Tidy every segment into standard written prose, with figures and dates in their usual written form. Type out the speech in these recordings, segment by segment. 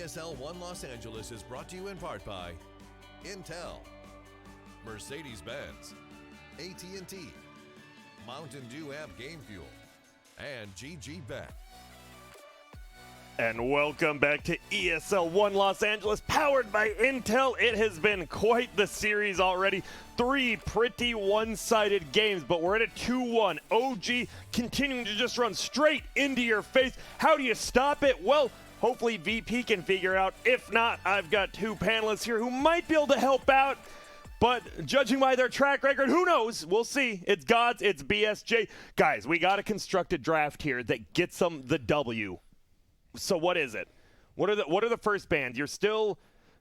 ESL One Los Angeles is brought to you in part by Intel, Mercedes-Benz, AT&T, Mountain Dew Amp Game Fuel, and GG Bet. And welcome back to ESL One Los Angeles, powered by Intel. It has been quite the series already. 3 pretty one-sided games, but we're at a 2-1. OG continuing to just run straight into your face. How do you stop it? Well, hopefully VP can figure it out. If not, I've got 2 panelists here who might be able to help out. But judging by their track record, who knows? We'll see. It's Gods, it's BSJ. Guys, we got a constructed draft here that gets them the W. So what is it? What are the first bands? You're still,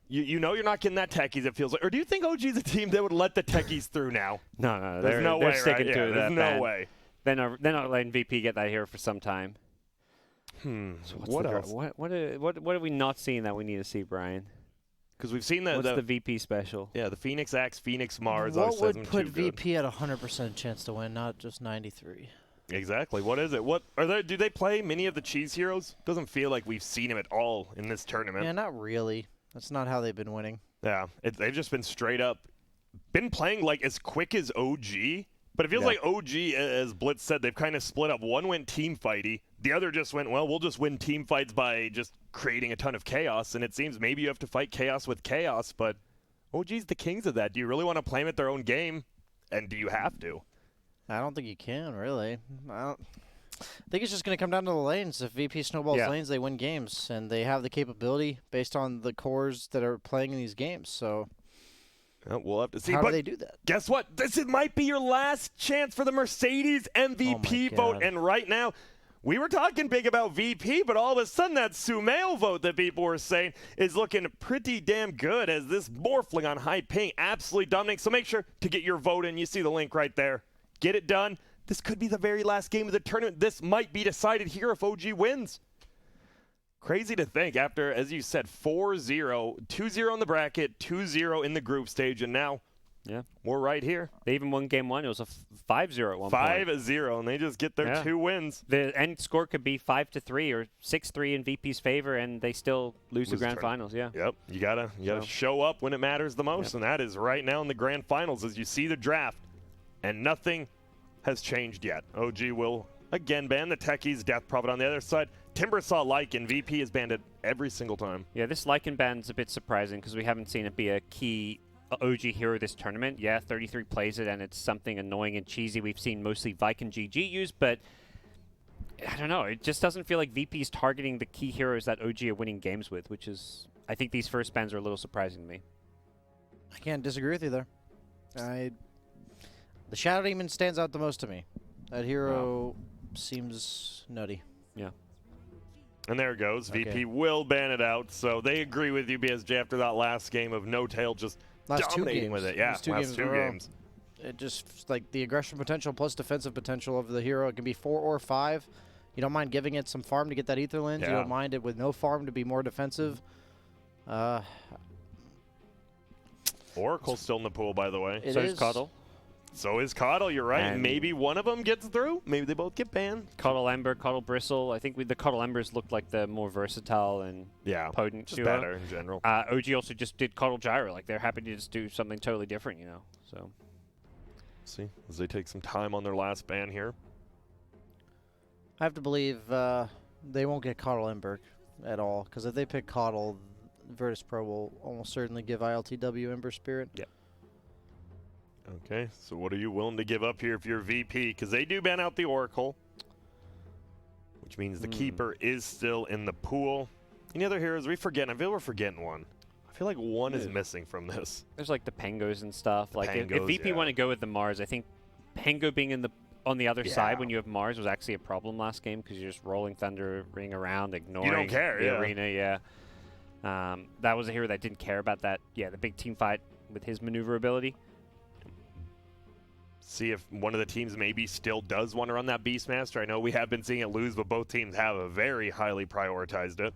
you know you're not getting that techies, it feels like. Or do you think OG's a team that would let the techies through now? No, there's no way, sticking right? to Yeah, that. There's no way. They're not letting VP get that here for some time. So what else? What are we not seeing that we need to see, Brian? Because we've seen What's the VP special? Yeah, the Phoenix Axe, Phoenix Mars. What would put VP at 100% chance to win, not just 93? Exactly. What is it? What are they? Do they play many of the cheese heroes? Doesn't feel like we've seen him at all in this tournament. Yeah, not really. That's not how they've been winning. Yeah, they've just been straight up, been playing like as quick as OG. But it feels like OG, as Blitz said, they've kind of split up. One went team fighty, the other just went, well, we'll just win team fights by just creating a ton of chaos. And it seems maybe you have to fight chaos with chaos, but OG's the kings of that. Do you really want to play them at their own game? And do you have to? I don't think you can, really. I think it's just going to come down to the lanes. If VP snowballs lanes, they win games. And they have the capability based on the cores that are playing in these games. So we'll have to see. How do they do that? Guess what? This might be your last chance for the Mercedes MVP vote. And right now, we were talking big about VP, but all of a sudden that Sumail vote that people were saying is looking pretty damn good as this Morphling on high ping absolutely dominating. So make sure to get your vote in. You see the link right there. Get it done. This could be the very last game of the tournament. This might be decided here if OG wins. Crazy to think after, as you said, 4-0, 2-0 in the bracket, 2-0 in the group stage, and now we're right here. They even won game 1. It was a 5-0 at one point. 5-0, and they just get their 2 wins. The end score could be 5-3 or 6-3 in VP's favor, and they still lose the grand finals. Yeah. Yep. You gotta show up when it matters the most, and that is right now in the grand finals as you see the draft. And nothing has changed yet. OG will again ban the techies, Death Prophet on the other side. Timber saw Lycan. VP has banned it every single time. Yeah, this Lycan ban's a bit surprising because we haven't seen it be a key OG hero this tournament. Yeah, 33 plays it, and it's something annoying and cheesy we've seen mostly Viking GG use, but I don't know. It just doesn't feel like VP's targeting the key heroes that OG are winning games with, which is, I think these first bans are a little surprising to me. I can't disagree with you there. The Shadow Demon stands out the most to me. That hero seems nutty. Yeah. And there it goes. Okay. VP will ban it out. So they agree with you, BSJ, after that last game of No Tail just dominating with it. Yeah, last two games. It just, like, the aggression potential plus defensive potential of the hero. It can be 4 or 5. You don't mind giving it some farm to get that Ether Lens. You don't mind it with no farm to be more defensive. Oracle's still in the pool, by the way. So is Coddle. So is Coddle, you're right. And maybe one of them gets through. Maybe they both get banned. Coddle Ember, Coddle Bristle. I think the Coddle Embers looked like the more versatile and potent. Just better in general. OG also just did Coddle Gyro. Like, they're happy to just do something totally different, you know. So, see, as they take some time on their last ban here. I have to believe they won't get Coddle Ember at all, because if they pick Coddle, Virtus.Pro will almost certainly give ILTW Ember Spirit. Yep. Okay, so what are you willing to give up here if you're VP? Because they do ban out the Oracle, which means the Keeper is still in the pool. Any other heroes? I feel we're forgetting one. I feel like one is missing from this. There's like the Pengos and stuff. Like if VP want to go with the Mars, I think Pengo being on the other side when you have Mars was actually a problem last game because you're just rolling Thunder Ring around, ignoring you don't care, the arena. That was a hero that didn't care about that. Yeah, the big team fight with his maneuverability. See if one of the teams maybe still does want to run that Beastmaster. I know we have been seeing it lose, but both teams have very highly prioritized it.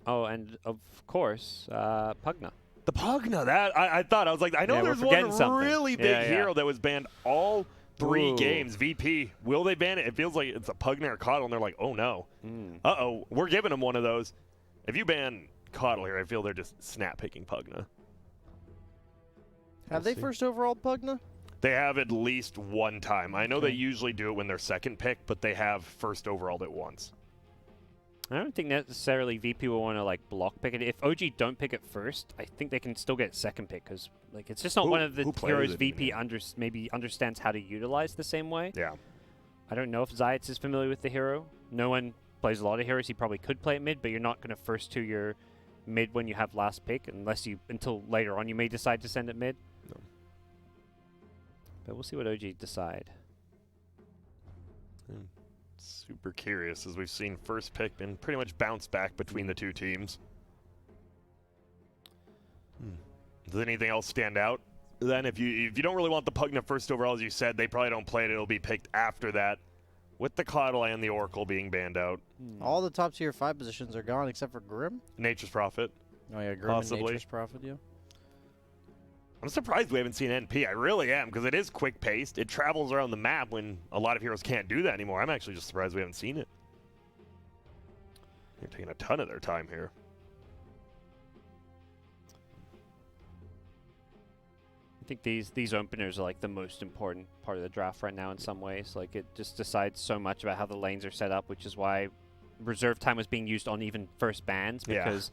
Oh, and of course, Pugna. The Pugna, that I thought, I was like, I know there's one really big hero that was banned all 3 games. VP, will they ban it? It feels like it's a Pugna or Coddle, and they're like, oh no. Uh-oh, we're giving them one of those. If you ban Coddle here, I feel they're just snap picking Pugna. Have they first overall Pugna? They have at least one time. I know they usually do it when they're second pick, but they have first overall at once. I don't think necessarily VP will want to like block pick it. If OG don't pick it first, I think they can still get second pick because like it's just not one of the heroes VP maybe understands how to utilize the same way. Yeah. I don't know if Zayats is familiar with the hero. No one plays a lot of heroes. He probably could play it mid, but you're not going to first to your mid when you have last pick until later on you may decide to send it mid. No. But we'll see what OG decide. Super curious, as we've seen first pick been pretty much bounce back between the two teams. Does anything else stand out? Then if you don't really want the Pugna first overall, as you said, they probably don't play it. It'll be picked after that, with the Coddle and the Oracle being banned out. All the top tier 5 positions are gone except for Grim. Nature's Prophet. Oh yeah, Grim possibly. and Nature's Prophet, yeah. I'm surprised we haven't seen NP. I really am, because it is quick-paced. It travels around the map when a lot of heroes can't do that anymore. I'm actually just surprised we haven't seen it. They're taking a ton of their time here. I think these openers are like the most important part of the draft right now in some ways. Like it just decides so much about how the lanes are set up, which is why reserve time was being used on even first bans, because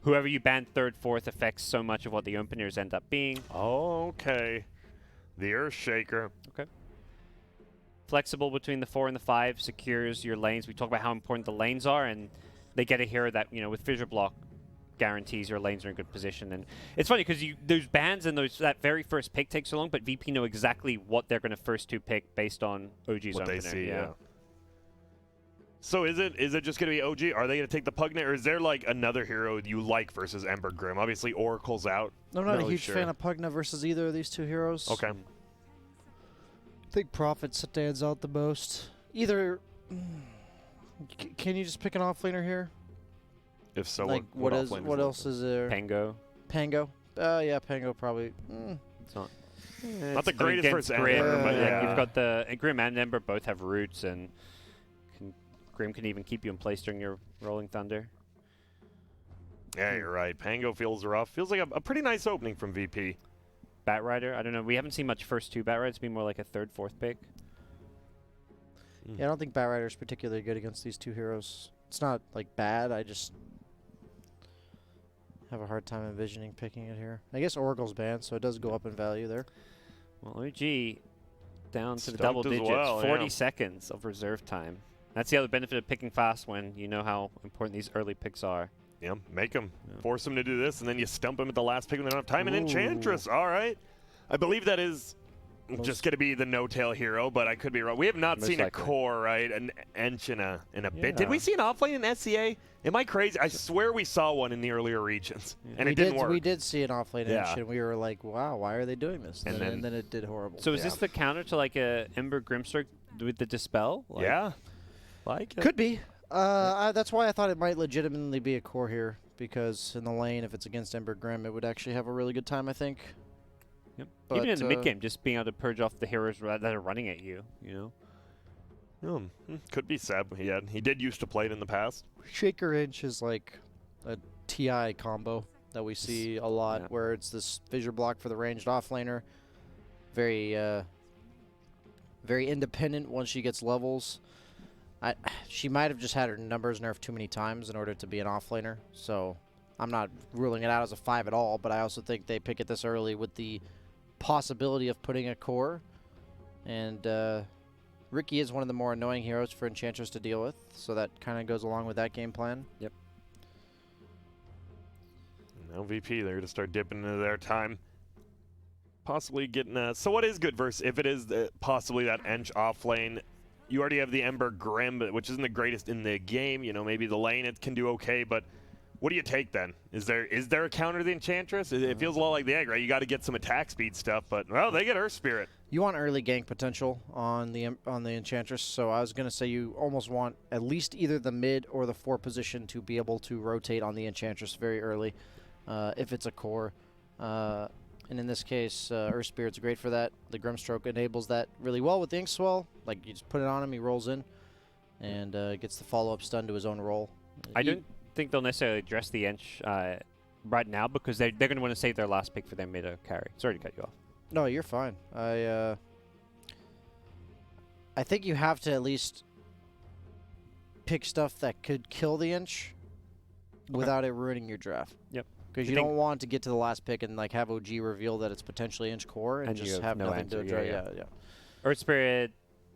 whoever you ban third, fourth affects so much of what the openers end up being. Okay. The Earthshaker. Okay. Flexible between the 4 and the 5 secures your lanes. We talk about how important the lanes are, and they get a hero that, you know, with Fissure Block guarantees your lanes are in good position. And it's funny because those bans and that very first pick takes so long, but VP know exactly what they're going to first to pick based on OG's what opener. They see, yeah. So is it just going to be OG? Are they going to take the Pugna, or is there like another hero you like versus Ember Grim? Obviously, Oracle's out. I'm not a huge fan of Pugna versus either of these two heroes. Okay. I think Prophet stands out the most. Either, can you just pick an offlaner here? If so, like what else is there? Pango. Pango. Yeah, Pango probably. It's not. Not the greatest first Grim, Ember, but yeah. You've got the Grim and Ember both have roots, and Grim can even keep you in place during your Rolling Thunder. Yeah, you're right. Pango feels rough. Feels like a pretty nice opening from VP. Batrider, I don't know. We haven't seen much first two Batrider. It's been more like a third, fourth pick. Yeah, I don't think Batrider is particularly good against these two heroes. It's not like bad. I just have a hard time envisioning picking it here. I guess Oracle's banned, so it does go up in value there. Well, OG down to the Stumped double as digits. well, 40 yeah. seconds of reserve time. That's the other benefit of picking fast when you know how important these early picks are. Yeah, make them. Yeah. Force them to do this, and then you stump them at the last pick when they don't have time. And Enchantress, all right. I believe that is just going to be the no-tail hero, but I could be wrong. We have not seen a core, right? An Ench in a bit. Did we see an offlane in SCA? Am I crazy? I swear we saw one in the earlier regions, and it didn't work. We did see an offlane Ench, and we were like, wow, why are they doing this? And then it did horrible. So is this the counter to like a Ember Grimstroke with the Dispel? Like, yeah. Like it. Could be. That's why I thought it might legitimately be a core here, because in the lane, if it's against Ember Grim, it would actually have a really good time, I think. Yep. But, even in the mid game, just being able to purge off the heroes that are running at you, you know? Could be Seb. He did used to play it in the past. Shaker Inch is like a TI combo that we see a lot, where it's this Fissure Block for the ranged offlaner. Very independent once she gets levels. She might have just had her numbers nerfed too many times in order to be an offlaner, so I'm not ruling it out as a 5 at all, but I also think they pick it this early with the possibility of putting a core. And Ricky is one of the more annoying heroes for Enchantress to deal with, so that kind of goes along with that game plan. Yep. Now VP, they're going to start dipping into their time. Possibly getting so what is good versus if it is possibly that Ench offlane? You already have the Ember Grim, which isn't the greatest in the game. You know, maybe the lane it can do okay, but what do you take then? Is there a counter to the Enchantress? It feels a lot like the egg, right? You got to get some attack speed stuff, but well, they get Earth Spirit. You want early gank potential on the Enchantress, so I was gonna say you almost want at least either the mid or the 4 position to be able to rotate on the Enchantress very early, if it's a core. And in this case, Earth Spirit's great for that. The Grimstroke enables that really well with the Ink Swell. Like, you just put it on him, he rolls in, and gets the follow-up stun to his own roll. I don't think they'll necessarily address the inch right now because they're going to want to save their last pick for their mid carry. Sorry to cut you off. No, you're fine. I think you have to at least pick stuff that could kill the inch without it ruining your draft. Yep. Because you don't want to get to the last pick and like have OG reveal that it's potentially inch core and just have no nothing answer. to address. Yeah. Earth Spirit,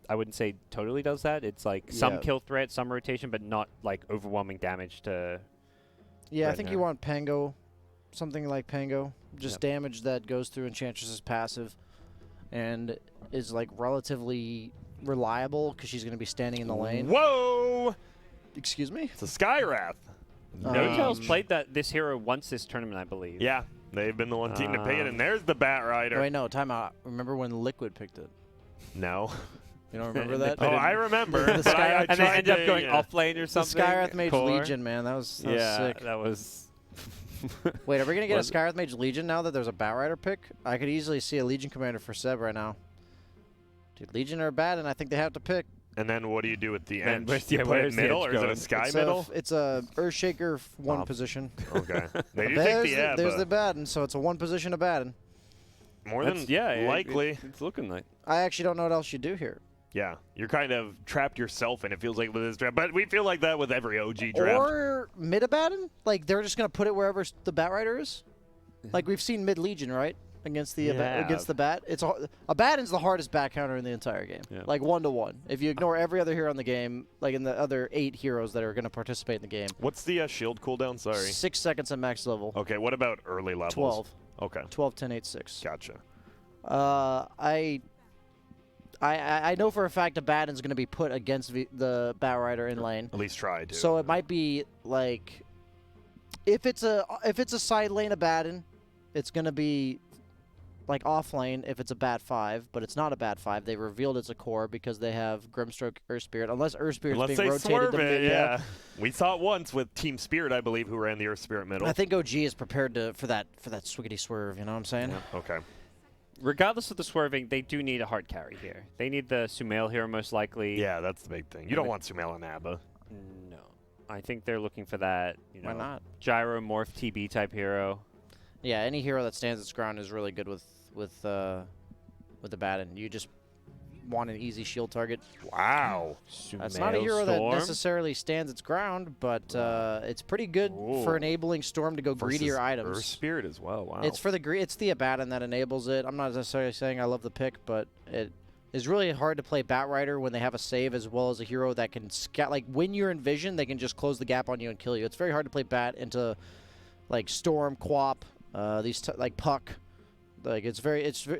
I wouldn't say totally does that. It's like some kill threat, some rotation, but not like overwhelming damage to. Yeah, I think you want Pango, something like Pango, just damage that goes through Enchantress's passive, and is like relatively reliable because she's going to be standing in the lane. Whoa! Excuse me? It's a Skywrath. No-Tail's played this hero once this tournament, I believe. Yeah, they've been the one team to pick it, and there's the Bat Rider. Wait, no, timeout. Remember when Liquid picked it? No. You don't remember that? Oh, I remember. The Sky, and they ended up going off lane or something. The Skywrath Mage Legion, man. That was sick. That was... Wait, are we going to get a Skywrath Mage Legion now that there's a Bat Rider pick? I could easily see a Legion commander for Seb right now. Dude, Legion or Bat, and I think they have to pick. And then what do you do with the edge? Where's You put it the middle, edge or is it a going? Sky middle? It's a Earthshaker one position. Okay. They do take the Abba. There's the Batten, so it's a one position of Batten. More than likely. It's looking like. I actually don't know what else you do here. Yeah, you're kind of trapped yourself in, it feels like, with this draft. But we feel like that with every OG draft. Or mid-Abaddon? Like, they're just going to put it wherever the Bat Rider is? Like, we've seen mid-Legion, right? Against the against the Bat. Abaddon's the hardest bat counter in the entire game. Yeah. Like, 1-to-1. If you ignore every other hero in the game, like in the other 8 heroes that are going to participate in the game. What's the shield cooldown? Sorry. 6 seconds at max level. Okay, what about early levels? 12. Okay. 12, 10, 8, 6. Gotcha. I know for a fact Abaddon's going to be put against the Bat Rider in lane. At least try to. So it might be like, if it's a side lane Abaddon, it's going to be like off lane if it's a Bat 5, but it's not a Bat 5. They revealed it's a core because they have Grimstroke Earth Spirit, unless Earth Spirit's being rotated to mid. Yeah. We saw it once with Team Spirit, I believe, who ran the Earth Spirit middle. I think OG is prepared for that swiggity swerve. You know what I'm saying? Yeah. Okay. Regardless of the swerving, they do need a hard carry here. They need the Sumail hero most likely. Yeah, that's the big thing. You don't want Sumail and Abba. No. I think they're looking for that, Why not? Gyro Morph TB type hero. Yeah, any hero that stands its ground is really good with the Batten. You just want an easy shield target. Wow. That's not a hero that necessarily stands its ground, but it's pretty good for enabling Storm to go greedier items. Earth Spirit as well. Wow. It's it's the Abaddon that enables it. I'm not necessarily saying I love the pick, but it is really hard to play Bat Rider when they have a save as well as a hero that can like when you're in vision, they can just close the gap on you and kill you. It's very hard to play Bat into like Storm, Quap, like Puck. Like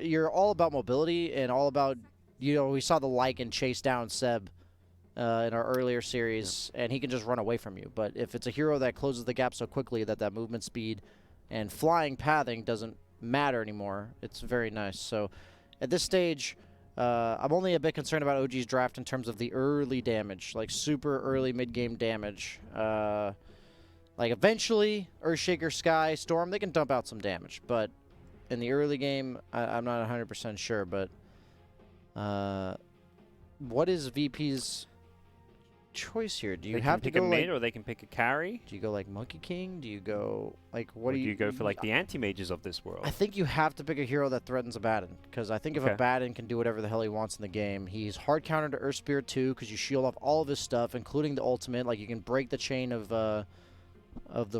you're all about mobility and all about, we saw the Lycan chase down Seb in our earlier series, and he can just run away from you. But if it's a hero that closes the gap so quickly that movement speed and flying pathing doesn't matter anymore, it's very nice. So at this stage, I'm only a bit concerned about OG's draft in terms of the early damage, like super early mid-game damage. Like eventually, Earthshaker, Sky, Storm, they can dump out some damage, but in the early game, I'm not 100% sure, but what is VP's choice here? Do you have to go pick a mid, or they can pick a carry? Do you go like Monkey King? Do you go like what do you go for like the anti-mages of this world? I think you have to pick a hero that threatens Abaddon, because I think if Abaddon can do whatever the hell he wants in the game, he's hard counter to Earth Spirit too, because you shield off all of his stuff, including the ultimate. Like you can break the chain of the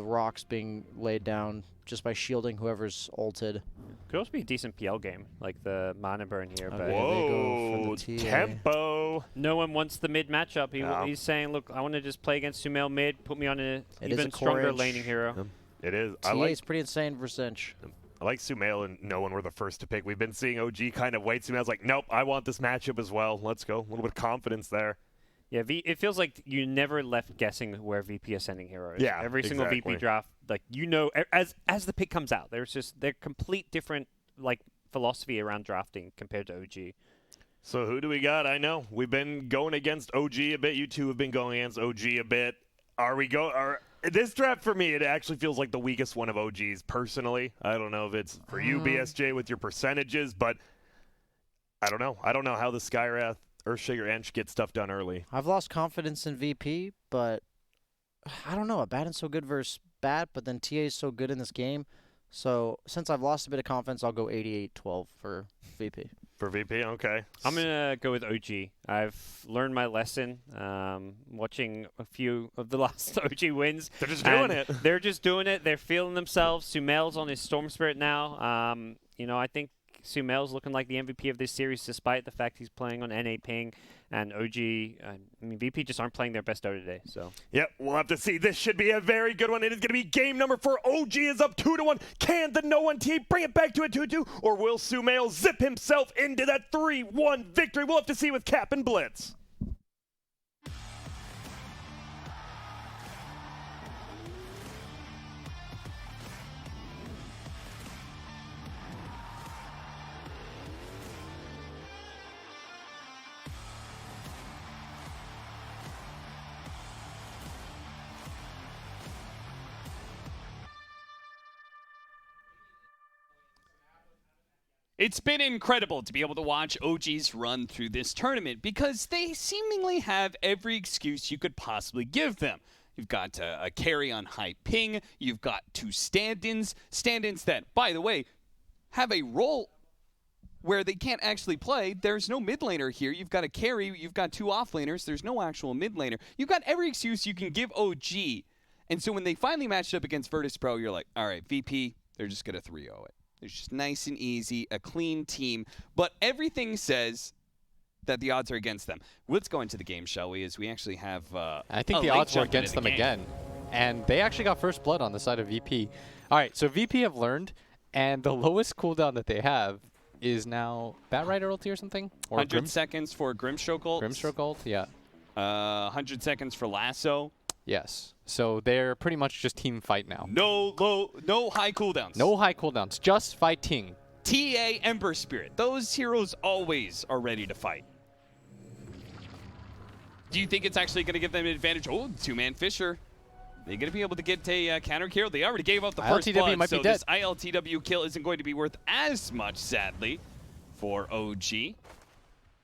rocks being laid down just by shielding whoever's ulted. Could also be a decent PL game, like the Mana Burn here. Okay, but whoa, tempo! No one wants the mid matchup. He's saying, look, I want to just play against Sumail mid, put me on an even stronger laning hero. It is. TA is pretty insane for Cinch. I like Sumail, and no one were the first to pick. We've been seeing OG kind of wait. Sumail's like, nope, I want this matchup as well. Let's go. A little bit of confidence there. Yeah, it feels like you never left guessing where VP is sending heroes. Yeah, every single VP draft, like as the pick comes out, they're complete different like philosophy around drafting compared to OG. So who do we got? I know we've been going against OG a bit. You two have been going against OG a bit. This draft for me, it actually feels like the weakest one of OG's personally. I don't know if it's for you, BSJ, with your percentages, but I don't know. I don't know how the Skywrath Earthshaker Ench get stuff done early. I've lost confidence in VP, but I don't know. Abaddon's so good versus bad, but then TA is so good in this game. So since I've lost a bit of confidence, I'll go 88-12 for VP. For VP, okay. I'm going to go with OG. I've learned my lesson watching a few of the last OG wins. They're just doing it. They're just doing it. They're feeling themselves. Sumail's on his Storm Spirit now. You know, I think Sumail's looking like the MVP of this series despite the fact he's playing on NA ping. And OG, I mean, VP just aren't playing their best out today. So. Yep, we'll have to see. This should be a very good one. It is going to be game number 4. OG is up 2-1. Can the No One TA bring it back to a 2-2? Or will Sumail zip himself into that 3-1 victory? We'll have to see with Cap and Blitz. It's been incredible to be able to watch OGs run through this tournament because they seemingly have every excuse you could possibly give them. You've got a carry on high ping. You've got 2 stand-ins. Stand-ins that, by the way, have a role where they can't actually play. There's no mid laner here. You've got a carry. You've got 2 off laners. There's no actual mid laner. You've got every excuse you can give OG. And so when they finally matched up against Virtus.Pro, you're like, all right, VP, they're just going to 3-0 it. It's just nice and easy, a clean team. But everything says that the odds are against them. Let's go into the game, shall we? As we actually have I think the odds are against them again. And they actually got first blood on the side of VP. All right, so VP have learned, and the lowest cooldown that they have is now Bat Rider ulti or something? Or 100 seconds for Grimstroke ult. Grimstroke ult, yeah. 100 seconds for Lasso. Yes. So they're pretty much just team fight now. No high cooldowns. No high cooldowns, just fighting. TA, Ember Spirit. Those heroes always are ready to fight. Do you think it's actually going to give them an advantage? Oh, 2-man Fisher. They're going to be able to get a counter kill. They already gave up the first blood, might so be dead. this ILTW kill isn't going to be worth as much, sadly, for OG.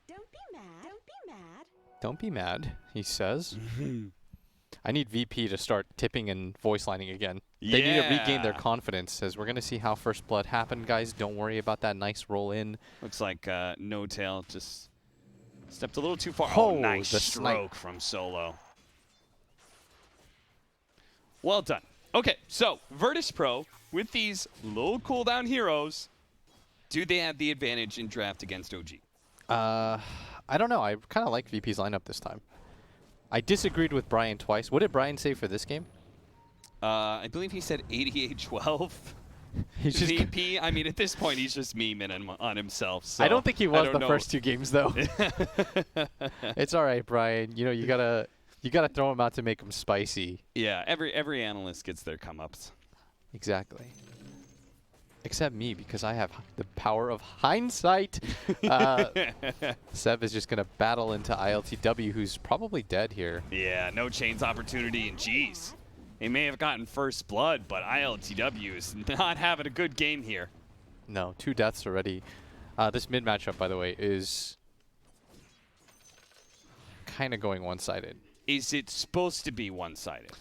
Don't be mad. Don't be mad. Don't be mad, he says. I need VP to start tipping and voice lining again. They need to regain their confidence, as we're going to see how first blood happened, guys. Don't worry about that nice roll in. Looks like No Tail just stepped a little too far. Oh, nice the stroke from Solo. Well done. Okay, so Virtus.Pro, with these low cooldown heroes, do they have the advantage in draft against OG? I don't know. I kind of like VP's lineup this time. I disagreed with Brian twice. What did Brian say for this game? I believe he said 88-12. He's just VP, I mean, at this point, he's just memeing on himself. So I don't think he was the know. first 2 games, though. It's all right, Brian. You know, you gotta throw him out to make him spicy. Yeah, every analyst gets their come-ups. Exactly. Except me, because I have the power of hindsight. Seb is just going to battle into ILTW, who's probably dead here. Yeah, no chains opportunity, and geez. They may have gotten first blood, but ILTW is not having a good game here. No, 2 deaths already. This mid matchup, by the way, is kind of going one-sided. Is it supposed to be one-sided?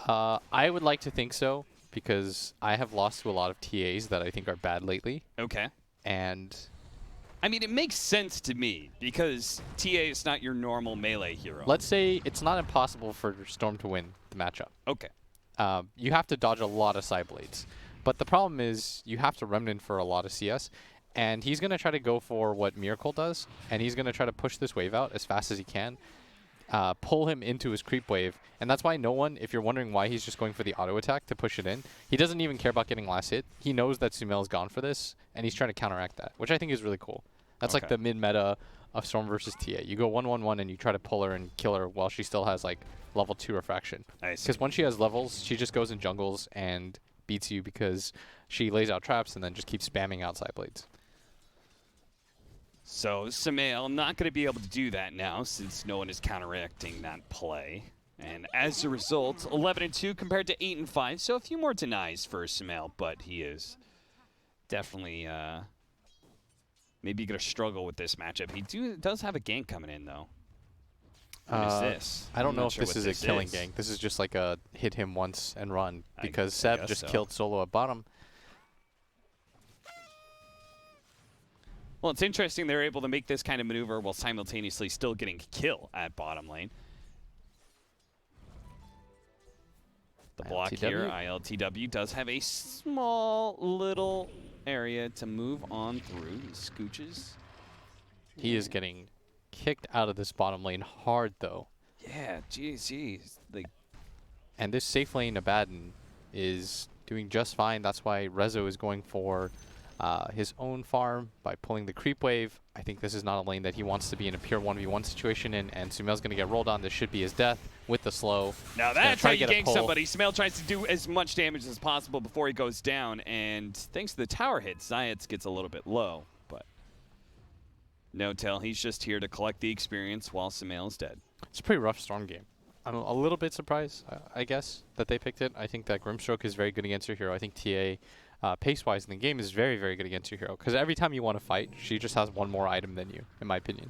I would like to think so, because I have lost to a lot of TAs that I think are bad lately. Okay. And I mean, it makes sense to me, because TA is not your normal melee hero. let's say it's not impossible for Storm to win the matchup. Okay. You have to dodge a lot of side blades. But the problem is you have to Remnant for a lot of CS. And he's going to try to go for what Miracle does. And he's going to try to push this wave out as fast as he can. Pull him into his creep wave. And that's why no one, if you're wondering why he's just going for the auto attack to push it in, he doesn't even care about getting last hit. He knows that Sumail is gone for this. And he's trying to counteract that, which I think is really cool. That's like the mid-meta of Storm versus TA. You go 1-1-1 and you try to pull her and kill her while she still has like level 2 refraction. Because once she has levels, she just goes in jungles and beats you because she lays out traps and then just keeps spamming outside blades. So Sumail not going to be able to do that now since no one is counteracting that play. And as a result, 11-2 compared to 8-5. So a few more denies for Sumail, but he is definitely maybe going to struggle with this matchup. He does have a gank coming in, though. What is this? I don't I'm know not if sure this what is a killing gank. This is just like a hit him once and run because I Seb guess just so. killed solo at bottom. Well, it's interesting they're able to make this kind of maneuver while simultaneously still getting kill at bottom lane. The block here, ILTW does have a small little area to move on through. He scooches. He is getting kicked out of this bottom lane hard, though. Yeah, geez. And this safe lane Abaddon is doing just fine. That's why Rezo is going for his own farm by pulling the creep wave. I think this is not a lane that he wants to be in a pure 1v1 situation in, and Sumail's going to get rolled on. This should be his death with the slow. Now He's that's try how to you get a gank pull. somebody. Sumail tries to do as much damage as possible before he goes down, and thanks to the tower hit, Zayats gets a little bit low, but no tell. He's just here to collect the experience while Sumail's dead. It's a pretty rough Storm game. I'm a little bit surprised, I guess, that they picked it. I think that Grimstroke is very good against your hero. I think TA, pace-wise in the game, is very, very good against your hero. Because every time you want to fight, she just has one more item than you, in my opinion.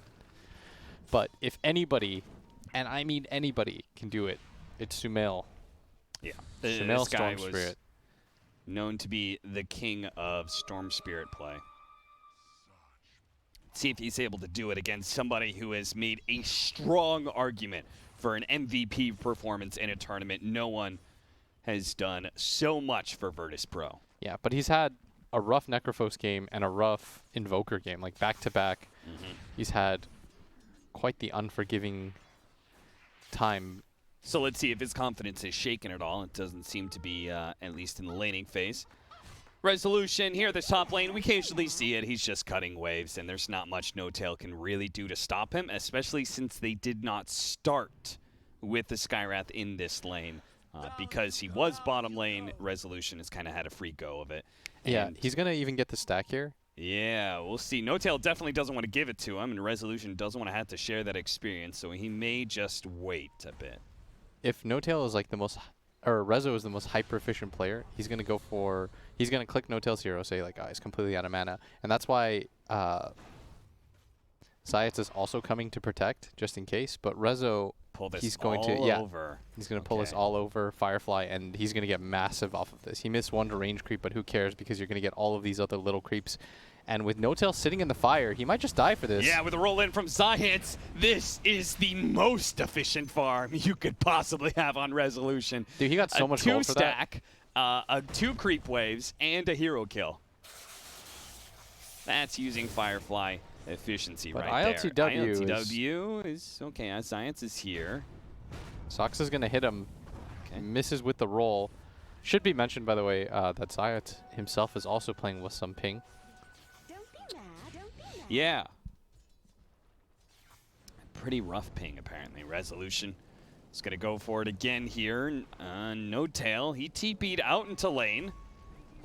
But if anybody, and I mean anybody, can do it, it's Sumail. Yeah. Sumail This guy Storm was Spirit. known to be the king of Storm Spirit play. See if he's able to do it against somebody who has made a strong argument for an MVP performance in a tournament. No one has done so much for Virtus.Pro. Yeah, but he's had a rough Necrophos game and a rough Invoker game, like back-to-back. He's had quite the unforgiving time. So let's see if his confidence is shaken at all. It doesn't seem to be, at least in the laning phase. Resolution here at the top lane, we occasionally see it. He's just cutting waves, and there's not much No-Tail can really do to stop him, especially since they did not start with the Skywrath in this lane. Because he was bottom lane, Resolution has kind of had a free go of it. Yeah, And he's going to even get the stack here. yeah, we'll see. No-Tail definitely doesn't want to give it to him, and Resolution doesn't want to have to share that experience, so he may just wait a bit. If No-Tail is like the most, or Rezo is the most hyper-efficient player, he's going to go for, he's going to click No-Tail's hero, say like, he's completely out of mana. And that's why Zayats is also coming to protect, just in case. But Rezo, Pull this he's going all to, over. he's going to pull this Okay. all over Firefly, and he's going to get massive off of this. He missed one to range creep, but who cares, because you're going to get all of these other little creeps. And with No-Tail sitting in the fire, he might just die for this. Yeah, with a roll in from Zayats, this is the most efficient farm you could possibly have on Resolution. Dude, he got so much gold for that. 2-stack, 2 creep waves, and a hero kill. That's using Firefly efficiency But right ILTW there. ILTW is okay. Zayats is here. Sox is going to hit him. Okay. Misses with the roll. Should be mentioned, by the way, that Zayat himself is also playing with some ping. Don't be mad. Don't be mad. Yeah. Pretty rough ping, apparently. Resolution is going to go for it again here. No-Tail. He TP'd out into lane,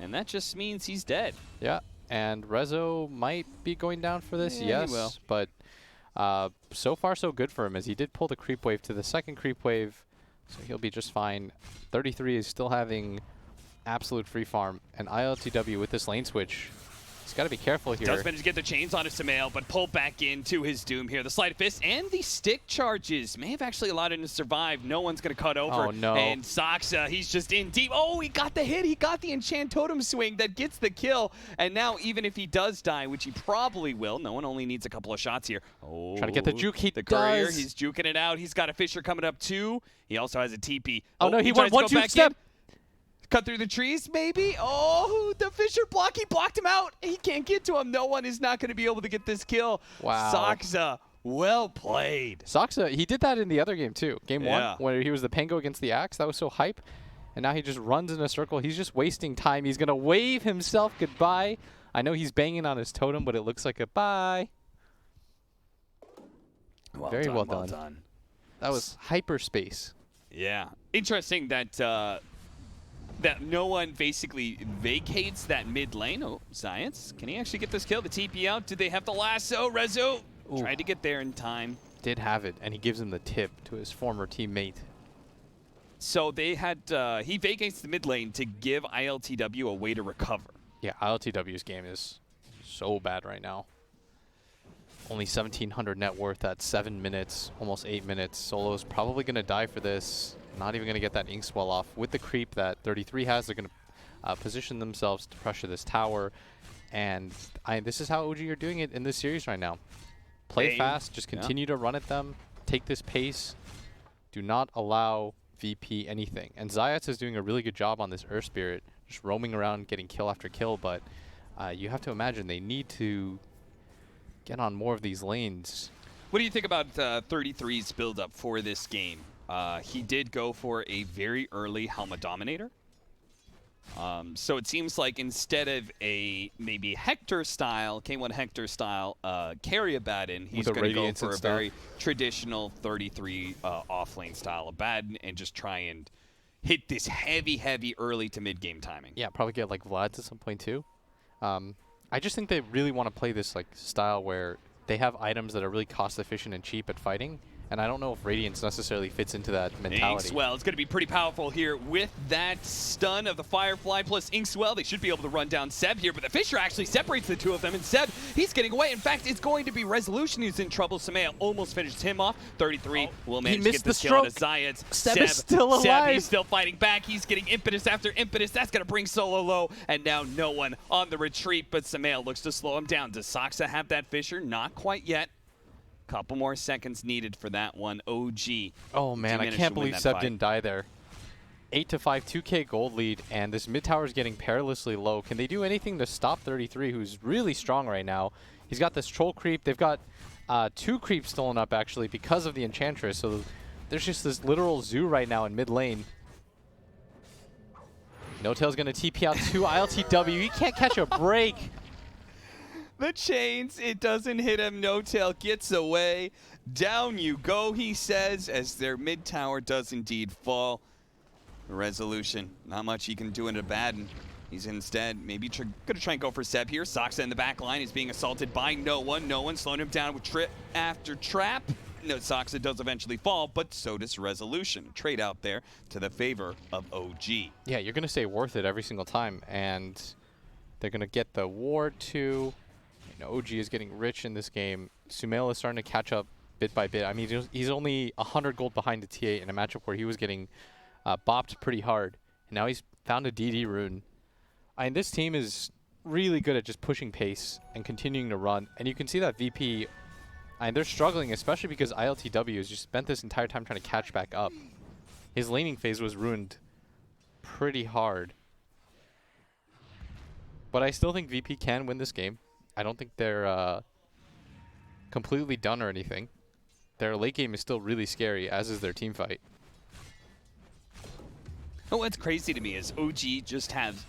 and that just means he's dead. Yeah, and Rezo might be going down for this, Yeah, yes. he will. But so far so good for him, as he did pull the creep wave to the second creep wave, so he'll be just fine. 33 is still having absolute free farm, and ILTW with this lane switch, he's got to be careful here. Does manage to get the chains onto Sumail, but pull back into his doom here. The Sleight of Fist and the stick charges may have actually allowed him to survive. No one's going to cut over. Oh, no. And Soxa, he's just in deep. Oh, he got the hit. He got the Enchant Totem swing that gets the kill. And now, even if he does die, which he probably will, no one only needs a couple of shots here. Oh, Trying to get the juke. He the courier, does. he's juking it out. He's got a Fisher coming up too. He also has a TP. Oh, no, he tries went to go 1-2 back step. in. Cut through the trees, maybe? Oh, the Fisher block. He blocked him out. He can't get to him. No one is not going to be able to get this kill. Wow. Soxa, well played. Soxa, he did that in the other game too. Game Yeah. 1, where he was the Pango against the Axe. That was so hype. And now he just runs in a circle. He's just wasting time. He's going to wave himself goodbye. I know he's banging on his totem, but it looks like a bye. Very well done. That was hyperspace. Yeah. Interesting that that no one basically vacates that mid lane. Oh, Zayats, can he actually get this kill? The TP out. Do they have the lasso? Rezo tried to get there in time. Did have it, and he gives him the tip to his former teammate. So they had, he vacates the mid lane to give ILTW a way to recover. Yeah, ILTW's game is so bad right now. only 1,700 net worth at 7 minutes, almost 8 minutes. Solo's probably going to die for this. Not even going to get that ink swell off. With the creep that 33 has, they're going to position themselves to pressure this tower. And this is how OG are doing it in this series right now. Play fast, just continue to run at them, take this pace. Do not allow VP anything. And Zayats is doing a really good job on this Earth Spirit, just roaming around, getting kill after kill. But you have to imagine they need to get on more of these lanes. What do you think about 33's build-up for this game? He did go for a very early Helma Dominator. So it seems like instead of a maybe Hector style, K1 Hector style carry Abaddon, he's going to go for a very traditional 33 offlane style Abaddon and just try and hit this heavy early to mid-game timing. Yeah, probably get like Vlad's at some point too. I just think they really want to play this like style where they have items that are really cost efficient and cheap at fighting. And I don't know if Radiance necessarily fits into that mentality. Inkswell is going to be pretty powerful here with that stun of the Firefly plus Inkswell. They should be able to run down Seb here, but the Fissure actually separates the two of them. And Seb, he's getting away. In fact, it's going to be Resolution who's in trouble. Samaya almost finishes him off. 33 will manage to get the kill to Zayats. Seb is still alive. Seb, he's still fighting back. He's getting impetus after impetus. That's going to bring Solo low. And now no one on the retreat, but Samaya looks to slow him down. Does Saksa have that Fissure? Not quite yet. Couple more seconds needed for that one. OG. Oh man, I can't believe Seb didn't die there. 8-5, 2K gold lead, and this mid tower is getting perilously low. Can they do anything to stop 33, who's really strong right now? He's got this troll creep. They've got 2 creeps stolen up actually because of the Enchantress. So there's just this literal zoo right now in mid lane. No-Tail's gonna TP out to ILTW. He can't catch a break. The chains, it doesn't hit him. No-Tail gets away. Down you go, he says, as their mid tower does indeed fall. Resolution, not much he can do in Abaddon. He's instead maybe going to try and go for Seb here. Saksa in the back line is being assaulted by no one. No one slowing him down with trip after trap. No, Saksa does eventually fall, but so does Resolution. Trade out there to the favor of OG. Yeah, you're going to say worth it every single time, and they're going to get the ward too. OG is getting rich in this game. Sumail is starting to catch up bit by bit. I mean, he's only 100 gold behind the T8 in a matchup where he was getting bopped pretty hard. And now he's found a DD rune. And this team is really good at just pushing pace and continuing to run. And you can see that VP, and they're struggling, especially because ILTW has just spent this entire time trying to catch back up. His laning phase was ruined pretty hard. But I still think VP can win this game. I don't think they're completely done or anything. Their late game is still really scary, as is their team fight. Oh, what's crazy to me is OG just has,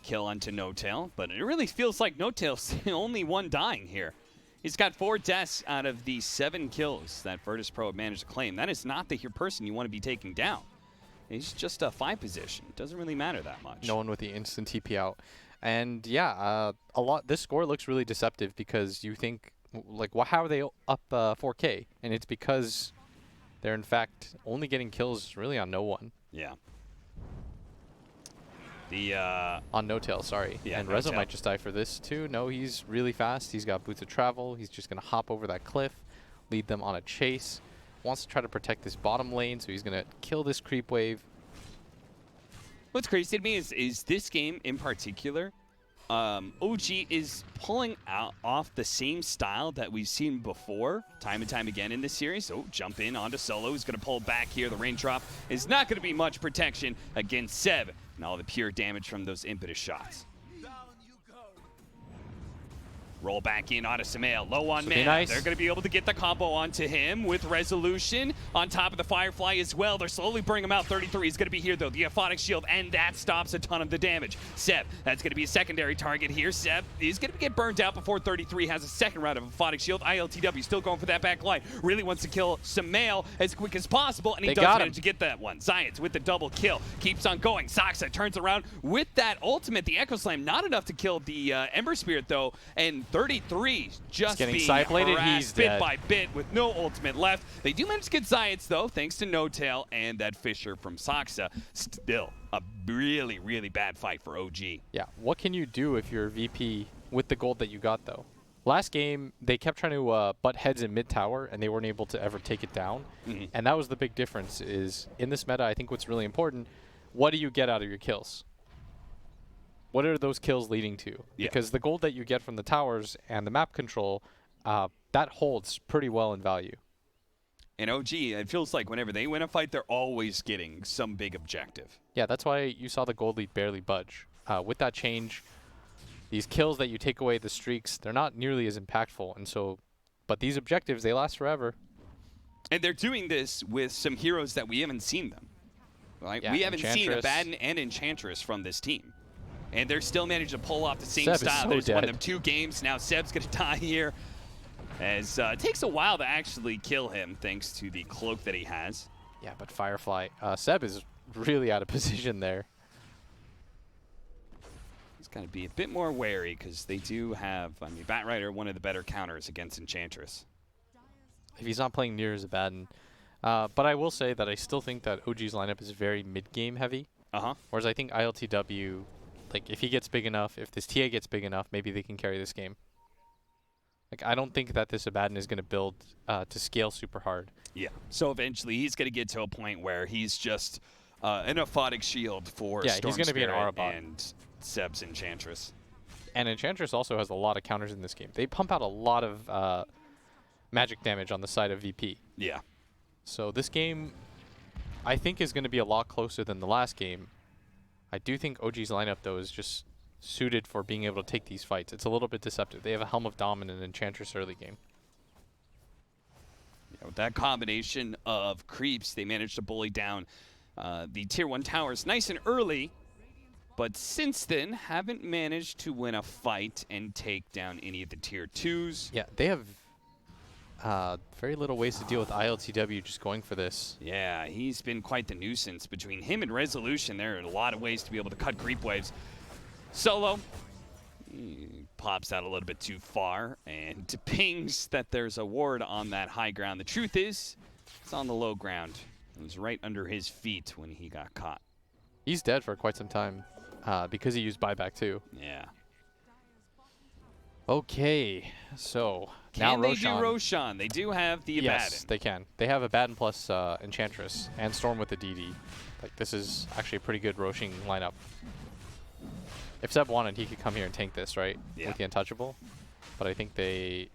kill onto No-Tail, but it really feels like No-Tail's the only one dying here. He's got 4 deaths out of the 7 kills that Virtus.Pro managed to claim. That is not the person you want to be taking down. He's just a 5 position. It doesn't really matter that much. No one with the instant TP out. And yeah, this score looks really deceptive because you think, like, how are they up 4K? And it's because they're, in fact, only getting kills really on no one. Yeah. On No-Tail, sorry. Yeah, and Rezo might just die for this, too. No, he's really fast. He's got boots of travel. He's just going to hop over that cliff, lead them on a chase. Wants to try to protect this bottom lane, so he's going to kill this creep wave. What's crazy to me is this game in particular, OG is pulling off the same style that we've seen before, time and time again in this series. So jump in onto Solo. He's going to pull back here. The raindrop is not going to be much protection against Seb and all the pure damage from those impetus shots. Roll back in onto Sumail, low on mana. Nice. They're going to be able to get the combo onto him with Resolution on top of the Firefly as well. They're slowly bringing him out. 33 is going to be here, though. The Aphotic Shield, and that stops a ton of the damage. Seb, that's going to be a secondary target here. Seb is going to get burned out before 33 has a second round of Aphotic Shield. ILTW still going for that back line. Really wants to kill Sumail as quick as possible, and he does manage to get that one. Zayats with the double kill. Keeps on going. Saksa turns around with that ultimate, the Echo Slam. Not enough to kill the Ember Spirit, though, and 33 just being side-plated. He's bit dead. by bit with no ultimate left. They do manage to get Zayats, though, thanks to No-Tail and that Fissure from Saksa. Still a really, really bad fight for OG. Yeah, what can you do if you're VP with the gold that you got, though? Last game, they kept trying to butt heads in mid tower, and they weren't able to ever take it down. And that was the big difference. Is in this meta, I think what's really important: what do you get out of your kills? What are those kills leading to? Yeah. Because the gold that you get from the towers and the map control, that holds pretty well in value. And OG, it feels like whenever they win a fight, they're always getting some big objective. Yeah, that's why you saw the gold lead barely budge. With that change, these kills that you take away, the streaks, they're not nearly as impactful. And so, but these objectives, they last forever. And they're doing this with some heroes that we haven't seen them. Right? Yeah, We haven't seen Enchantress. Abaddon and Enchantress from this team. And they're still managed to pull off the same Seb is style. so There's won dead. them 2 games. Now Seb's going to die here. As it takes a while to actually kill him thanks to the cloak that he has. Yeah, but Firefly, Seb is really out of position there. He's got to be a bit more wary because they do have, I mean, Batrider, one of the better counters against Enchantress. If he's not playing near as Abaddon. But I will say that I still think that OG's lineup is very mid-game heavy. Whereas I think ILTW, like if he gets big enough, if this TA gets big enough, maybe they can carry this game. Like I don't think that this Abaddon is going to build to scale super hard. Yeah. So eventually he's going to get to a point where he's just an aphotic shield for Yeah, Storm he's going to be an Spirit aura bot. and Seb's Enchantress. And Enchantress also has a lot of counters in this game. They pump out a lot of magic damage on the side of VP. Yeah. So this game, I think, is going to be a lot closer than the last game. I do think OG's lineup, though, is just suited for being able to take these fights. It's a little bit deceptive. They have a Helm of Dom and an Enchantress early game. Yeah, with that combination of creeps, they managed to bully down the Tier 1 towers nice and early. But since then, haven't managed to win a fight and take down any of the Tier 2s. Yeah, they have very little ways to deal with ILTW just going for this. Yeah, he's been quite the nuisance. Between him and Resolution, there are a lot of ways to be able to cut creep waves. Solo, he pops out a little bit too far and pings that there's a ward on that high ground. The truth is, it's on the low ground. It was right under his feet when he got caught. He's dead for quite some time because he used buyback too. Yeah. Okay, so Can now they do Roshan? They do have the Abaddon. Yes, they can. They have Abaddon plus Enchantress and Storm with the DD. Like this is actually a pretty good Roshan lineup. If Seb wanted, he could come here and tank this, right? Yeah. With the Untouchable. But I think they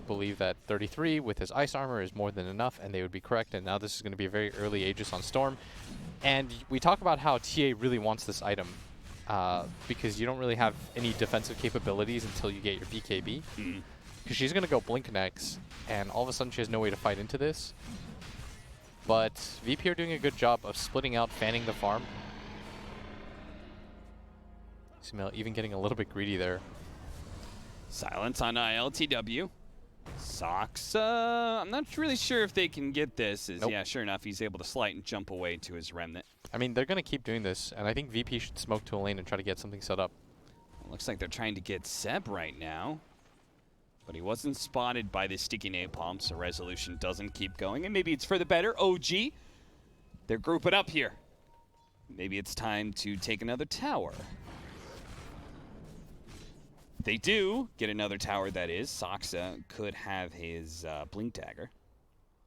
believe that 33 with his ice armor is more than enough, and they would be correct. And now this is going to be a very early Aegis on Storm. And we talk about how TA really wants this item because you don't really have any defensive capabilities until you get your BKB. Because she's going to go Blink next, and all of a sudden she has no way to fight into this. But VP are doing a good job of splitting out, fanning the farm. Smell even getting a little bit greedy there. Silence on ILTW. Sox, I'm not really sure if they can get this. Nope. Yeah, sure enough, he's able to slight and jump away to his remnant. I mean, they're going to keep doing this, and I think VP should smoke to a lane and try to get something set up. Looks like they're trying to get Seb right now. But he wasn't spotted by the sticky napalm, so Resolution doesn't keep going. And maybe it's for the better. OG, they're grouping up here. Maybe it's time to take another tower. They do get another tower, that is. Soxa could have his Blink Dagger.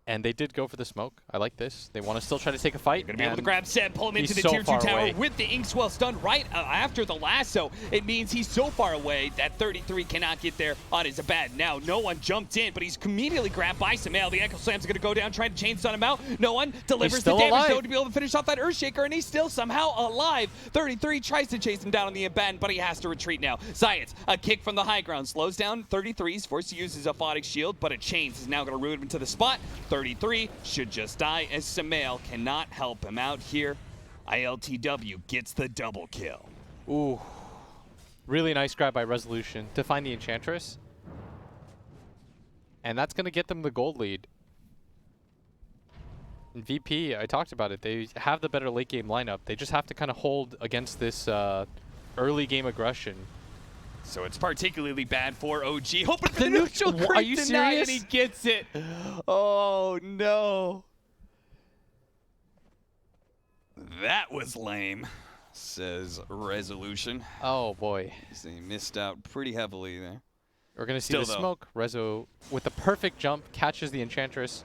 And they did go for the smoke. I like this. They want to still try to take a fight. Going to be able to grab Seb, pull him into the so Tier 2 far tower away. with the Inkswell stun right after the lasso. It means he's so far away that 33 cannot get there on his Abaddon. Now, no one jumped in, but he's immediately grabbed by Samael. The Echo Slam's going to go down, trying to chain stun him out. No one delivers the still damage, alive. though, to be able to finish off that Earthshaker, and he's still somehow alive. 33 tries to chase him down on the Abaddon, but he has to retreat now. Science, a kick from the high ground, slows down 33. He's forced to use his Aphotic Shield, but a chains is now going to root him to the spot. 33 should just die, as Samael cannot help him out here. ILTW gets the double kill. Ooh. Really nice grab by Resolution to find the Enchantress. And that's going to get them the gold lead. And VP, I talked about it. They have the better late game lineup. They just have to kind of hold against this early game aggression. So it's particularly bad for OG. Hoping for the new- neutral Are creep you tonight, and serious? he gets it. Oh, no. That was lame, says Resolution. Oh boy. So he missed out pretty heavily there. We're going to see Still, the though. smoke. Rezo, with the perfect jump, catches the Enchantress.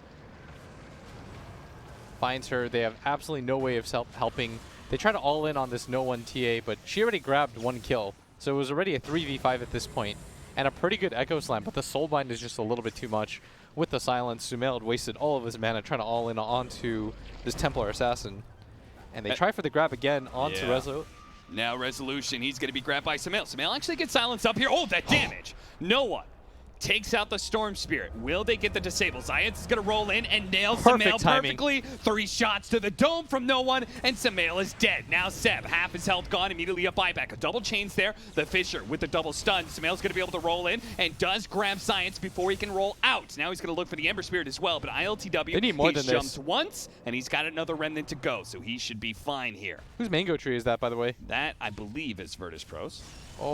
Finds her. They have absolutely no way of helping. They try to all in on this no one TA, but she already grabbed 1 kill. So it was already a 3v5 at this point, and a pretty good Echo Slam, but the Soulbind is just a little bit too much. With the silence, Sumail had wasted all of his mana trying to all in onto this Templar Assassin. And they try for the grab again onto Rezo. Now Resolution, he's going to be grabbed by Sumail. Sumail actually gets silenced up here. Oh, that damage. No one takes out the Storm Spirit. Will they get the disable? Zayats is going to roll in and nail Perfect Sumail timing. perfectly. 3 shots to the dome from no one, and Sumail is dead. Now Seb, half his health gone, immediately a buyback. A double chains there. The Fisher with the double stun. Sumail's going to be able to roll in and does grab Zayats before he can roll out. Now he's going to look for the Ember Spirit as well, but ILTW, They need more he's than jumped this. once, and he's got another remnant to go, so he should be fine here. Whose mango tree is that, by the way? That, I believe, is Oh, Virtus.Pro's.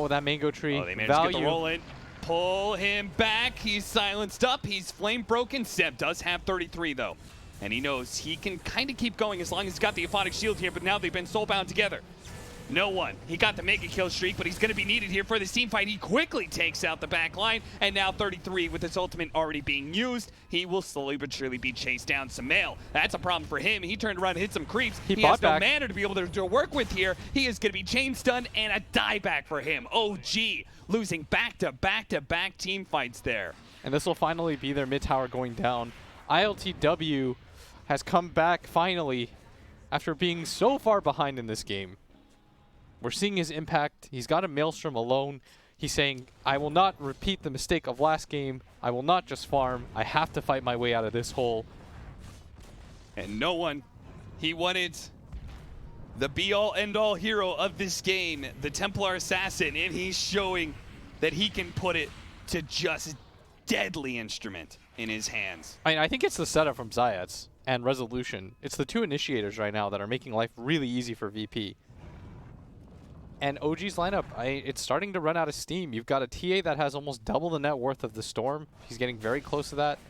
that mango tree. Oh, they managed to get the roll in. Pull him back. He's silenced up. He's flame broken. Seb does have 33, though. And he knows he can kind of keep going as long as he's got the Aphotic Shield here, but now they've been soulbound together. No one. He got the mega kill streak, but he's going to be needed here for this team fight. He quickly takes out the back line, and now 33 with his ultimate already being used. He will slowly but surely be chased down. Sumail, that's a problem for him. He turned around and hit some creeps. He has no mana to be able to work with here. He is going to be chain stunned and a dieback for him. OG losing back-to-back-to-back team fights there. And this will finally be their mid tower going down. ILTW has come back finally after being so far behind in this game. We're seeing his impact. He's got a Maelstrom alone. He's saying, I will not repeat the mistake of last game. I will not just farm. I have to fight my way out of this hole. And no one, he wanted the be-all, end-all hero of this game, the Templar Assassin, and he's showing that he can put it to just deadly instrument in his hands. I think it's the setup from Zayats and Resolution. It's the 2 initiators right now that are making life really easy for VP. And OG's lineup, it's starting to run out of steam. You've got a TA that has almost double the net worth of the Storm. He's getting very close to that.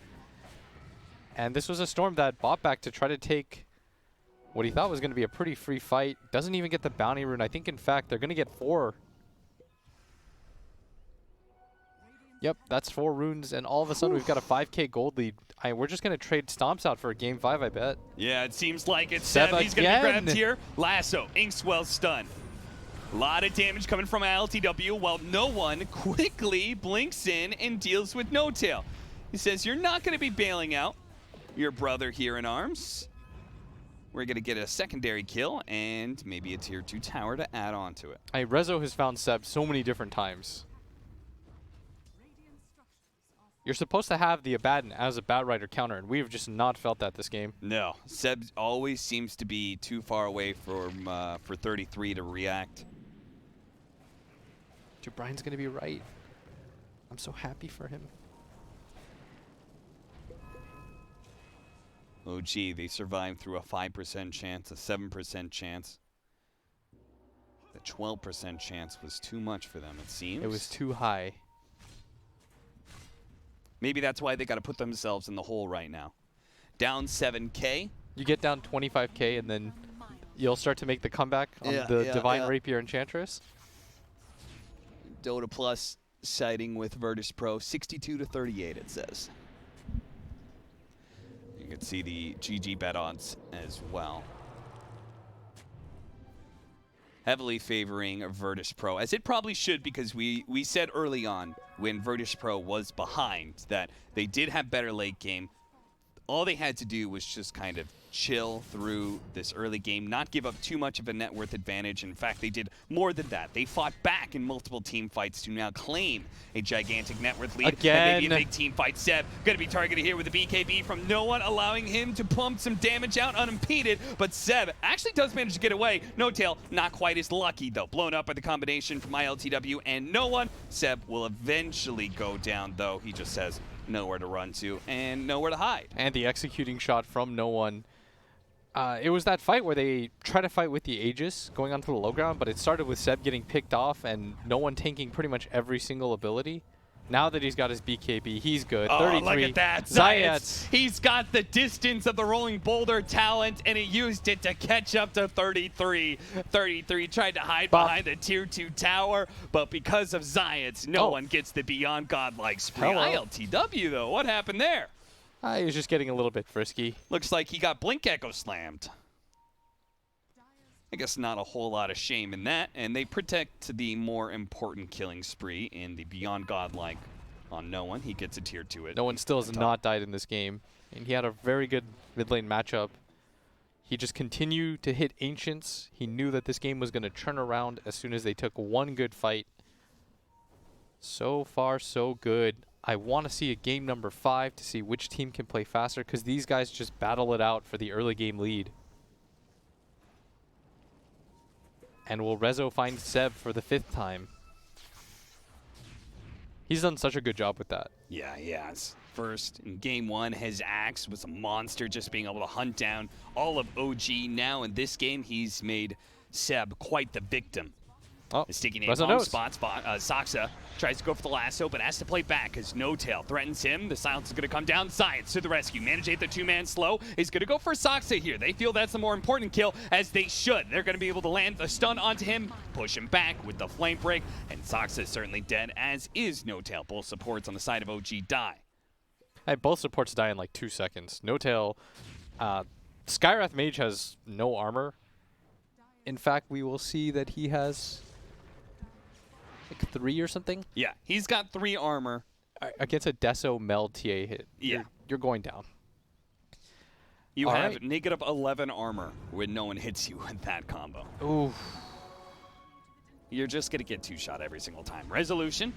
And this was a Storm that bought back to try to take what he thought was going to be a pretty free fight. Doesn't even get the bounty rune. I think, in fact, they're going to get 4. Yep, that's 4 runes. And all of a sudden, we've got a 5k gold lead. We're just going to trade Stomps out for a game 5, I bet. Yeah, it seems like it's Seb Seb. He's going to be again. grabbed here. Lasso, Inkswell stun. A lot of damage coming from ILTW while no one quickly blinks in and deals with No Tail. He says, you're not going to be bailing out your brother here in arms. We're going to get a secondary kill and maybe a tier 2 tower to add on to it. Rezo has found Seb so many different times. You're supposed to have the Abaddon as a Bat Rider counter, and we've just not felt that this game. No, Seb always seems to be too far away for 33 to react. Dude, Brian's going to be right. I'm so happy for him. Oh, gee, they survived through a 5% chance, a 7% chance. The 12% chance was too much for them, it seems. It was too high. Maybe that's why they got to put themselves in the hole right now. Down 7K. You get down 25k, and then you'll start to make the comeback on the Divine Rapier Enchantress. Dota Plus siding with Virtus.Pro, 62 to 38, it says. You can see the GG bet odds as well. Heavily favoring Virtus.Pro, as it probably should, because we said early on when Virtus.Pro was behind that they did have better late game. All they had to do was just kind of chill through this early game, not give up too much of a net worth advantage. In fact, they did more than that. They fought back in multiple team fights to now claim a gigantic net worth lead. Again. And maybe a big team fight. Seb going to be targeted here with a BKB from no one, allowing him to pump some damage out unimpeded. But Seb actually does manage to get away. No Tail, not quite as lucky, though. Blown up by the combination from ILTW and no one. Seb will eventually go down, though. He just has nowhere to run to and nowhere to hide. And the executing shot from no one. It was that fight where they try to fight with the Aegis going onto the low ground, but it started with Seb getting picked off and no one tanking pretty much every single ability. Now that he's got his BKB, he's good. Oh, 33. look at that. Zayats. He's got the distance of the rolling boulder talent, and he used it to catch up to 33. 33 tried to hide behind the tier 2 tower, but because of Zayats, no one gets the beyond godlike spree. Hello. ILTW, though, what happened there? He was just getting a little bit frisky. Looks like he got Blink Echo slammed. I guess not a whole lot of shame in that, and they protect the more important killing spree in the Beyond Godlike on no one. He gets a tier 2 it. No one still has not died in this game, and he had a very good mid lane matchup. He just continued to hit Ancients. He knew that this game was going to turn around as soon as they took one good fight. So far, so good. I want to see a game number 5 to see which team can play faster, because these guys just battle it out for the early game lead. And will Rezo find Seb for the 5th time? He's done such a good job with that. Yeah, he has. First, in game 1, his axe was a monster, just being able to hunt down all of OG. Now in this game, he's made Seb quite the victim. Oh, The sticky name Rezo bomb knows. spot. Saksa tries to go for the lasso, but has to play back as No Tail threatens him. The silence is going to come down. Science to the rescue. Manage the 2-man slow. He's going to go for Saksa here. They feel that's the more important kill, as they should. They're going to be able to land a stun onto him, push him back with the flame break, and Saksa is certainly dead, as is No Tail. Both supports on the side of OG die. Hey, both supports die in like 2 seconds. No Tail. Skywrath Mage has no armor. In fact, we will see that he has like 3 or something. Yeah, he's got 3 armor. Against a Deso Meld TA hit. Yeah. You're going down. You All have right. negative 11 armor when no one hits you with that combo. Ooh. You're just going to get 2-shot every single time. Resolution,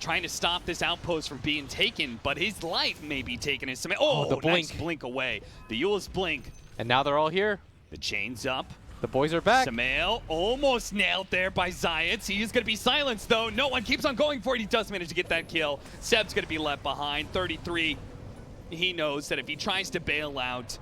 trying to stop this outpost from being taken, but his life may be taken as some. Oh, the blink. Nice blink away. The Eul's blink. And now they're all here. The chain's up. The boys are back. Samael almost nailed there by Zayats. He is going to be silenced, though. No one keeps on going for it. He does manage to get that kill. Seb's going to be left behind. 33. He knows that if he tries to bail out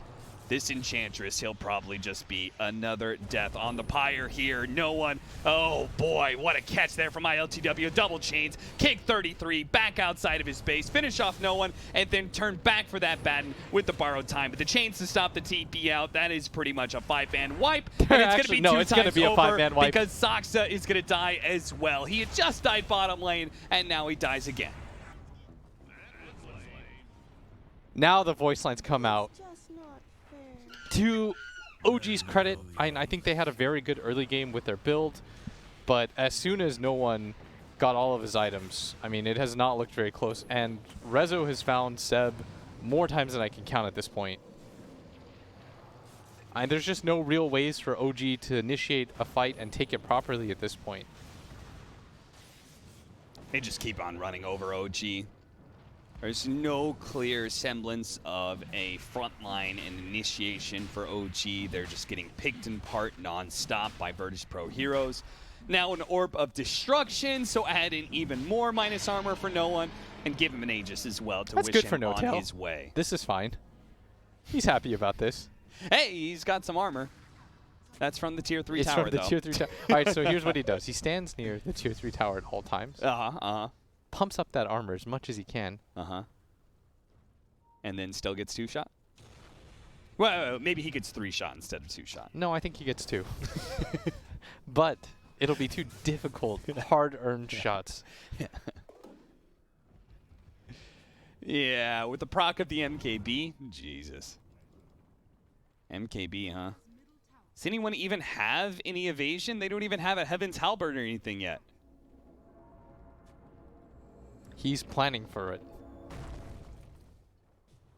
this Enchantress, he'll probably just be another death on the pyre here. No one. Oh, boy. What a catch there from ILTW. Double chains. Kick 33. Back outside of his base. Finish off no one. And then turn back for that Batten with the borrowed time. But the chains to stop the TP out. That is pretty much a 5-man wipe. And it's going to Actually, be no, 2 it's gonna times be a over 5-man wipe. because Saksa is going to die as well. He had just died bottom lane, and now he dies again. Now the voice lines come out. Just not fair. To OG's credit, I think they had a very good early game with their build, but as soon as no one got all of his items, I mean, it has not looked very close. And Rezo has found Seb more times than I can count at this point. And there's just no real ways for OG to initiate a fight and take it properly at this point. They just keep on running over OG. There's no clear semblance of a front line and initiation for OG. They're just getting picked apart non-stop by Virtus.Pro heroes. Now an Orb of Destruction, so add in even more minus armor for no one, and give him an Aegis as well to That's wish good him for No on Tail. his way. This is fine. He's happy about this. Hey, he's got some armor. That's from the tier 3 It's tower, from the though. tier 3 tower. All right, so here's what he does. He stands near the tier 3 tower at all times, pumps up that armor as much as he can. And then still gets 2-shot? Well, maybe he gets 3-shot instead of 2-shot. No, I think he gets 2. But it'll be 2 difficult, hard-earned shots. Yeah, with the proc of the MKB, Jesus. MKB, huh? Does anyone even have any evasion? They don't even have a Heaven's Halberd or anything yet. He's planning for it.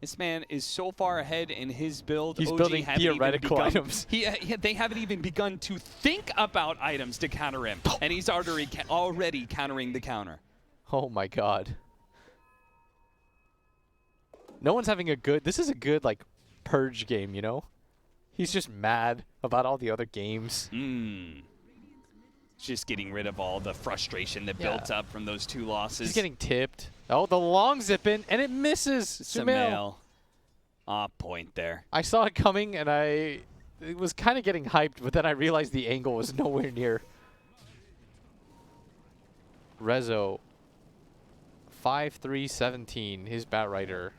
This man is so far ahead in his build. He's OG building haven't even theoretical begun- items. They haven't even begun to think about items to counter him, and he's already countering the counter. Oh my god. No one's having a good... This is a good, like, purge game, you know? He's just mad about all the other games. Just getting rid of all the frustration that built up from those 2 losses. He's getting tipped. Oh, the long zip in, and it misses. Sumail. Point there. I saw it coming, and it was kind of getting hyped, but then I realized the angle was nowhere near. Rezo 5-3-17, his bat rider.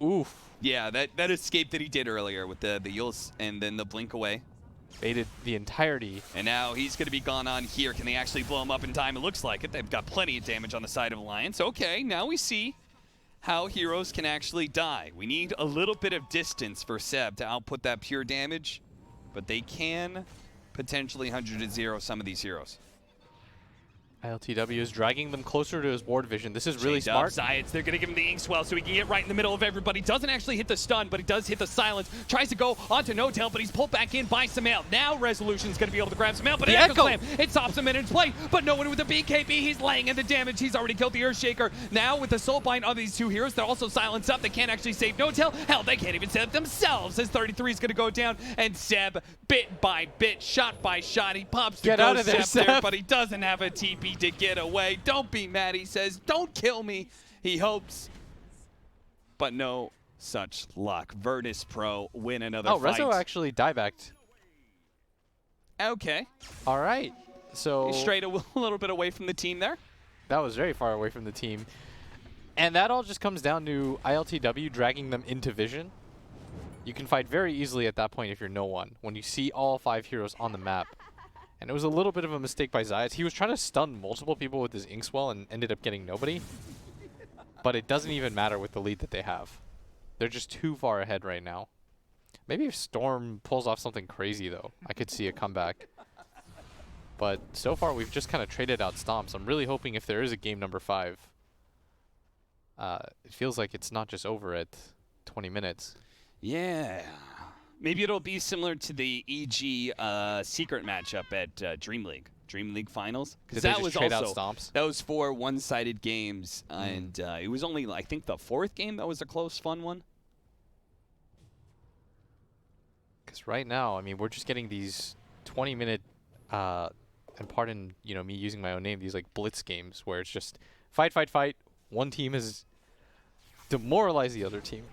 Oof. Yeah, that escape that he did earlier with the Yules and then the blink away. Baited the entirety. And now he's going to be gone on here. Can they actually blow him up in time? It looks like it. They've got plenty of damage on the side of Alliance. Okay, now we see how heroes can actually die. We need a little bit of distance for Seb to output that pure damage, but they can potentially 100-0 some of these heroes. ILTW is dragging them closer to his ward vision. This is really smart. Zayats, they're going to give him the Inkswell so he can get right in the middle of everybody. Doesn't actually hit the stun, but he does hit the silence. Tries to go onto No-Tail, but he's pulled back in by Sumail. Now Resolution's going to be able to grab Sumail, but Echo Slam, it stops him in its play. But no one with the BKB. He's laying in the damage. He's already killed the Earthshaker. Now with the Soulbind of these two heroes, they're also silenced up. They can't actually save No-Tail. Hell, they can't even save themselves as 33 is going to go down. And Seb, bit by bit, shot by shot, he pops the Get out of there, Seb. but he doesn't have a TP to get away. Don't be mad, he says. Don't kill me. He hopes. But no such luck. Virtus.Pro win another fight. Rezo actually diebacked. Okay. All right. So He strayed a little bit away from the team there. that was very far away from the team. And that all just comes down to ILTW dragging them into vision. You can fight very easily at that point if you're no one, when you see all 5 heroes on the map. And it was a little bit of a mistake by Zayats. He was trying to stun multiple people with his Inkswell and ended up getting nobody. But it doesn't even matter with the lead that they have. They're just too far ahead right now. Maybe if Storm pulls off something crazy, though, I could see a comeback. But so far, we've just kind of traded out stomps. I'm really hoping if there is a game number 5, it feels like it's not just over at 20 minutes. Yeah. Maybe it'll be similar to the EG secret matchup at Dream League Finals. Did That they was just trade out also stomps? that was 4 one-sided games, and it was only I think the 4th game that was a close, fun one. Because right now, I mean, we're just getting these 20-minute, and pardon, me using my own name, these like blitz games where it's just fight, fight, fight. One team has demoralized the other team.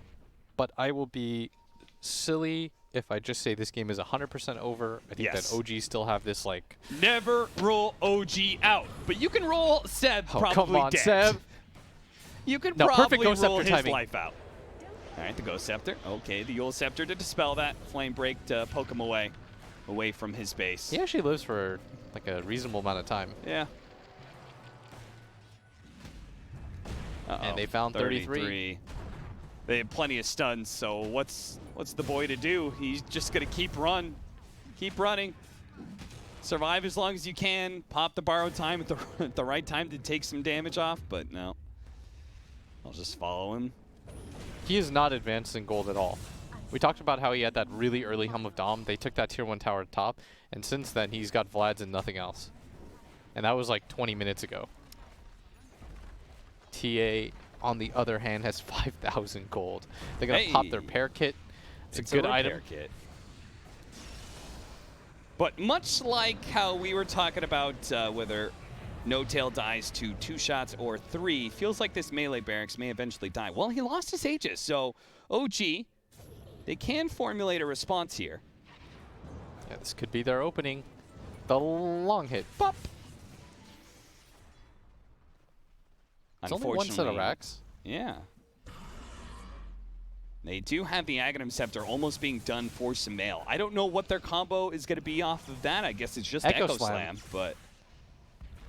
But I will be silly if I just say this game is 100% over. I think that OG still have this like... Never roll OG out, but you can roll Seb probably come on, dead. Seb. You can No, probably perfect Ghost roll Scepter his timing. life out. All right, the Ghost Scepter. Okay, the Yule Scepter to dispel that. Flame Break to poke him away from his base. He actually lives for like a reasonable amount of time. Yeah. And they found 33. They have plenty of stuns, so what's the boy to do? He's just gonna keep running, survive as long as you can. Pop the borrowed time at the right time to take some damage off, but no. I'll just follow him. He is not advanced in gold at all. We talked about how he had that really early hum of Dom. They took that tier 1 tower top, and since then he's got Vlads and nothing else. And that was like 20 minutes ago. TA, on the other hand, has 5,000 gold. They're going to pop their pair kit. It's a good item. Kit. But much like how we were talking about whether No-Tail dies to 2 shots or 3, feels like this melee barracks may eventually die. Well, he lost his Aegis, so OG, they can formulate a response here. Yeah, this could be their opening. The long hit. Pop! It's only one set of racks. Yeah. They do have the Aghanim Scepter almost being done for Sumail. I don't know what their combo is going to be off of that. I guess it's just Echo Slam, but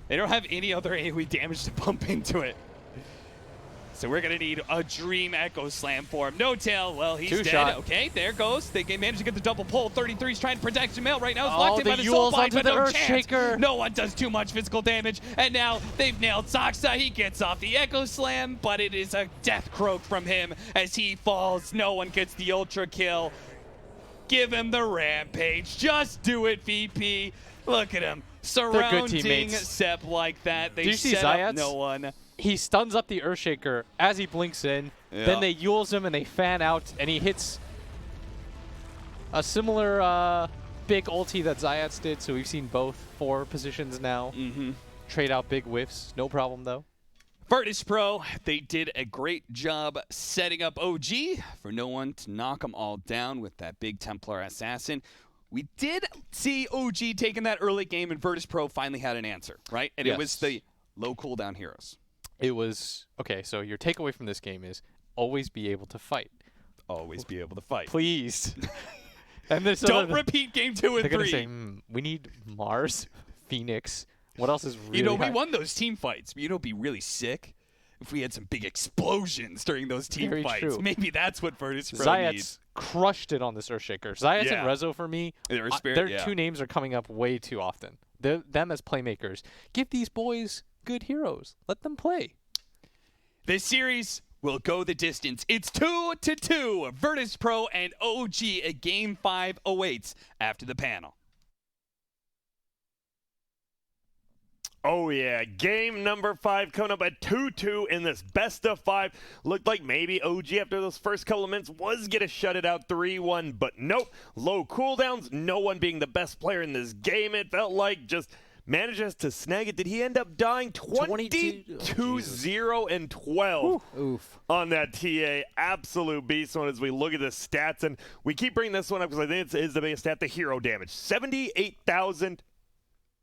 they don't have any other AoE damage to pump into it. So we're going to need a Dream Echo Slam for him. No-Tail, well, he's dead. Shot. Okay, there goes. They managed to get the double pull. 33's trying to protect Sumail right now. It's locked in by the Yules Soulbind, onto but the no chance. Earthshaker. No one does too much physical damage. And now they've nailed Saksa. He gets off the Echo Slam, but it is a death croak from him as he falls. No one gets the ultra kill. Give him the Rampage. Just do it, VP. Look at him. Surrounding Sep like that. They set up no one. He stuns up the Earthshaker as he blinks in. Yeah. Then they Yules him and they fan out, and he hits a similar big ulti that Zayats did. So we've seen both 4 positions now. Trade out big whiffs. No problem, though. Virtus.Pro, they did a great job setting up OG for no one to knock them all down with that big Templar Assassin. We did see OG taking that early game, and Virtus.Pro finally had an answer, right? And it was the low cooldown heroes. it was, okay, so your takeaway from this game is always be able to fight. Always be able to fight. Please. And there's Don't repeat game 2 and they're 3. going to say, we need Mars, Phoenix. What else is really You know, we high? won those team fights. You know, it'd be really sick if we had some big explosions during those team Very fights. true. Maybe that's what Virtus.Pro Zayat's needs. crushed it on this Earthshaker. Zayat Yeah. and Rezo, for me, Their spirit, their yeah. two names are coming up way too often. Them as playmakers. Give these boys good heroes. Let them play. This series will go the distance. It's 2-2. Virtus.Pro and OG. A Game 5 awaits after the panel. Oh, yeah. Game number 5 coming up at 2-2 in this best of 5. Looked like maybe OG after those first couple of minutes was going to shut it out 3-1, but nope. Low cooldowns, no one being the best player in this game. It felt like just manages to snag it. Did he end up dying 22-0 and 12 Oof. on that TA? Absolute beast one as we look at the stats. And we keep bringing this one up because I think it's the biggest stat, the hero damage. 78,000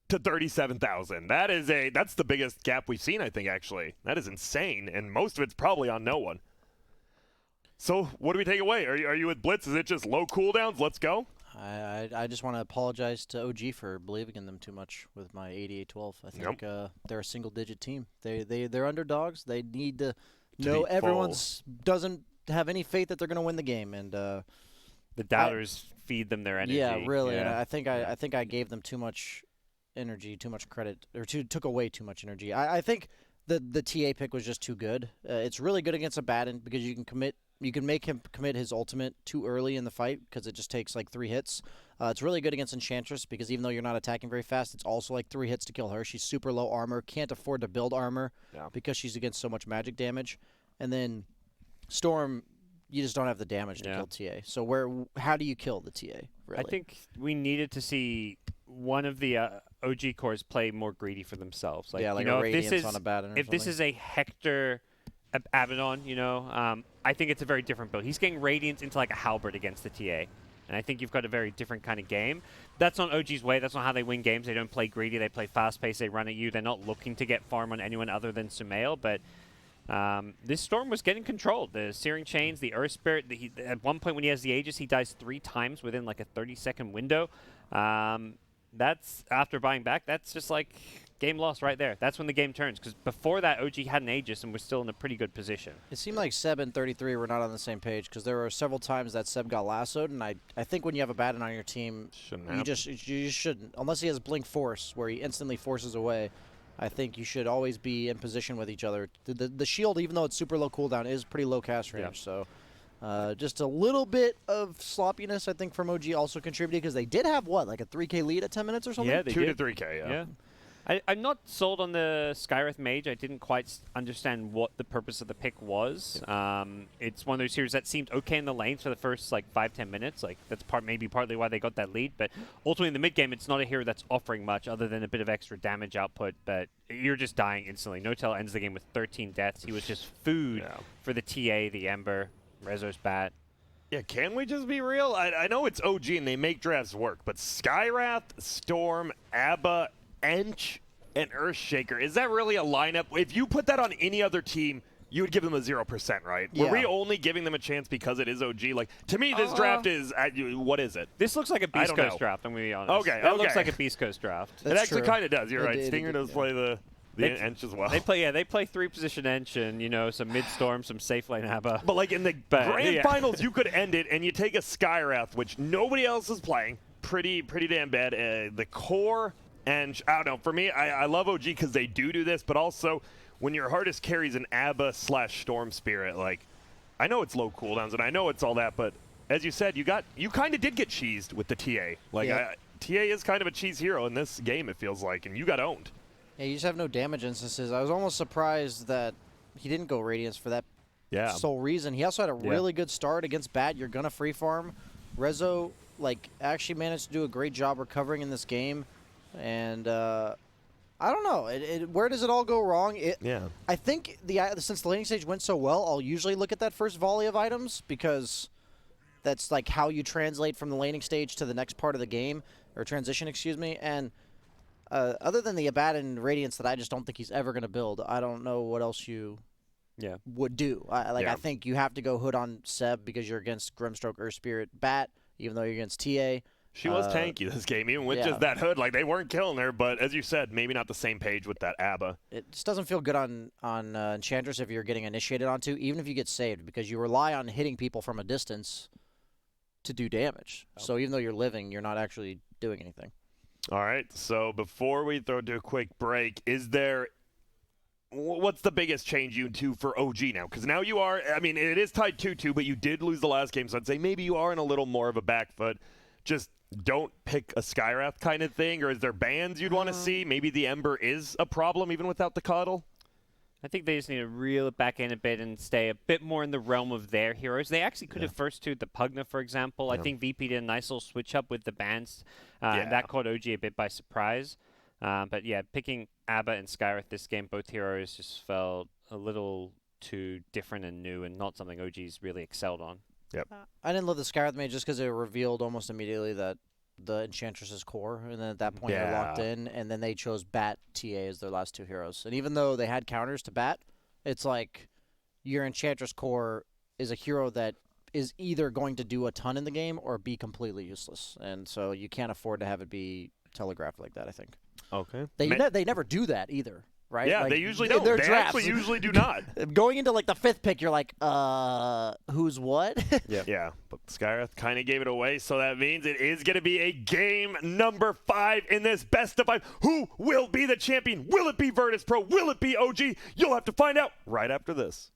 to 37,000. That's the biggest gap we've seen, I think, actually. That is insane, and most of it's probably on no one. So what do we take away? Are you with Blitz? Is it just low cooldowns? Let's go. I just want to apologize to OG for believing in them too much with my 88-12. I think they're a single-digit team. They're underdogs. They need to know everyone's doesn't have any faith that they're going to win the game, and The doubters feed them their energy. yeah, really. Yeah. And I think I gave them too much energy, too much credit, or took away too much energy. I think the TA pick was just too good. It's really good against a Batten because you can make him commit his ultimate too early in the fight because it just takes like 3 hits. It's really good against Enchantress because even though you're not attacking very fast, it's also like 3 hits to kill her. She's super low armor, can't afford to build armor because she's against so much magic damage. And then Storm, you just don't have the damage to kill TA. So how do you kill the TA, really? I think we needed to see one of the OG cores play more greedy for themselves. Like, yeah, like you know, a if this Radiance is on a Batten or if this something. is a Hector Abaddon, you know, I think it's a very different build. He's getting Radiance into like a Halberd against the TA. And I think you've got a very different kind of game. That's not OG's way. That's not how they win games. They don't play greedy. They play fast-paced. They run at you. They're not looking to get farm on anyone other than Sumail. But this Storm was getting controlled. The Searing Chains, the Earth Spirit. At one point when he has the Aegis, he dies 3 times within like a 30-second window. That's after buying back. That's just like game lost right there. That's when the game turns. Because before that, OG had an Aegis and was still in a pretty good position. It seemed like Seb and 33 were not on the same page because there were several times that Seb got lassoed, and I think when you have a Batten on your team, you just shouldn't. Unless he has Blink Force, where he instantly forces away, I think you should always be in position with each other. The shield, even though it's super low cooldown, is pretty low cast range. So just a little bit of sloppiness, I think, from OG also contributed because they did have, what, like a 3K lead at 10 minutes or something? Yeah, they 2 did. to 3K, Yeah. I'm not sold on the Skywrath Mage. I didn't quite understand what the purpose of the pick was. It's one of those series that seemed okay in the lanes for the first like 5-10 minutes. Like that's maybe partly why they got that lead. But ultimately in the mid game, it's not a hero that's offering much other than a bit of extra damage output. But you're just dying instantly. Notel ends the game with 13 deaths. He was just food for the TA, the Ember, Rezo's Bat. Yeah, can we just be real? I know it's OG and they make drafts work, but Skywrath, Storm, Abba, Ench, and Earthshaker, is that really a lineup? If you put that on any other team, you would give them a 0%, right? Yeah. Were we only giving them a chance because it is OG? Like, to me, this draft is, what is it? This looks like a Beast I don't Coast know. draft, I'm going to be honest. Okay, That looks okay. like a Beast Coast draft. It actually true. kind of does. You're right. It Stinger does play the They- Ench as well. They play 3-position Ench and, you know, some mid-storm, some safe lane Abba. But like in the grand finals, you could end it, and you take a Skywrath, which nobody else is playing. Pretty damn bad. The core, and I don't know. For me, I love OG because they do this, but also when your hardest carries an Abba / Storm Spirit, like I know it's low cooldowns and I know it's all that, but as you said, you kind of did get cheesed with the TA. Like TA is kind of a cheese hero in this game. It feels like, and you got owned. Yeah, you just have no damage instances. I was almost surprised that he didn't go Radiance for that sole reason. He also had a really good start against Bat. You're going to free farm. Rezo, like, actually managed to do a great job recovering in this game. And I don't know. Where does it all go wrong? I think since the laning stage went so well, I'll usually look at that first volley of items because that's like how you translate from the laning stage to the next part of the game, or transition, excuse me. And Other than the Abaddon Radiance that I just don't think he's ever going to build, I don't know what else you would do. I think you have to go Hood on Seb because you're against Grimstroke, Earth Spirit, Bat, even though you're against TA. She was tanky this game, even with just that Hood. Like, they weren't killing her, but as you said, maybe not the same page with that ABBA. It just doesn't feel good on Enchantress if you're getting initiated onto, even if you get saved, because you rely on hitting people from a distance to do damage. So even though you're living, you're not actually doing anything. All right, so before we throw to a quick break, what's the biggest change you do for OG now? Because now you are, I mean, it is tied 2-2, but you did lose the last game, so I'd say maybe you are in a little more of a back foot. Just don't pick a Skywrath kind of thing, or is there bans you'd want to see? Maybe the Ember is a problem even without the Coddle? I think they just need to reel it back in a bit and stay a bit more in the realm of their heroes. They actually could have first to the Pugna, for example. I think VP did a nice little switch up with the bans. That caught OG a bit by surprise. But yeah, picking ABBA and Skywrath this game, both heroes just felt a little too different and new and not something OG's really excelled on. Yep. I didn't love the Skywrath mage just because it revealed almost immediately that the Enchantress's core, and then at that point they're locked in, and then they chose Bat TA as their last two heroes. And even though they had counters to Bat, it's like your Enchantress core is a hero that is either going to do a ton in the game or be completely useless. And so you can't afford to have it be telegraphed like that, I think. Okay. They never do that either. Right? Yeah, like, they usually don't. They actually usually do not. Going into like the 5th pick, you're like, who's what? Yeah, but Skywrath kind of gave it away, so that means it is going to be a game number 5 in this best of 5. Who will be the champion? Will it be Virtus.Pro? Will it be OG? You'll have to find out right after this.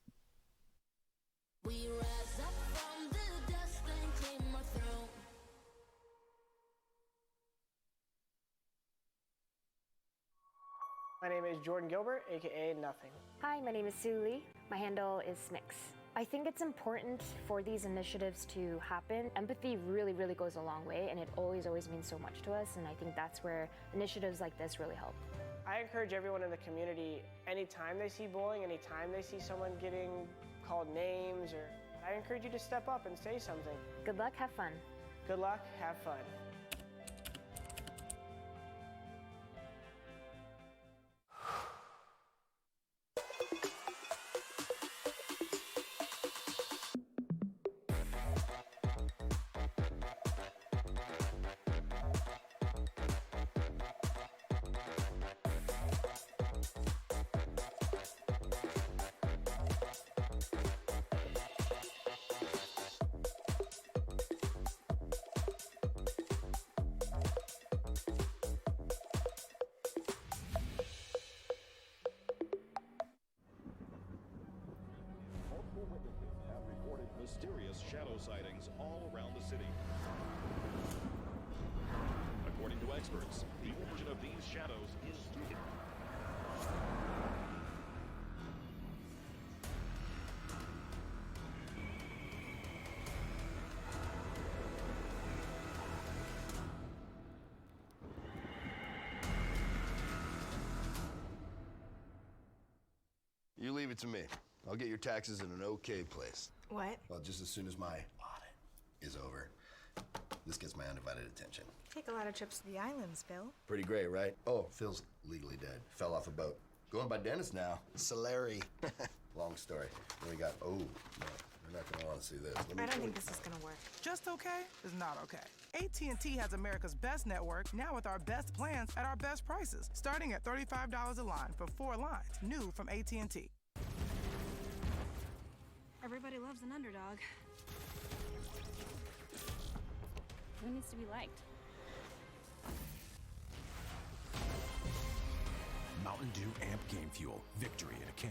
My name is Jordan Gilbert, aka Nothing. Hi, my name is Sue Lee. My handle is Smix. I think it's important for these initiatives to happen. Empathy really, really goes a long way, and it always means so much to us, and I think that's where initiatives like this really help. I encourage everyone in the community, anytime they see bullying, anytime they see someone getting called names, I encourage you to step up and say something. Good luck, have fun. Good luck, have fun. Mysterious shadow sightings all around the city. According to experts, the origin of these shadows is You leave it to me. I'll get your taxes in an okay place. What? Well, just as soon as my audit is over. This gets my undivided attention. Take a lot of trips to the islands, Phil. Pretty great, right? Oh, Phil's legally dead. Fell off a boat. Going by Dennis now. Solari. Long story. Then we got, no, you're not gonna want to see this. I don't think this is gonna work. Just okay is not okay. AT&T has America's best network, now with our best plans at our best prices, starting at $35 a line for 4 lines, new from AT&T. Everybody loves an underdog. Who needs to be liked? Mountain Dew Amp Game Fuel. Victory in a can.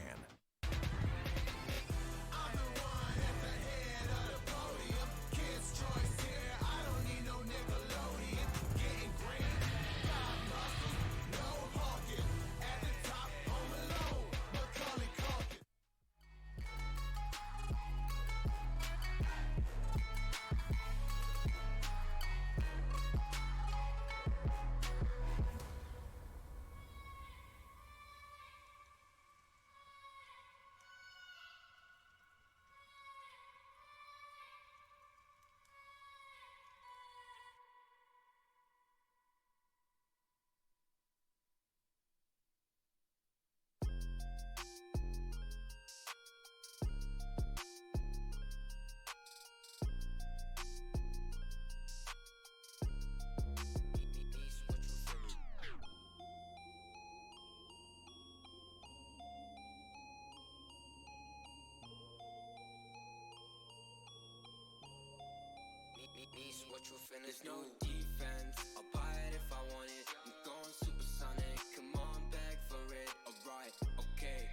Niece, what you finna do? No defense, I'll buy it if I want it. I'm going supersonic, come on back for it. Alright, okay,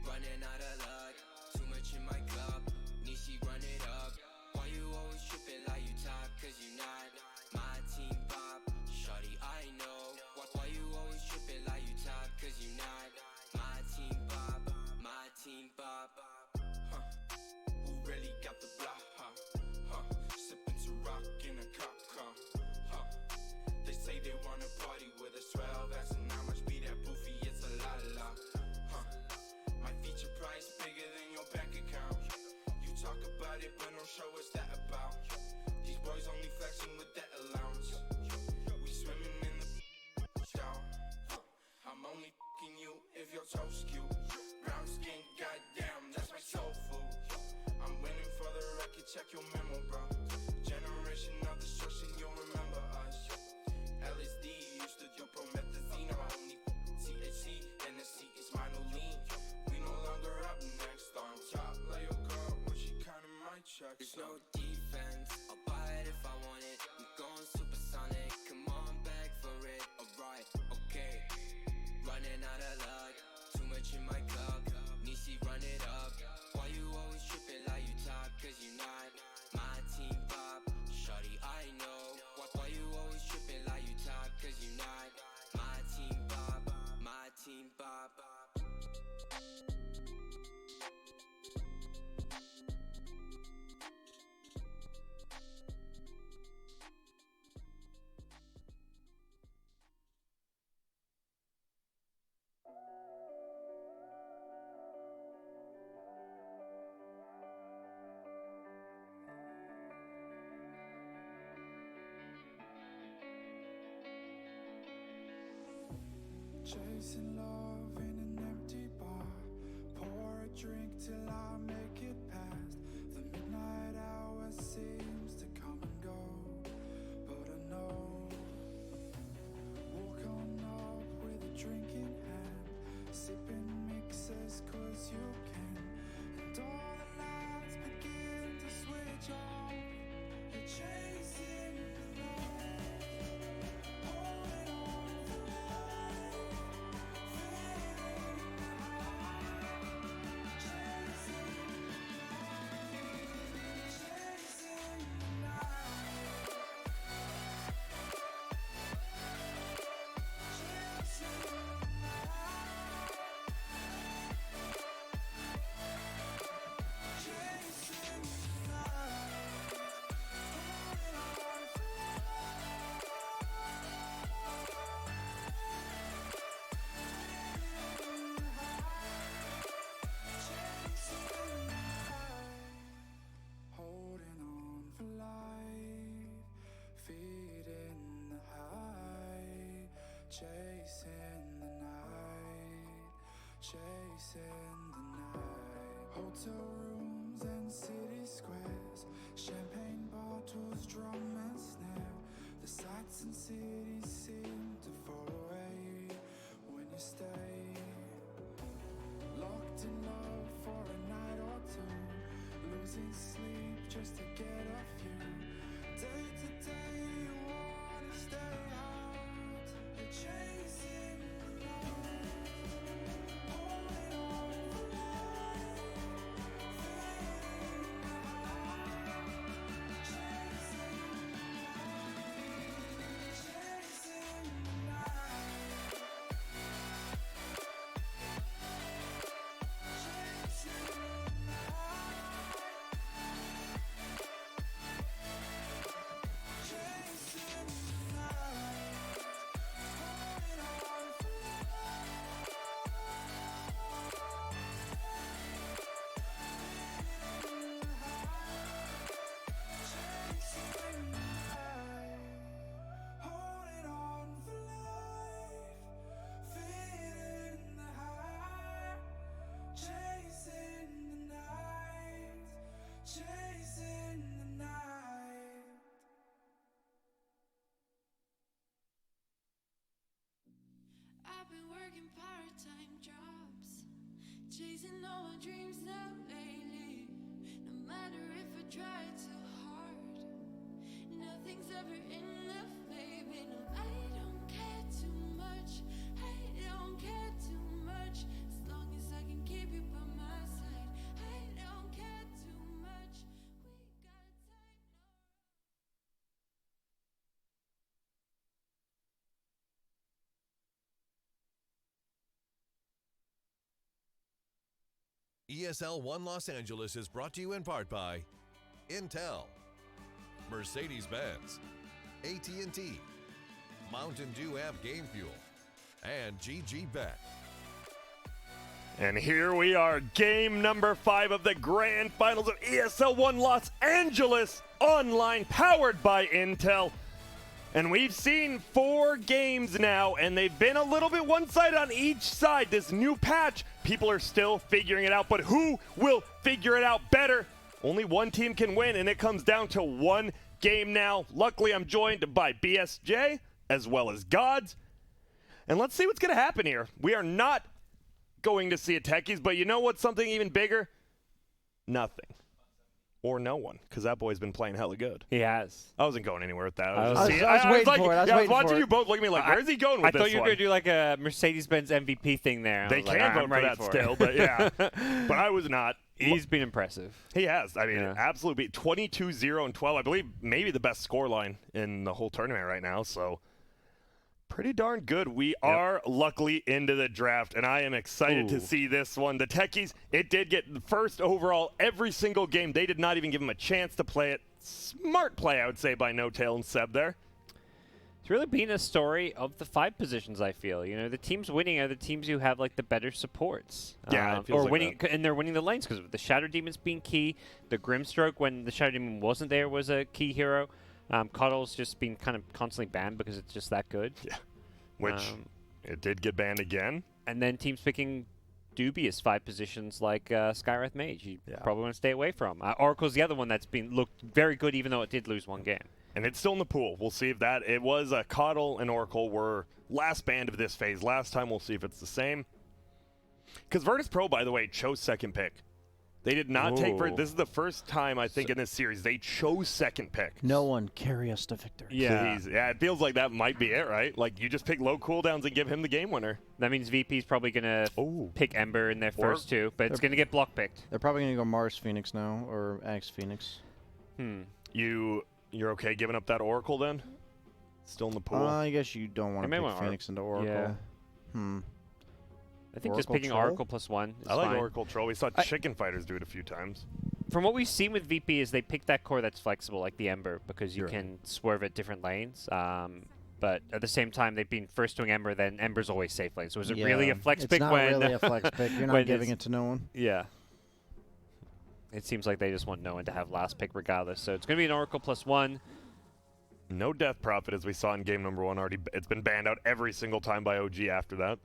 running out of luck. Too much in my cup, Nishi run it up. Why you always tripping like you top? Cause you not my team pop. Shawty, I know. Why you always tripping like you top? Cause you not my team pop. My team pop. Who really got the block, sipping to rock in a cop car, they say they wanna party with us 12 X and how much be that poofy, it's a la. My feature price bigger than your bank account. You talk about it but don't show us that about. These boys only flexing with that allowance. We swimming in the down. I'm only f***ing you if your toes cute. Brown skin, goddamn, that's my soul food. I'm winning for the record, check your memo, bro. Generation of destruction, you'll remember us. LSD used to do promethazine. I'm only THC, NSC is my new lean. We no longer up next on top. Like your girl when she counting my checks. There's no defense, I'll buy it if I want it. I'm going supersonic, come on back for it. Alright, okay, running out of luck. Too much in my cup, Nishi run it up. Why you always tripping like you top? Cause you not my team pop. Shawty, I know. Why you always tripping like you top? Cause you not my team pop. My team pop. Chasing love in an empty bar. Pour a drink till I make it past. The midnight hour seems to come and go, but I know. Walk on up with a drink in hand, sipping mixes cause you can. And all the lights begin to switch off. You're chasing the night, holding on for life. Holding on for life, feeding the high, chasing the night, chasing the night. Hotel rooms and city squares, champagne bottles, drum and snare. The sights and cities seem to fall away when you stay. Locked in love for a night or two, losing sleep just to get off you. Day to day you wanna stay out. You're chasing the night, holding on for life, feeling the high, chasing the night, chasing the night, chasing the night. Chasing the night. I've been working part-time jobs, chasing all my dreams out lately. No matter if I try too hard, nothing's ever enough, baby. No, I don't care too much. I don't care too much. As long as I can keep you by my side. I don't care too much. ESL One Los Angeles is brought to you in part by Intel, Mercedes-Benz, AT&T, Mountain Dew App Game Fuel, and GG Bet. And here we are, game number 5 of the grand finals of ESL One Los Angeles online, powered by Intel. And we've seen 4 games now, and they've been a little bit one-sided on each side. This new patch, people are still figuring it out, but who will figure it out better? Only one team can win, and it comes down to one game now. Luckily, I'm joined by BSJ as well as Gods. And let's see what's going to happen here. We are not going to see a Techies, but you know what's something even bigger? Nothing. Or no one, because that boy's been playing hella good. He has. I wasn't going anywhere with that. I was waiting for it. I was watching you both look at me like, where's he going with this I thought you were one? going to do like a Mercedes-Benz MVP thing there. They can vote for that still, but yeah. But I was not. He's been impressive. He has. I mean, absolutely. 22-0 and 12. I believe maybe the best scoreline in the whole tournament right now. So pretty darn good. We are luckily into the draft, and I am excited to see this one. The Techies, it did get the first overall every single game. They did not even give him a chance to play it. Smart play, I would say, by No Tail and Seb there. It's really been a story of the 5 positions, I feel. You know, the teams winning are the teams who have like the better supports. Yeah, it feels or like winning, and they're winning the lanes because the Shadow Demon's being key. The Grimstroke, when the Shadow Demon wasn't there, was a key hero. Coddle's just been kind of constantly banned because it's just that good. Yeah, which it did get banned again. And then teams picking dubious 5 positions like Skywrath Mage. You probably want to stay away from. Oracle's the other one that's been looked very good, even though it did lose 1 game. And it's still in the pool. We'll see if that. It was Coddle and Oracle were last banned of this phase. Last time, we'll see if it's the same. Because Virtus.Pro, by the way, chose second pick. They did not take for this is the first time I think in this series they chose second pick. No one carry us to victory. Yeah. Please. Yeah, it feels like that might be it, right? Like you just pick low cooldowns and give him the game winner. That means VP's probably going to pick Ember in their first 2, but it's going to get block picked. They're probably going to go Mars Phoenix now, or Axe Phoenix. You're okay giving up that Oracle then? Still in the pool? I guess you don't want to pick Phoenix into Oracle. Yeah. I think Oracle just picking Troll? Oracle +1 is I like fine. Oracle Troll. We saw Chicken Fighters do it a few times. From what we've seen with VP is they pick that core that's flexible, like the Ember, because you can swerve at different lanes. But at the same time, they've been first doing Ember, then Ember's always safe lane. So is it really a flex pick when... It's not really a flex pick. You're not giving it to no one. Yeah. It seems like they just want no one to have last pick regardless. So it's going to be an Oracle +1. No Death Prophet, as we saw in game number 1 already. It's been banned out every single time by OG after that.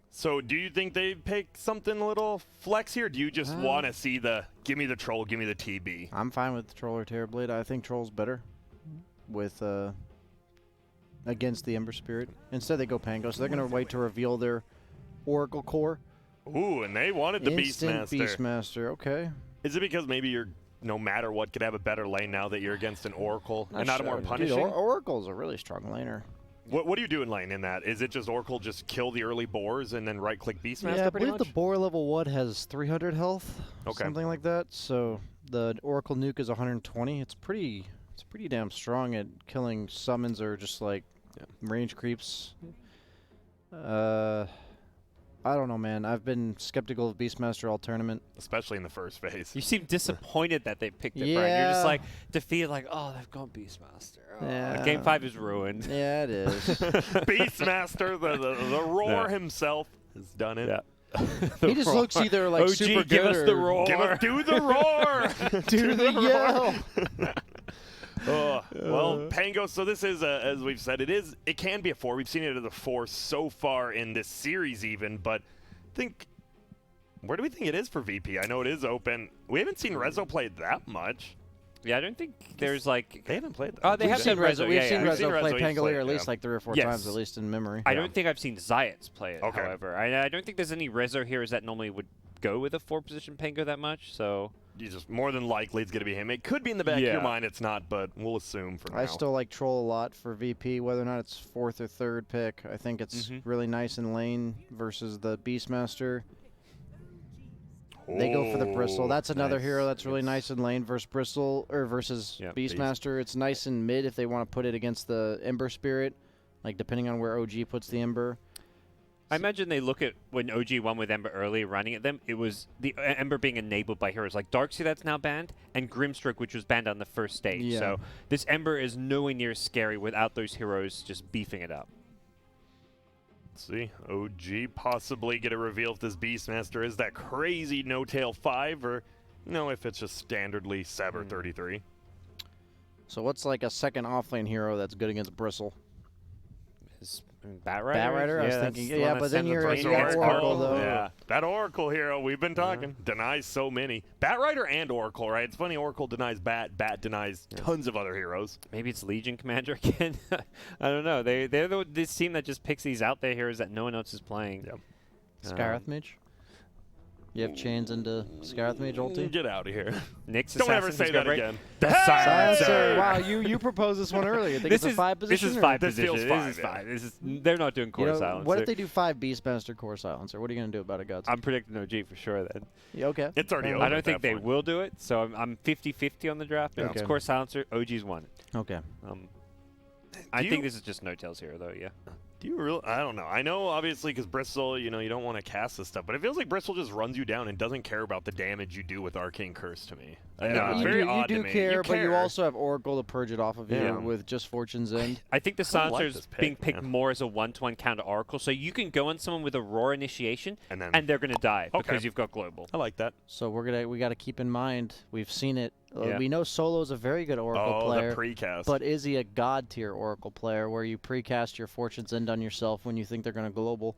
So do you think they pick something a little flex here? Do you just want to see the, give me the Troll, give me the TB? I'm fine with Troll or Terrorblade. I think Troll's better with against the Ember Spirit. Instead they go Pango, so they're going to wait to reveal their Oracle core. Ooh, and they wanted the Instant Beastmaster, okay. Is it because maybe you're, no matter what, could have a better lane now that you're against an Oracle and not a more punishing? Dude, Oracle's a really strong laner. What do you do in lane in that? Is it just Oracle just kill the early boars and then right-click Beastmaster Yeah, I pretty believe much? the boar level 1 has 300 health, something like that. So the Oracle nuke is 120. It's pretty damn strong at killing summons or just like range creeps. I don't know, man. I've been skeptical of Beastmaster all tournament. Especially in the first phase. You seem disappointed that they picked it, Brian. You're just like defeated, like, oh, they've gone Beastmaster. Oh. Yeah. Game 5 is ruined. Yeah, it is. Beastmaster, the roar himself, has done it. Yeah. He just looks either like OG, super give good us or the roar. Do the roar. Do the yell. Well, Pango, so this is, as we've said, it can be a 4. We've seen it as a 4 so far in this series even, but where do we think it is for VP? I know it is open. We haven't seen Rezo play that much. Yeah, I don't think there's like... They haven't played that. Oh, they have seen Rezo. We've seen Rezo play He's Pangolier at least like 3 or 4 times, at least in memory. I don't think I've seen Zayats play it, however. I don't think there's any Rezo heroes that normally would go with a 4-position Pango that much, so... you just more than likely it's going to be him. It could be in the back of your mind it's not, but we'll assume for now. I still like Troll a lot for VP, whether or not it's 4th or 3rd pick. I think it's really nice in lane versus the Beastmaster. They go for the Bristle. That's another hero that's really nice in lane versus Bristle or versus Beastmaster. It's nice in mid if they want to put it against the Ember Spirit, like depending on where OG puts the Ember. I imagine they look at when OG won with Ember early running at them, it was the Ember being enabled by heroes like Darkseid that's now banned, and Grimstroke, which was banned on the first stage. Yeah. So this Ember is nowhere near as scary without those heroes just beefing it up. Let's see. OG possibly get a reveal if this Beastmaster is that crazy no-tail 5, or if it's just standardly Saber 33. So what's like a second offlane hero that's good against Bristle? Bat Rider? Bat Rider? I was thinking, yeah, but then you got Oracle, Oracle, though. Yeah, that Oracle hero, we've been talking, denies so many. Bat Rider and Oracle, right? It's funny, Oracle denies Bat, Bat denies tons of other heroes. Maybe it's Legion Commander again? I don't know. They're this team that just picks these out there heroes that no one else is playing. Yep. Skywrath Mage? You have chains into Skywrath Mage ulti? Get out of here. Nick's Don't ever say that again. The Silencer. Wow, you proposed this one earlier. You think it's a 5 position? This is 5 This position. feels This is 5, 5. They're not doing Core Silencer. What if they do 5 Beastmaster Core Silencer? What are you going to do about it, Guts? I'm predicting OG for sure then. Yeah, okay. It's already over I don't at think that they point. will do it, so I'm 50-50 on the draft. If it's Core Silencer, OG's won it. Okay. I think this is just no-tails here, though, yeah. Do you really? I don't know. I know, obviously, because Bristle, you don't want to cast this stuff, but it feels like Bristle just runs you down and doesn't care about the damage you do with Arcane Curse to me. It's very odd you to do me. care, but you also have Oracle to purge it off of you Yeah. with just Fortune's End. I think the Silencer is this pick, being picked man. more as a one-to-one counter Oracle, so you can go on someone with a Roar initiation, And then- they're going to die Okay. because you've got Global. I like that. So we got to keep in mind, we've seen it. Yeah. We know Solo's a very good Oracle player. The precast. But is he a god tier Oracle player where you precast your Fortune's End on yourself when you think they're going to global?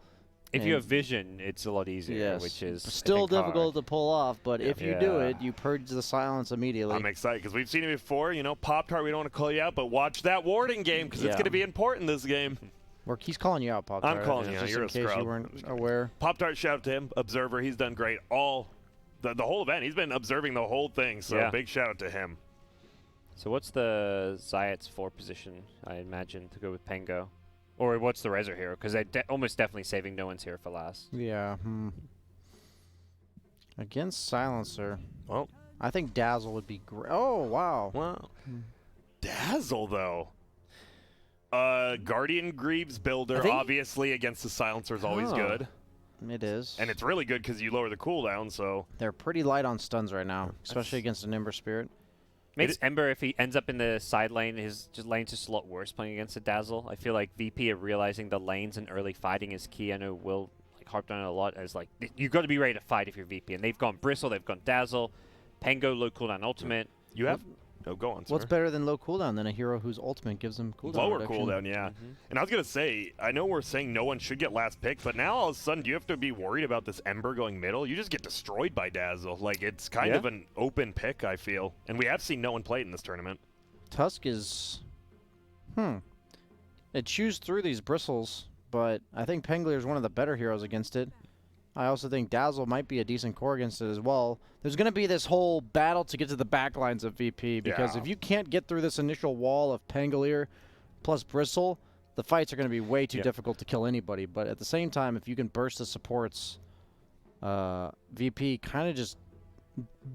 If you have Vision, it's a lot easier, Yes. which is Still I think, difficult hard. to pull off, but if you do Yeah. it, you purge the silence immediately. I'm excited because we've seen it before. Pop-Tart, we don't want to call you out, but watch that warding game because it's Yeah. going to be important this game. He's calling you out, Pop-Tart. I'm calling you out. just You're in a case scrub. you weren't aware. Pop-Tart, shout out to him. Observer, he's done great. The whole event, he's been observing the whole thing, so Yeah. big shout out to him. So what's the Zayat's 4 position, I imagine, to go with Pengo? Or what's the Rezer hero? Because they're almost definitely saving no one's here for last. Yeah. Against Silencer. Well, I think Dazzle would be great. Oh, wow. Wow. Dazzle, though. Guardian Greaves Builder, obviously, against the Silencer is always good. It is. And it's really good because you lower the cooldown, so... They're pretty light on stuns right now, especially against an Ember Spirit. Makes Ember, if he ends up in the side lane, his lane's just a lot worse playing against a Dazzle. I feel like VP are realizing the lanes and early fighting is key. I know Will harped on it a lot as you've got to be ready to fight if you're VP. And they've gone Bristle, they've gone Dazzle, Pengo, low cooldown ultimate. You have... Oh, go on, sir. What's better than low cooldown than a hero whose ultimate gives them cooldown Lower reduction? cooldown, yeah. And I was going to say, I know we're saying no one should get last pick, but now all of a sudden, do you have to be worried about this Ember going middle? You just get destroyed by Dazzle. It's kind of an open pick, I feel. And we have seen no one play it in this tournament. Tusk is... It chews through these bristles, but I think Penglier is one of the better heroes against it. I also think Dazzle might be a decent core against it as well. There's going to be this whole battle to get to the backlines of VP, because if you can't get through this initial wall of Pangolier plus Bristle, the fights are going to be way too difficult to kill anybody. But at the same time, if you can burst the supports, VP kind of just...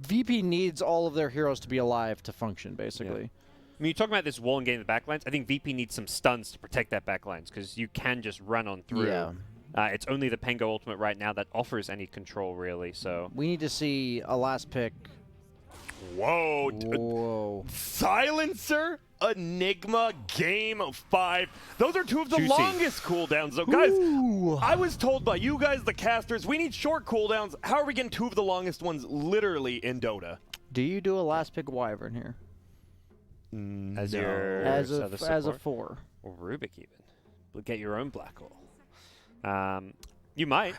VP needs all of their heroes to be alive to function, basically. Yeah. I mean, you talk about this wall and getting the backlines. I think VP needs some stuns to protect that backlines, because you can just run on through. Yeah. It's only the Pengo ultimate right now that offers any control, really. So we need to see a last pick. Whoa. Whoa. Silencer, Enigma, Game 5. Those are two of the Juicy. longest cooldowns. So, guys, I was told by you guys, the casters, we need short cooldowns. How are we getting two of the longest ones literally in Dota? Do you do a last pick Wyvern here? As No. your As a support? 4. Or Rubik even. We'll get your own black hole. You might.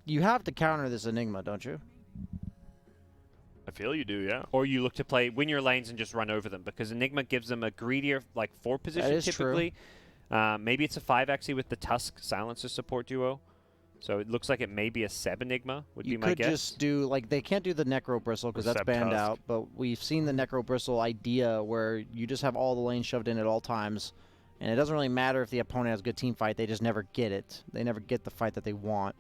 You have to counter this Enigma, don't you? I feel you do, yeah. Or you look to win your lanes and just run over them, because Enigma gives them a greedier 4 position is typically. Maybe it's a 5 actually with the Tusk Silencer support duo. So it looks like it may be a Seb Enigma, would be my guess. You could just do, like, they can't do the Necro Bristle because that's banned out, but we've seen the Necro Bristle idea where you just have all the lanes shoved in at all times, and it doesn't really matter if the opponent has a good team fight, they just never get it. They never get the fight that they want.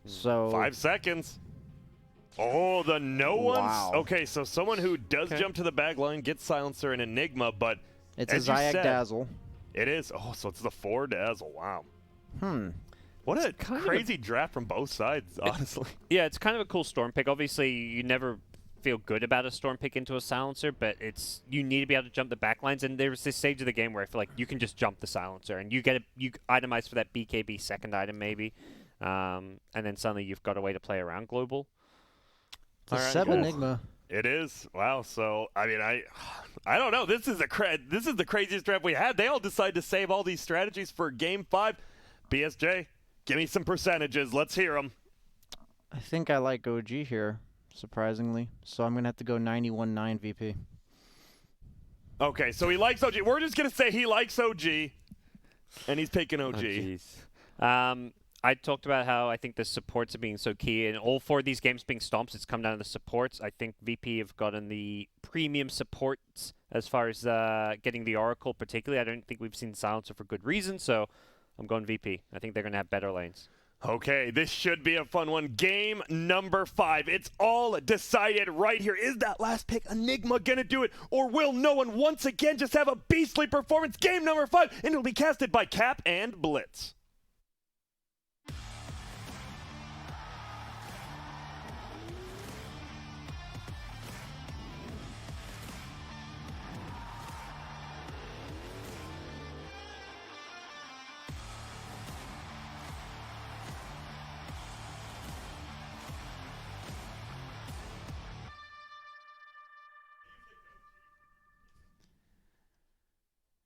So 5 seconds. Oh, the no ones? Wow. Okay, so someone who does jump to the back line gets Silencer and Enigma, but it's a as you Zayak said, Dazzle. It is. Oh, so it's the 4 Dazzle. Wow. What a kind crazy draft from both sides, honestly. Yeah, it's kind of a cool Storm pick. Obviously, you never feel good about a Storm pick into a Silencer, but you need to be able to jump the back lines. And there's this stage of the game where I feel like you can just jump the Silencer, and you itemize for that BKB second item maybe, and then suddenly you've got a way to play around global. It's a Seb Enigma. It is. Wow. So I mean, I don't know. This is the craziest draft we had. They all decided to save all these strategies for Game 5. BSJ, give me some percentages. Let's hear them. I think I like OG here, surprisingly. So I'm going to have to go 91-9 VP. Okay, so he likes OG. We're just going to say he likes OG, and he's picking OG. Oh, jeez. I talked about how I think the supports are being so key. In all 4 of these games being stomps, it's come down to the supports. I think VP have gotten the premium supports as far as getting the Oracle particularly. I don't think we've seen Silencer for good reason, so I'm going VP. I think they're going to have better lanes. Okay, this should be a fun one. Game number 5. It's all decided right here. Is that last pick Enigma going to do it, or will no one once again just have a beastly performance? Game number 5, and it'll be casted by Cap and Blitz.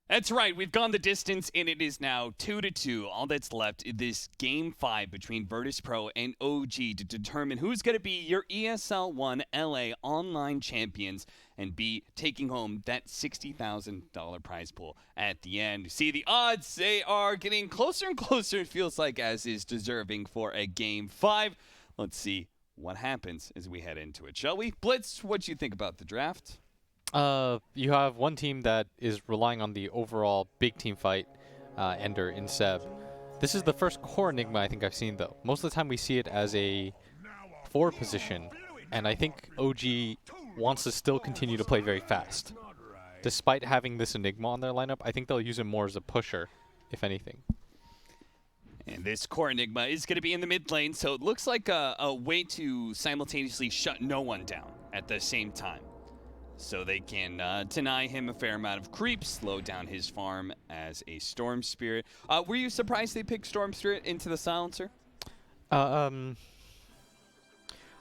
That's right. We've gone the distance, and it is now 2-2. All that's left is this Game 5 between Virtus.Pro and OG to determine who's going to be your ESL 1 LA online champions and be taking home that $60,000 prize pool at the end. See the odds, they are getting closer and closer, it feels like, as is deserving for a Game 5. Let's see what happens as we head into it, shall we? Blitz, what do you think about the draft? You have one team that is relying on the overall big team fight ender in Seb. This is the first core Enigma I think I've seen, though. Most of the time we see it as a 4 position, and I think OG wants to still continue to play very fast. Despite having this Enigma on their lineup, I think they'll use him more as a pusher, if anything. And this core Enigma is going to be in the mid lane, so it looks like a way to simultaneously shut no one down at the same time. So they can deny him a fair amount of creep, slow down his farm as a Storm Spirit. Were you surprised they picked Storm Spirit into the Silencer? I'm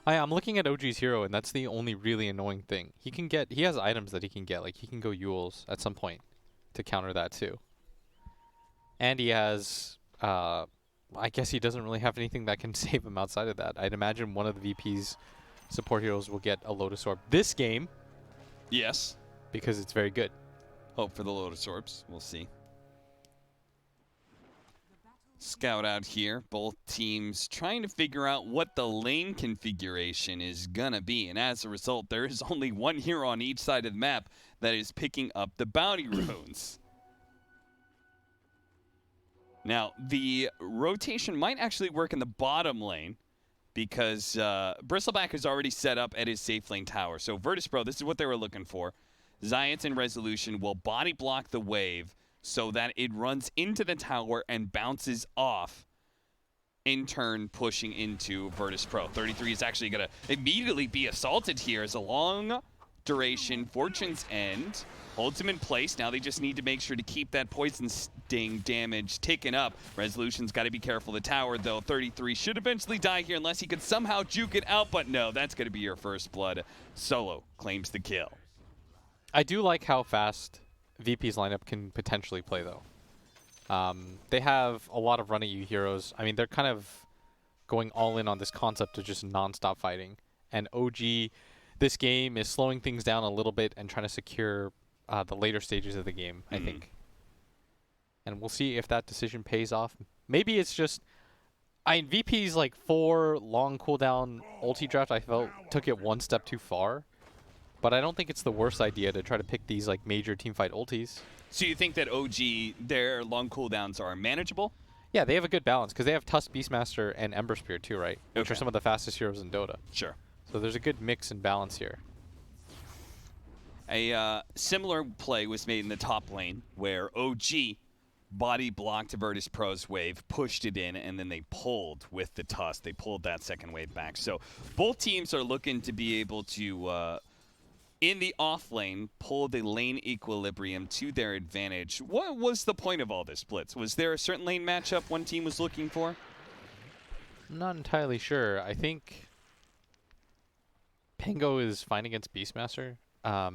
looking at OG's hero, and that's the only really annoying thing. He has items that he can get, like he can go Yules at some point to counter that too. And he has, I guess he doesn't really have anything that can save him outside of that. I'd imagine one of the VP's support heroes will get a Lotus Orb this game. Yes. Because it's very good. Hope for the Lotus Orbs. We'll see. Scout out here. Both teams trying to figure out what the lane configuration is going to be. And as a result, there is only one hero on each side of the map that is picking up the bounty runes. Now, the rotation might actually work in the bottom lane, because Bristleback is already set up at his safe lane tower. So Virtus.Pro, this is what they were looking for. Zayat and Resolution will body block the wave so that it runs into the tower and bounces off, in turn pushing into Virtus.Pro. 33 is actually going to immediately be assaulted here as a long duration Fortune's End holds him in place. Now they just need to make sure to keep that poison sting damage ticking up. Resolution's got to be careful. The tower, though, 33 should eventually die here unless he could somehow juke it out, but no, that's going to be your first blood. Solo claims the kill. I do like how fast VP's lineup can potentially play, though. They have a lot of run-at-you heroes. I mean, they're kind of going all in on this concept of just non-stop fighting. And OG, this game, is slowing things down a little bit and trying to secure the later stages of the game, I think. And we'll see if that decision pays off. Maybe it's just VP's like 4 long cooldown ulti draft, I felt took it one step too far. But I don't think it's the worst idea to try to pick these like major teamfight ultis. So you think that OG, their long cooldowns are manageable? Yeah, they have a good balance because they have Tusk, Beastmaster, and Ember Spear too, right? Which are some of the fastest heroes in Dota. Sure. So there's a good mix and balance here. A similar play was made in the top lane where OG body blocked Virtus.Pro's wave, pushed it in, and then they pulled with the Tusk. They pulled that second wave back. So both teams are looking to be able to, in the off lane, pull the lane equilibrium to their advantage. What was the point of all this blitz? Was there a certain lane matchup one team was looking for? I'm not entirely sure. I think Pingo is fine against Beastmaster. I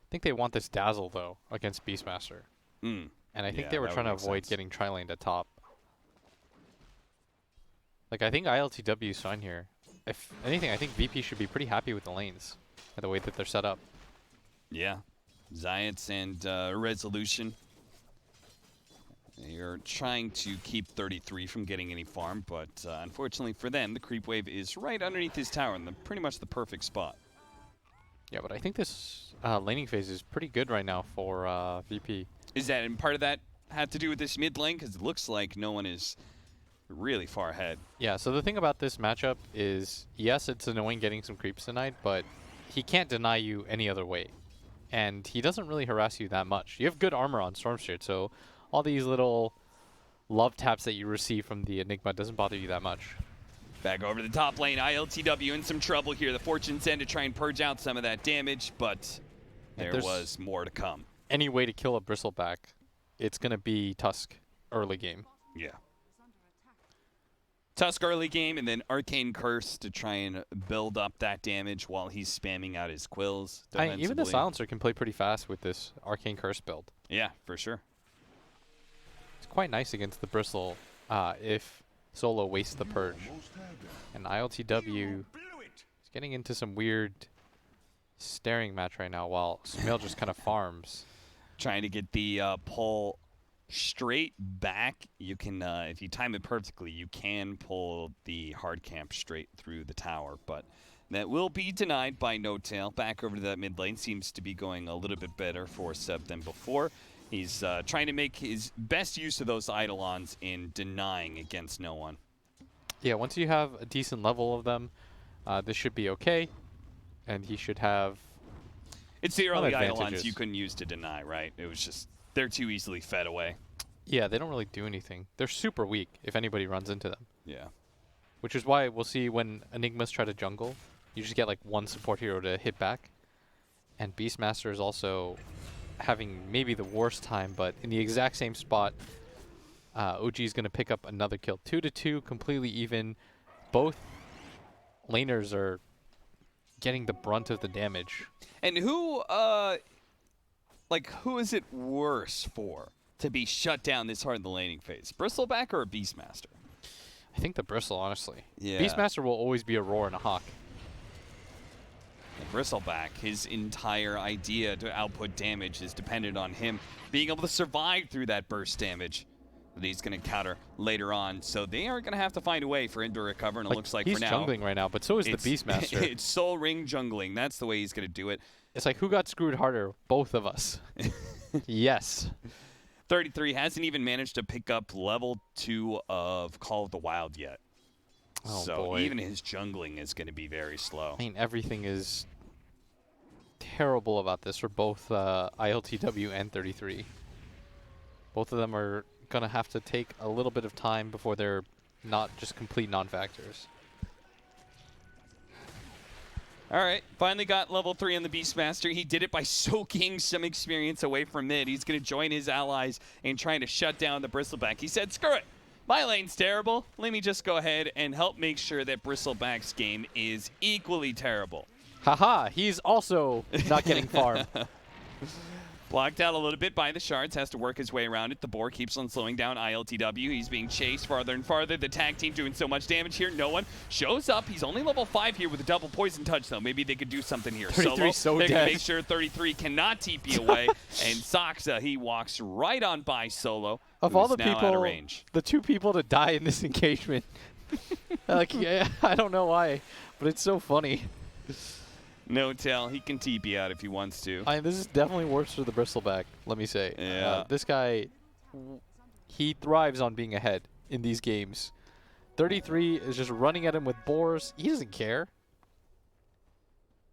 think they want this Dazzle, though, against Beastmaster. Mm. And I think they were trying to avoid getting tri-laned at top. Like, I think ILTW is fine here. If anything, I think VP should be pretty happy with the lanes and the way that they're set up. Yeah. Zayats and Resolution. They're trying to keep 33 from getting any farm, but unfortunately for them, the creep wave is right underneath his tower in pretty much the perfect spot. Yeah, but I think this laning phase is pretty good right now for VP. Is that, and part of that had to do with this mid lane? Because it looks like no one is really far ahead. Yeah, so the thing about this matchup is, yes, it's annoying getting some creeps tonight, but he can't deny you any other way. And he doesn't really harass you that much. You have good armor on Stormstreet, so all these little love taps that you receive from the Enigma doesn't bother you that much. Back over to the top lane, ILTW in some trouble here. The Fortune's End to try and purge out some of that damage, but there was more to come. Any way to kill a Bristleback, it's going to be Tusk early game. Yeah. Tusk early game, and then Arcane Curse to try and build up that damage while he's spamming out his quills. Even the Silencer can play pretty fast with this Arcane Curse build. Yeah, for sure. It's quite nice against the Bristle if Solo wastes the Purge. And ILTW is getting into some weird staring match right now while Sumail just kind of farms. Trying to get the pull straight back. You can, if you time it perfectly, you can pull the hard camp straight through the tower, but that will be denied by No Tail. Back over to that mid lane. Seems to be going a little bit better for Seb than before. He's trying to make his best use of those Eidolons in denying against no one. Yeah, once you have a decent level of them, this should be okay, and he should have. It's the early Eidolons you couldn't use to deny, right? It was just, they're too easily fed away. Yeah, they don't really do anything. They're super weak if anybody runs into them. Yeah. Which is why we'll see when Enigmas try to jungle, you just get like one support hero to hit back. And Beastmaster is also having maybe the worst time, but in the exact same spot, OG is going to pick up another kill. 2-2, completely even. Both laners are getting the brunt of the damage. And who is it worse for to be shut down this hard in the laning phase? Bristleback or a Beastmaster? I think the Bristle, honestly. Yeah. Beastmaster will always be a roar and a hawk. And Bristleback, his entire idea to output damage is dependent on him being able to survive through that burst damage that he's going to counter later on. So they are going to have to find a way for him to recover, and it looks like for now. He's jungling right now, but so is the Beastmaster. It's Soul Ring jungling. That's the way he's going to do it. It's like, who got screwed harder? Both of us. Yes. 33 hasn't even managed to pick up level 2 of Call of the Wild yet. Oh, so boy. Even his jungling is going to be very slow. I mean, everything is terrible about this for both ILTW and 33. Both of them are going to have to take a little bit of time before they're not just complete non-factors. All right, finally got level 3 on the Beastmaster. He did it by soaking some experience away from mid. He's going to join his allies in trying to shut down the Bristleback. He said, screw it. My lane's terrible. Let me just go ahead and help make sure that Bristleback's game is equally terrible. Haha, he's also not getting farm. Blocked out a little bit by the shards, has to work his way around it. The boar keeps on slowing down ILTW. He's being chased farther and farther. The tag team doing so much damage here. No one shows up. He's only level 5 here with a double poison touch, though. Maybe they could do something here. 33 Solo, so they dead. can make sure 33 cannot TP away. And Soxa, he walks right on by Solo. Of all the now people, out of range. the 2 people to die in this engagement, Like, yeah, I don't know why, but it's so funny. No tell. He can TP out if he wants to. This is definitely worse for the bristleback, let me say. Yeah. This guy, he thrives on being ahead in these games. 33 is just running at him with boars. He doesn't care.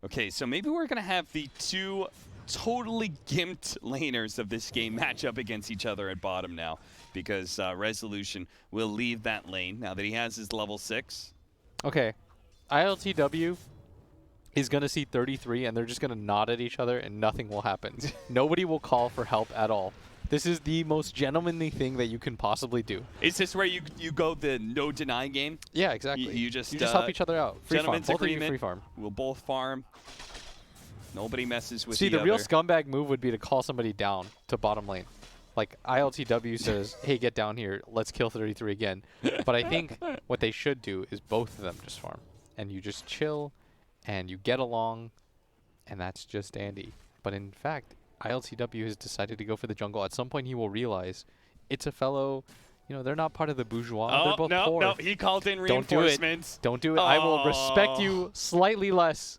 Okay, so maybe we're going to have the two totally gimped laners of this game match up against each other at bottom now, because Resolution will leave that lane now that he has his level 6. Okay, ILTW is going to see 33, and they're just going to nod at each other, and nothing will happen. Nobody will call for help at all. This is the most gentlemanly thing that you can possibly do. Is this where you go the no deny game? Yeah, exactly. You just help each other out. Free farm. Gentlemen's Both agreement. of you free farm. We'll both farm. Nobody messes with See, the the real other. scumbag move would be to call somebody down to bottom lane. Like, ILTW says, hey, get down here. Let's kill 33 again. But I think what they should do is both of them just farm. And you just chill, and you get along, and that's just Andy. But in fact, ILTW has decided to go for the jungle. At some point, he will realize it's a fellow, they're not part of the bourgeois. They're both poor. No, he called in Don't do it. reinforcements. Don't do it. I will respect you slightly less.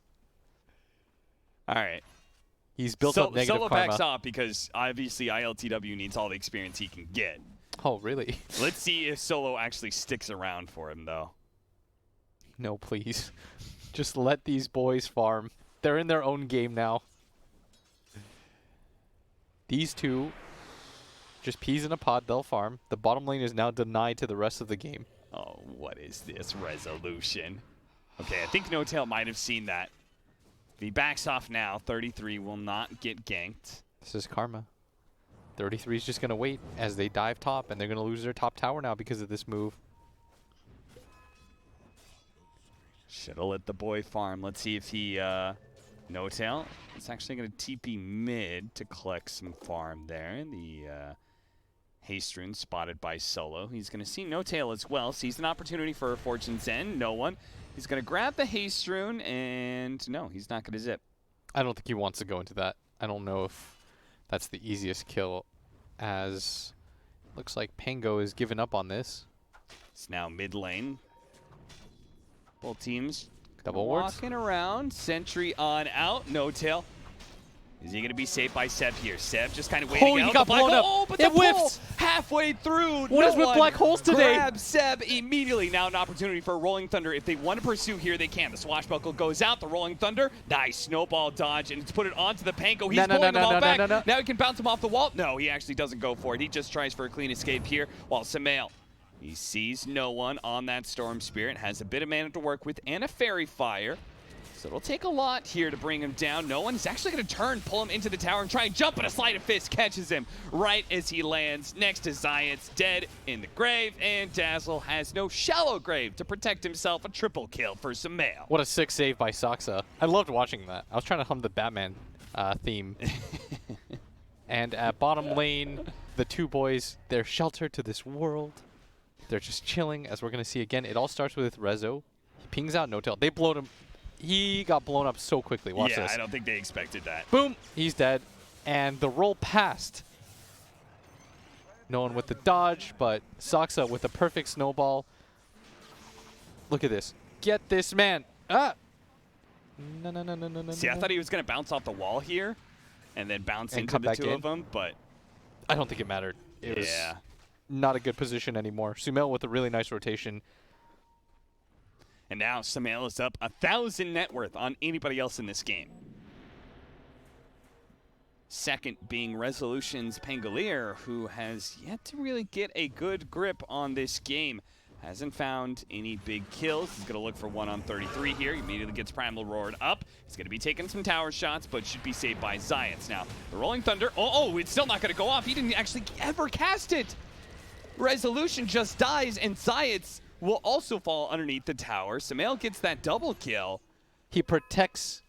All right. He's built up negative Solo karma. backs off because obviously ILTW needs all the experience he can get. Oh, really? Let's see if Solo actually sticks around for him, though. No, please. Just let these boys farm. They're in their own game now. These two, just peas in a pod, they'll farm. The bottom lane is now denied to the rest of the game. Oh, what is this Resolution? Okay, I think No Tail might have seen that. If he backs off now, 33 will not get ganked. This is karma. 33 is just going to wait as they dive top, and they're going to lose their top tower now because of this move. Should have let the boy farm. Let's see if he, No Tail. It's actually going to TP mid to collect some farm there. The Haste Rune spotted by Solo. He's going to see No Tail as well. Sees an opportunity for a Fortune's End. No one. He's going to grab the Haste Rune, and no, he's not going to zip. I don't think he wants to go into that. I don't know if that's the easiest kill, as looks like Pango is giving up on this. It's now mid lane. Both teams double wards. Walking around. Sentry on out. No Tail. Is he going to be saved by Seb here? Seb just kind of waiting out. He got blown up. Oh, but it the whiffs. pull halfway through. What is with black holes today? Grab Seb immediately. Now an opportunity for Rolling Thunder. If they want to pursue here, they can. The Swashbuckle goes out. The Rolling Thunder. Nice snowball dodge. And to put it onto the Panko. He's pulling them all back. Now he can bounce him off the wall. No, he actually doesn't go for it. He just tries for a clean escape here. While Samael, he sees no one on that Storm Spirit. Has a bit of mana to work with and a Fairy Fire. So it'll take a lot here to bring him down. No one is actually going to turn, pull him into the tower, and try and jump, but a sleight of fist catches him right as he lands next to Zayat's dead in the grave, and Dazzle has no shallow grave to protect himself. A triple kill for Samael. What a sick save by Saksa. I loved watching that. I was trying to hum the Batman theme. And at bottom lane, the two boys, they're sheltered to this world. They're just chilling, as we're going to see again. It all starts with Rezo. He pings out No Tail. They blowed him. He got blown up so quickly. Watch this. I don't think they expected that. Boom! He's dead. And the roll passed. No one with the dodge, but Saksa with a perfect snowball. Look at this. Get this man. Ah! No. See, I thought he was going to bounce off the wall here and then bounce and into come the back two in. of them, but I don't think it mattered. It was not a good position anymore. Sumail with a really nice rotation. And now Samael is up 1,000 net worth on anybody else in this game. Second being Resolution's Pangolier, who has yet to really get a good grip on this game. Hasn't found any big kills. He's going to look for one on 33 here. He immediately gets Primal Roared up. He's going to be taking some tower shots, but should be saved by Zayats. Now, the Rolling Thunder. Oh, it's still not going to go off. He didn't actually ever cast it. Resolution just dies, and Zayats will also fall underneath the tower. Samael gets that double kill. He protects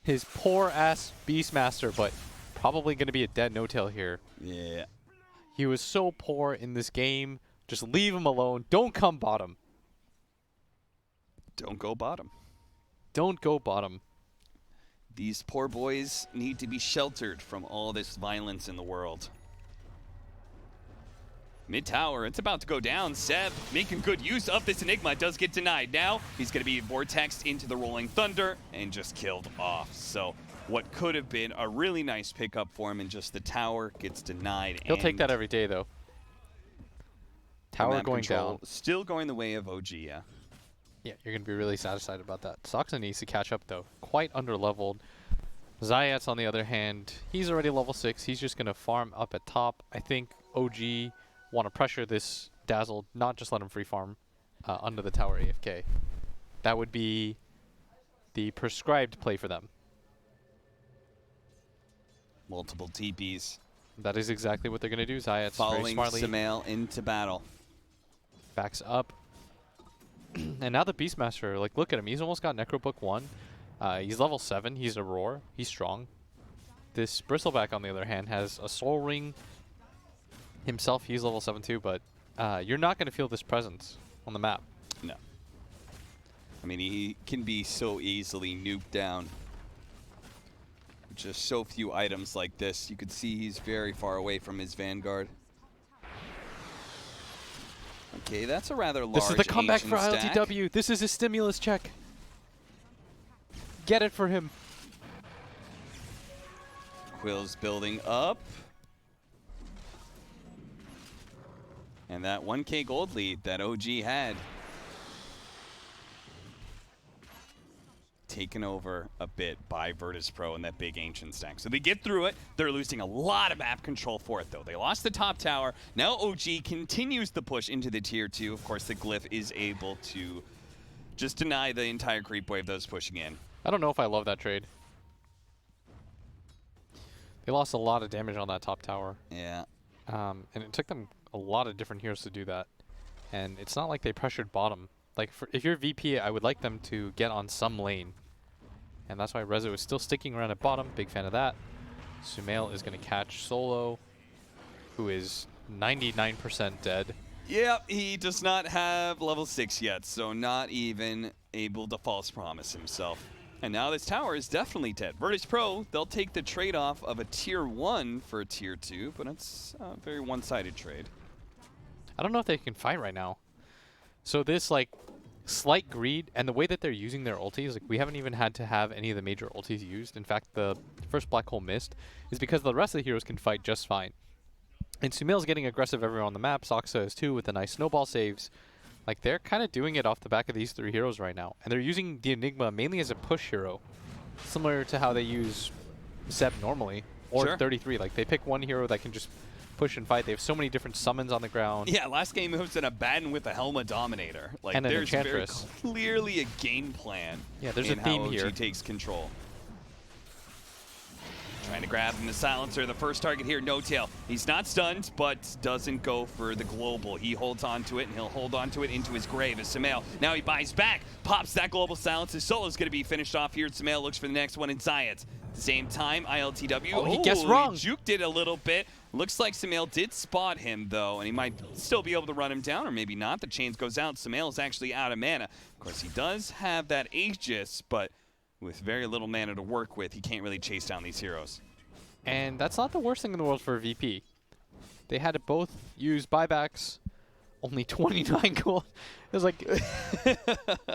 his poor-ass Beastmaster, but probably going to be a dead No-Tail here. Yeah. He was so poor in this game. Just leave him alone. Don't come bottom. Don't go bottom. Don't go bottom. These poor boys need to be sheltered from all this violence in the world. Mid tower, it's about to go down. Seb making good use of this Enigma, does get denied. Now he's going to be vortexed into the Rolling Thunder and just killed off. So what could have been a really nice pickup for him, and just the tower gets denied. He'll take that every day, though. Tower going down. Still going the way of OG, yeah. Yeah, you're going to be really satisfied about that. Soxa needs to catch up, though. Quite under-leveled. Zayat's, on the other hand, he's already level 6. He's just going to farm up at top. I think OG want to pressure this Dazzle, not just let him free farm under the tower AFK. That would be the prescribed play for them. Multiple TPs. That is exactly what they're going to do. Zayat's following very smartly. Sumail into battle. Backs up. And now the Beastmaster, like, look at him. He's almost got Necrobook 1. He's level 7. He's a roar. He's strong. This Bristleback, on the other hand, has a Soul Ring himself. He's level 7 too, but you're not going to feel this presence on the map. No. I mean, he can be so easily nuked down. Just so few items like this. You could see he's very far away from his Vanguard. Okay, that's a rather large. This is the comeback for stack. ILTW. This is his stimulus check. Get it for him. Quill's building up. And that 1K gold lead that OG had taken over a bit by Virtus.Pro and that big ancient stack. So they get through it. They're losing a lot of map control for it, though. They lost the top tower. Now OG continues the push into the tier 2. Of course, the Glyph is able to just deny the entire creep wave that was pushing in. I don't know if I love that trade. They lost a lot of damage on that top tower. Yeah. And it took them a lot of different heroes to do that. And it's not like they pressured bottom. Like, if you're VP, I would like them to get on some lane. And that's why Rezo is still sticking around at bottom. Big fan of that. Sumail is going to catch Solo, who is 99% dead. Yep, he does not have level 6 yet, so not even able to false promise himself. And now this tower is definitely dead. Virtus.Pro, they'll take the trade-off of a tier 1 for a tier 2, but it's a very one-sided trade. I don't know if they can fight right now. So this, like, slight greed, and the way that they're using their ultis, like, we haven't even had to have any of the major ultis used. In fact, the first Black Hole missed is because the rest of the heroes can fight just fine. And Sumail's getting aggressive everywhere on the map. Soxa is too, with the nice snowball saves. Like, they're kind of doing it off the back of these 3 heroes right now. And they're using the Enigma mainly as a push hero, similar to how they use Seb normally, or Sure. 33. Like, they pick one hero that can just push and fight. They have so many different summons on the ground. Yeah, last game it was an Abaddon with a Helma Dominator. Like, And an there's very Enchantress. clearly a game plan. Yeah, there's in a theme how OG here. takes control. Trying to grab him the silencer. The first target here, No Tail. He's not stunned, but doesn't go for the global. He holds on to it, and he'll hold on to it into his grave as Sumail. Now he buys back, pops that global silence. His solo's going to be finished off here. Sumail looks for the next one in Zayat. At the same time, ILTW. Oh, he guessed wrong. He juked it a little bit. Looks like Sumail did spot him, though, and he might still be able to run him down, or maybe not. The chains goes out. Sumail's actually out of mana. Of course, he does have that Aegis, but with very little mana to work with, he can't really chase down these heroes. And that's not the worst thing in the world for a VP. They had to both use buybacks. Only 29 gold. It was like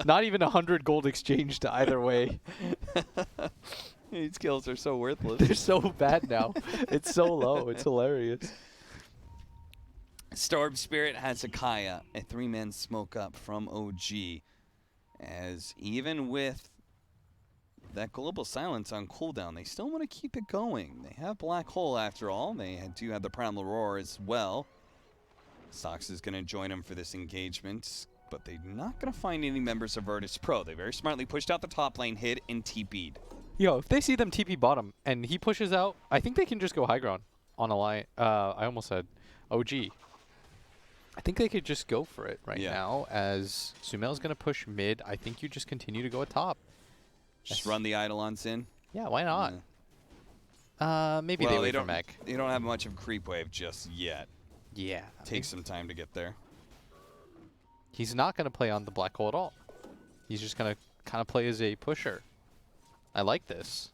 not even 100 gold exchanged either way. These kills are so worthless. They're so bad now. It's so low. It's hilarious. Storm Spirit has a Kaya, a 3-man smoke up from OG. As even with that global silence on cooldown, they still want to keep it going. They have Black Hole after all. They do have the Primal Roar as well. Sox is going to join them for this engagement, but they're not going to find any members of Virtus.Pro. They very smartly pushed out the top lane, hid, and TP'd. Yo, if they see them TP bottom and he pushes out, I think they can just go high ground on a line. I almost said OG. I think they could just go for it right now as Sumail's going to push mid. I think you just continue to go at top. Just run the Eidolons in. Yeah, why not? Maybe well, they wait for don't. mech. They don't have much of creep wave just yet. Yeah. Takes some time to get there. He's not going to play on the Black Hole at all. He's just going to kind of play as a pusher. I like this.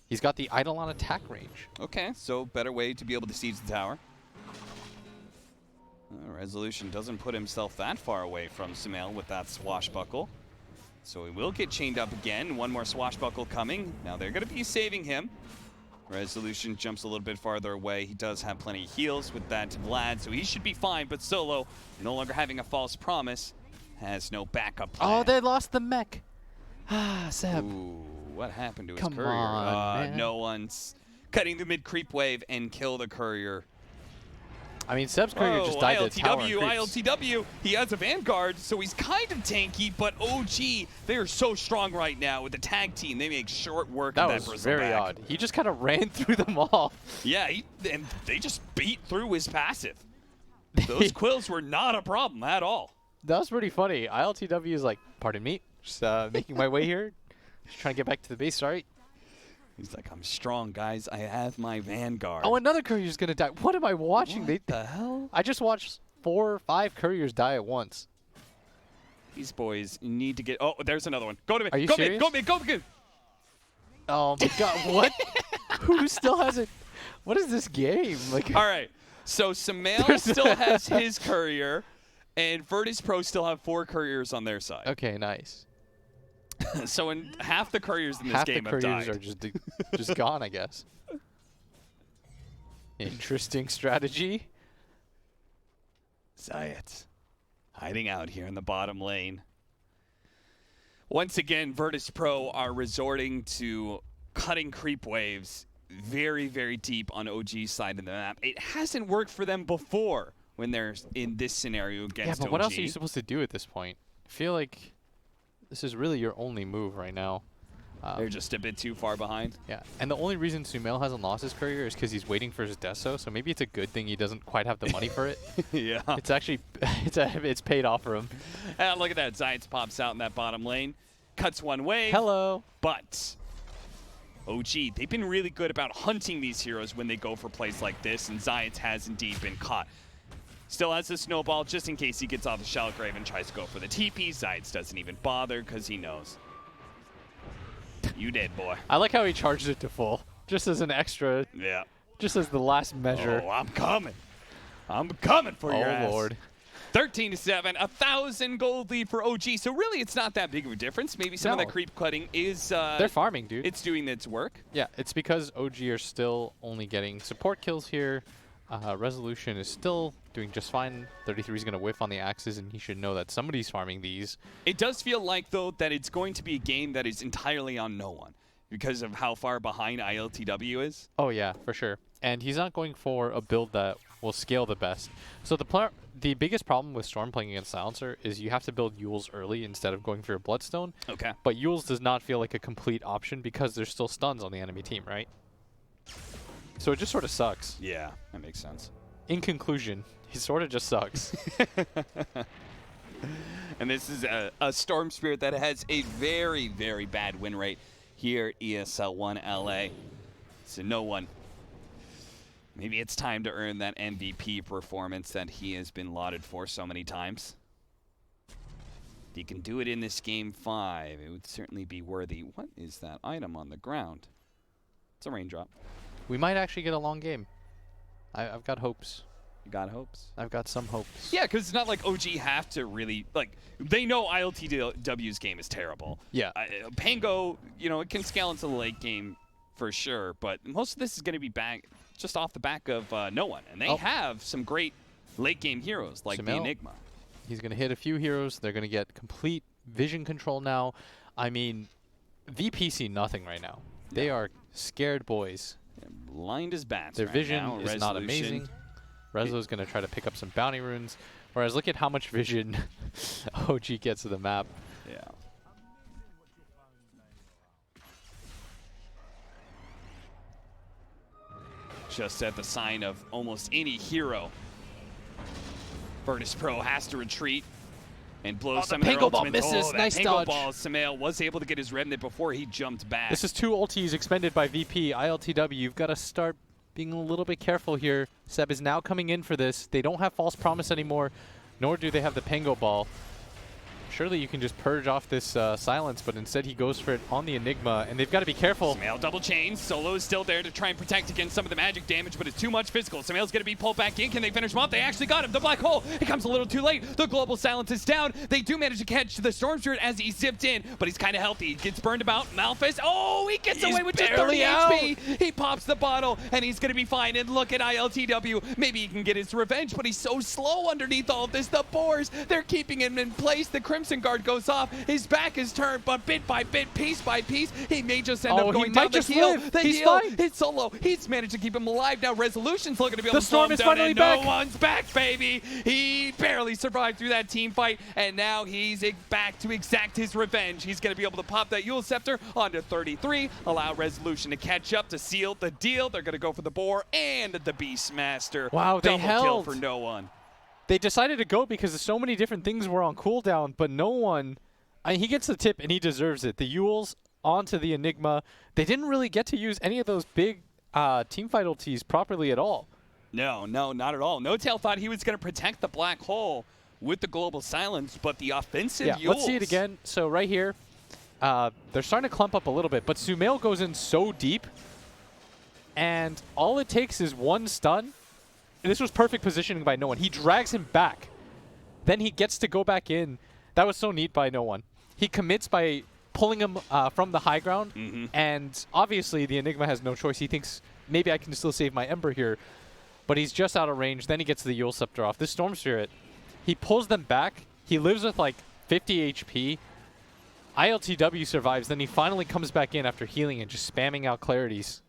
He's got the Eidolon attack range. Okay, so better way to be able to siege the tower. Resolution doesn't put himself that far away from Sumail with that swashbuckle. So he will get chained up again. One more swashbuckle coming. Now they're going to be saving him. Resolution jumps a little bit farther away. He does have plenty of heals with that Vlad, so he should be fine. But Solo, no longer having a false promise, has no backup plan. Oh, they lost the mech. Ah, Seb. Ooh, what happened to his Come courier? on, man. No one's cutting the mid-creep wave and kill the courier. I mean, Seb's courier just died to tower and creeps. ILTW, he has a Vanguard, so he's kind of tanky, but OG, they are so strong right now with the tag team. They make short work of that That was very bristleback. odd. He just kind of ran through them all. Yeah, and they just beat through his passive. Those quills were not a problem at all. That was pretty funny. ILTW is like, pardon me, just making my way here. Just trying to get back to the base, sorry. He's like, I'm strong, guys. I have my Vanguard. Oh, another courier's going to die. What am I watching? What the hell? I just watched 4 or 5 couriers die at once. These boys need to get... Oh, there's another one. Go to mid. Are you go serious? mid. Go mid. Go mid. Oh, my God. What? Who still hasn't... What is this game? Like, All right. So Sumail still has his courier, and Virtus.Pro still have 4 couriers on their side. Okay, nice. So in half the couriers in this Half game the have couriers died. are just gone, I guess. Interesting strategy. Zayat hiding out here in the bottom lane. Once again, Virtus.Pro are resorting to cutting creep waves very, very deep on OG's side of the map. It hasn't worked for them before when they're in this scenario against Yeah, but OG. what else are you supposed to do at this point? I feel like this is really your only move right now. They're just a bit too far behind. Yeah, and the only reason Sumail hasn't lost his courier is because he's waiting for his Deso, so maybe it's a good thing he doesn't quite have the money for it. Yeah. It's actually, it's paid off for him. And look at that. Zayat pops out in that bottom lane. Cuts one wave. Hello. But OG, they've been really good about hunting these heroes when they go for plays like this, and Zayat has indeed been caught. Still has the snowball just in case he gets off the Shallow Grave and tries to go for the TP. Zayat doesn't even bother because he knows. You dead, boy. I like how he charged it to full, just as an extra, Yeah. just as the last measure. Oh, I'm coming. I'm coming for your ass. Oh, Lord. 13-7, 1,000 gold lead for OG. So really, it's not that big of a difference. Maybe some of No. that creep cutting is... They're farming, dude. It's doing its work. Yeah, it's because OG are still only getting support kills here. Resolution is still doing just fine. 33 is going to whiff on the axes, and he should know that somebody's farming these. It does feel like, though, that it's going to be a game that is entirely on no one because of how far behind ILTW is. Oh, yeah, for sure. And he's not going for a build that will scale the best. So the biggest problem with Storm playing against Silencer is you have to build Yules early instead of going for your Bloodstone. Okay. But Yules does not feel like a complete option because there's still stuns on the enemy team, right? So it just sort of sucks. Yeah, that makes sense. In conclusion, he sort of just sucks. And this is a Storm Spirit that has a very, very bad win rate here at ESL 1 LA. So no one. Maybe it's time to earn that MVP performance that he has been lauded for so many times. If he can do it in this game 5, it would certainly be worthy. What is that item on the ground? It's a raindrop. We might actually get a long game. I've got hopes. You got hopes? I've got some hopes. Yeah, because it's not like OG have to really, like, they know ILTW's game is terrible. Yeah. Pango, you know, it can scale into the late game for sure, but most of this is going to be back just off the back of no one. And they have some great late game heroes like the Sumail. Enigma. He's going to hit a few heroes. They're going to get complete vision control now. I mean, VP see nothing right now. They are scared boys. They're blind as bats. Their right vision now. is not amazing. Reslo's going to try to pick up some bounty runes. Whereas look at how much vision OG gets of the map. Yeah. Just at the sign of almost any hero, Virtus.Pro has to retreat and blow some of their Pango ball ultimates. misses. That Nice Pango dodge. ball, Sumail was able to get his remnant before he jumped back. This is 2 ultis expended by VP. ILTW, you've got to start being a little bit careful here. Seb is now coming in for this. They don't have False Promise anymore, nor do they have the Pango Ball. Surely you can just purge off this silence, but instead he goes for it on the Enigma, and they've got to be careful. Sumail double chain. Solo is still there to try and protect against some of the magic damage, but it's too much physical. Sumail's going to be pulled back in. Can they finish him off? They actually got him. The black hole. It comes a little too late. The global silence is down. They do manage to catch the Storm Spirit as he zipped in, but he's kind of healthy. He gets burned about. Malphus. Oh, he gets away with just 30 HP. He pops the bottle, and he's going to be fine. And look at ILTW. Maybe he can get his revenge, but he's so slow underneath all of this. The boars, they're keeping him in place. The Crimson Guard goes off. His back is turned, but bit by bit, piece by piece, he may just end up going down. The heal. The heal. It's Solo. He's managed to keep him alive. Now Resolution's looking to be able to slow him down, and no one's back, baby. He barely survived through that team fight, and now he's back to exact his revenge. He's going to be able to pop that Yule Scepter onto 33, allow Resolution to catch up to seal the deal. They're going to go for the Boar and the Beastmaster. Wow, they Double held. kill for no one. They decided to go because so many different things were on cooldown, but no one. He gets the tip, and he deserves it. The Yules onto the Enigma. They didn't really get to use any of those big team fight ultis properly at all. No, not at all. No-Tail thought he was going to protect the black hole with the global silence, but the offensive Yules. Let's see it again. So right here, they're starting to clump up a little bit, but Sumail goes in so deep, and all it takes is one stun. This was perfect positioning by No One. He drags him back. Then he gets to go back in. That was so neat by No One. He commits by pulling him from the high ground, and obviously the Enigma has no choice. He thinks, maybe I can still save my Ember here, but he's just out of range. Then he gets the Yule Scepter off. This Storm Spirit, he pulls them back. He lives with like 50 HP. ILTW survives. Then he finally comes back in after healing and just spamming out clarities.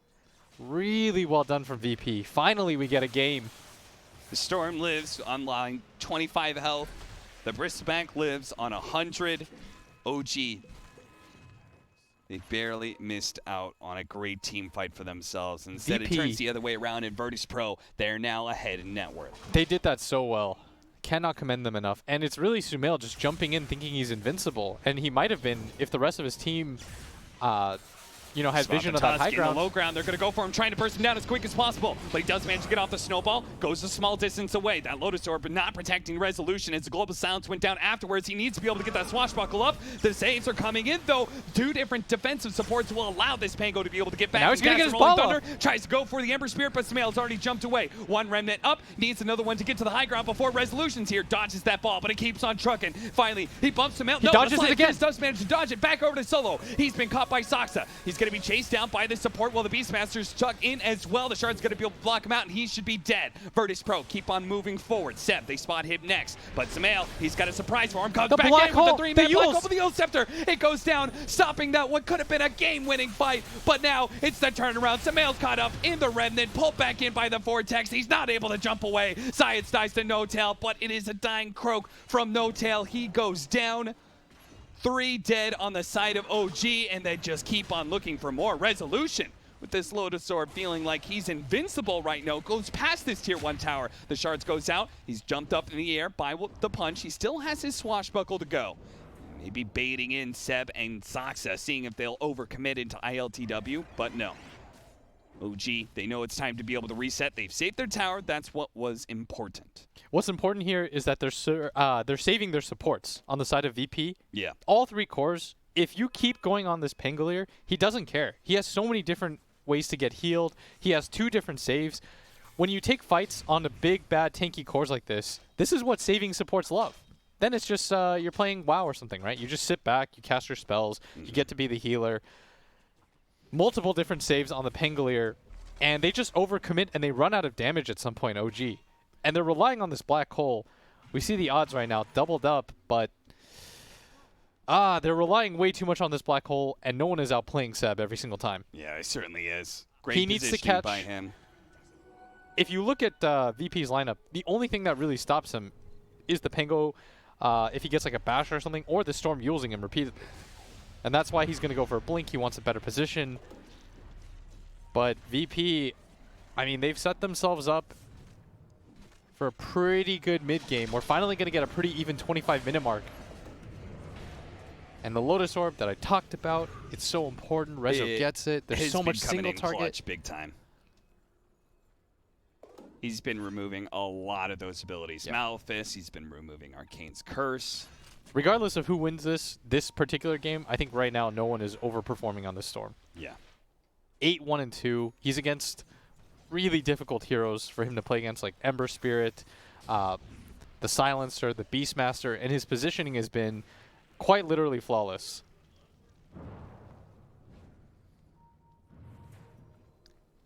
Really well done from VP. Finally, we get a game. The Storm lives on line 25 health. The Bristbank lives on 100. OG, they barely missed out on a great team fight for themselves. Instead, VP. it turns the other way around in Virtus.Pro. They're now ahead in net worth. They did that so well. Cannot commend them enough. And it's really Sumail just jumping in thinking he's invincible. And he might have been if the rest of his team had vision of that high ground. In the low ground, they're going to go for him, trying to burst him down as quick as possible. But he does manage to get off the snowball, goes a small distance away. That Lotus Orb not protecting Resolution as the global silence went down afterwards. He needs to be able to get that swashbuckle up. The saves are coming in, though. Two different defensive supports will allow this Pango to be able to get back. Now he's going to get his Rolling ball Thunder tries to go for the Ember Spirit, but Sumail's already jumped away. One remnant up, needs another one to get to the high ground before Resolution's here. Dodges that ball, but it keeps on trucking. Finally, he bumps him out. He dodges it again. Does manage to dodge it back over to Solo. He's been caught by Soxa. He's going to be chased down by the support while the Beastmaster's stuck in as well. The Shard's going to be able to block him out, and he should be dead. Virtus.Pro keep on moving forward. Seb, they spot him next. But Sumail, he's got a surprise for him. Comes back in with the 3-man black hole for the Yule Scepter. It goes down, stopping that what could have been a game-winning fight. But now it's the turnaround. Sumail's caught up in the Remnant, pulled back in by the Vortex. He's not able to jump away. Science dies to No-Tail, but it is a dying croak from No-Tail. He goes down. 3 dead on the side of OG, and they just keep on looking for more. Resolution with this Lotus Orb feeling like he's invincible right now. Goes past this tier 1 tower. The Shards goes out. He's jumped up in the air by the punch. He still has his swashbuckle to go. Maybe baiting in Seb and Soxa, seeing if they'll overcommit into ILTW, but no. OG, they know it's time to be able to reset. They've saved their tower. That's what was important. What's important here is that they're saving their supports on the side of VP. Yeah. All 3 cores, if you keep going on this Pangolier, he doesn't care. He has so many different ways to get healed. He has 2 different saves. When you take fights on the big, bad, tanky cores like this is what saving supports love. Then it's just you're playing WoW or something, right? You just sit back, you cast your spells, you get to be the healer. Multiple different saves on the Pangolier, and they just overcommit and they run out of damage at some point, OG. And they're relying on this black hole. We see the odds right now doubled up, but they're relying way too much on this black hole, and no one is outplaying Seb every single time. Yeah, he certainly is. Great he needs to catch by him. If you look at VP's lineup, the only thing that really stops him is the Pango, if he gets like a bash or something, or the Storm using him repeatedly. And that's why he's going to go for a blink. He wants a better position. But VP, I mean, they've set themselves up for a pretty good mid-game. We're finally going to get a pretty even 25-minute mark. And the Lotus Orb that I talked about, it's so important. Rezo gets it. There's so much single target. Clutch big time. He's been removing a lot of those abilities. Yep. Malphus, he's been removing Arcane's Curse. regardless of who wins this particular game, I think right now no one is overperforming on this Storm. Yeah. 8-1-2. He's against really difficult heroes for him to play against, like Ember Spirit, the Silencer, the Beastmaster, and his positioning has been quite literally flawless.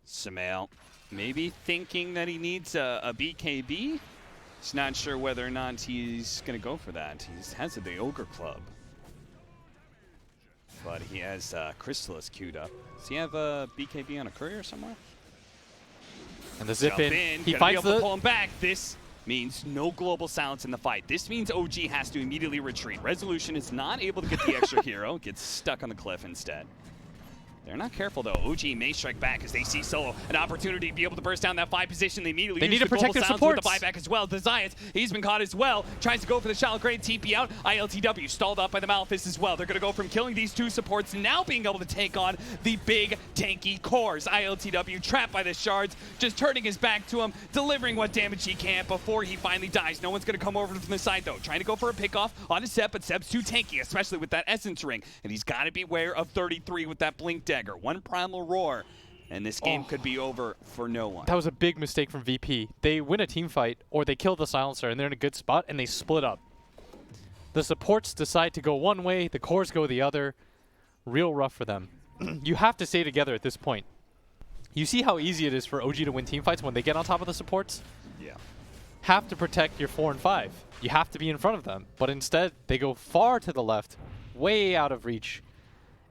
Sumail maybe thinking that he needs a BKB. He's not sure whether or not he's going to go for that. He has the Ogre Club. But he has Crystallis queued up. Does he have a BKB on a courier somewhere? And the zip in. He Gonna finds be able the... to pull him back. This means no global silence in the fight. This means OG has to immediately retreat. Resolution is not able to get the extra hero. Gets stuck on the cliff instead. They're not careful, though. OG may strike back as they see Solo an opportunity to be able to burst down that 5 position. They immediately need use to the protect global their silence supports. with the buyback as well. The Zayas, he's been caught as well. Tries to go for the shallow grade TP out. ILTW stalled up by the Malefice as well. They're going to go from killing these 2 supports, now being able to take on the big tanky cores. ILTW trapped by the shards, just turning his back to him, delivering what damage he can before he finally dies. No one's going to come over from the side, though. Trying to go for a pickoff on his Seb, but Seb's too tanky, especially with that Essence Ring. And he's got to beware of 33 with that Blink Dagger. One Primal Roar, and this game could be over for no one. That was a big mistake from VP. They win a team fight, or they kill the Silencer, and they're in a good spot, and they split up. The supports decide to go one way, the cores go the other. Real rough for them. You have to stay together at this point. You see how easy it is for OG to win team fights when they get on top of the supports? Yeah. Have to protect your 4 and 5. You have to be in front of them. But instead, they go far to the left, way out of reach.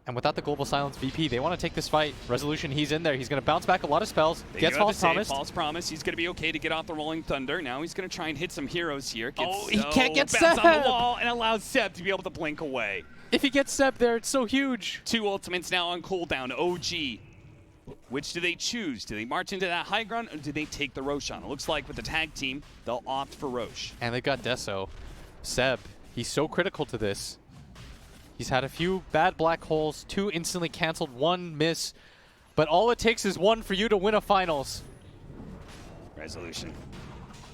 And without the global silence VP, they want to take this fight. Resolution, he's in there. He's going to bounce back a lot of spells. Gets False Promise. False Promise. He's going to be okay to get off the Rolling Thunder. Now he's going to try and hit some heroes here. He can't get bounce Seb on the wall and allows Seb to be able to blink away. If he gets Seb there, it's so huge. 2 ultimates now on cooldown. OG. Which do they choose? Do they march into that high ground, or do they take the Roshan? It looks like with the tag team, they'll opt for Rosh. And they've got Deso. Seb, he's so critical to this. He's had a few bad black holes, 2 instantly canceled, 1 miss. But all it takes is 1 for you to win a finals. Resolution.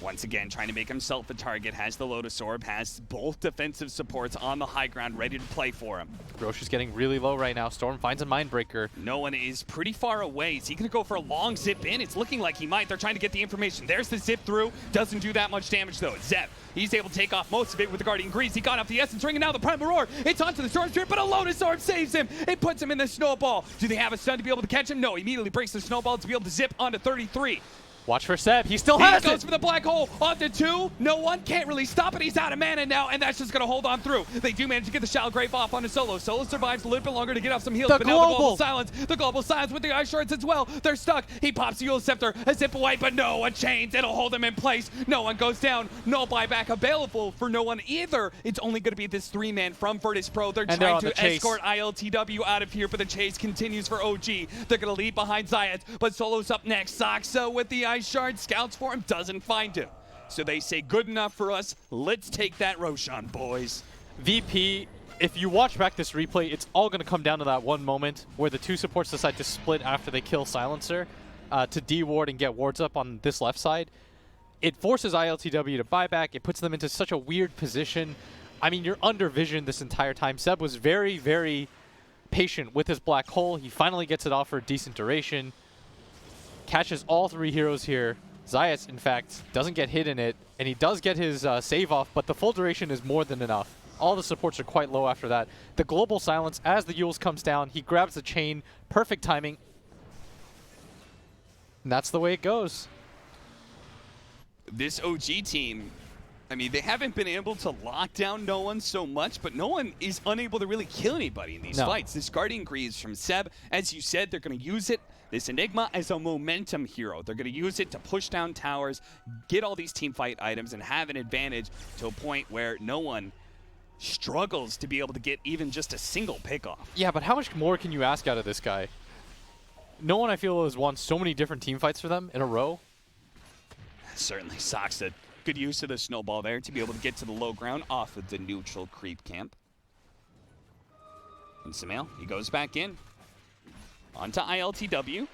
Once again, trying to make himself a target, has the Lotus Orb, has both defensive supports on the high ground ready to play for him. Rosh is getting really low right now. Storm finds a Mindbreaker. No one is pretty far away. Is he going to go for a long zip in? It's looking like he might. They're trying to get the information. There's the zip through. Doesn't do that much damage, though. Zep, he's able to take off most of it with the Guardian Grease. He got off the Essence Ring, and now the Primal Roar. It's onto the Storm Spirit, but a Lotus Orb saves him. It puts him in the Snowball. Do they have a stun to be able to catch him? No, he immediately breaks the Snowball to be able to zip onto 33. Watch for Seb. He still has it. He goes for the black hole. Onto 2. No one can't really stop it. He's out of mana now, and that's just going to hold on through. They do manage to get the Shallow Grave off onto Solo. Solo survives a little bit longer to get off some heals, but now the global silence. The global silence with the Ice Shards as well. They're stuck. He pops the Eul Scepter, a zip away, but no, a chains. It'll hold him in place. No one goes down. No buyback available for no one either. It's only going to be this 3-man from Virtus.Pro. They're trying to escort ILTW out of here, but the chase continues for OG. They're going to leave behind Zayat, but Solo's up next. Saxa with the Ice Shard. Scouts for him, doesn't find him. So they say, good enough for us. Let's take that Roshan, boys. VP, if you watch back this replay, it's all going to come down to that one moment where the 2 supports decide to split after they kill Silencer to de-ward and get wards up on this left side. It forces ILTW to buy back. It puts them into such a weird position. I mean, you're under vision this entire time. Seb was very, very patient with his black hole. He finally gets it off for a decent duration. Catches all 3 heroes here. Zayas, in fact, doesn't get hit in it, and he does get his save off, but the full duration is more than enough. All the supports are quite low after that. The global silence, as the Euls comes down, he grabs the chain, perfect timing. And that's the way it goes. This OG team, I mean, they haven't been able to lock down no one so much, but no one is unable to really kill anybody in these fights. This Guardian Greaves from Seb, as you said, they're going to use it. This Enigma as a momentum hero. They're going to use it to push down towers, get all these team fight items, and have an advantage to a point where no one struggles to be able to get even just a single pickoff. Yeah, but how much more can you ask out of this guy? No one, I feel, has won so many different team fights for them in a row. Certainly, Saxa. Good use of the Snowball there to be able to get to the low ground off of the neutral creep camp. And Sumail, he goes back in. Onto ILTW.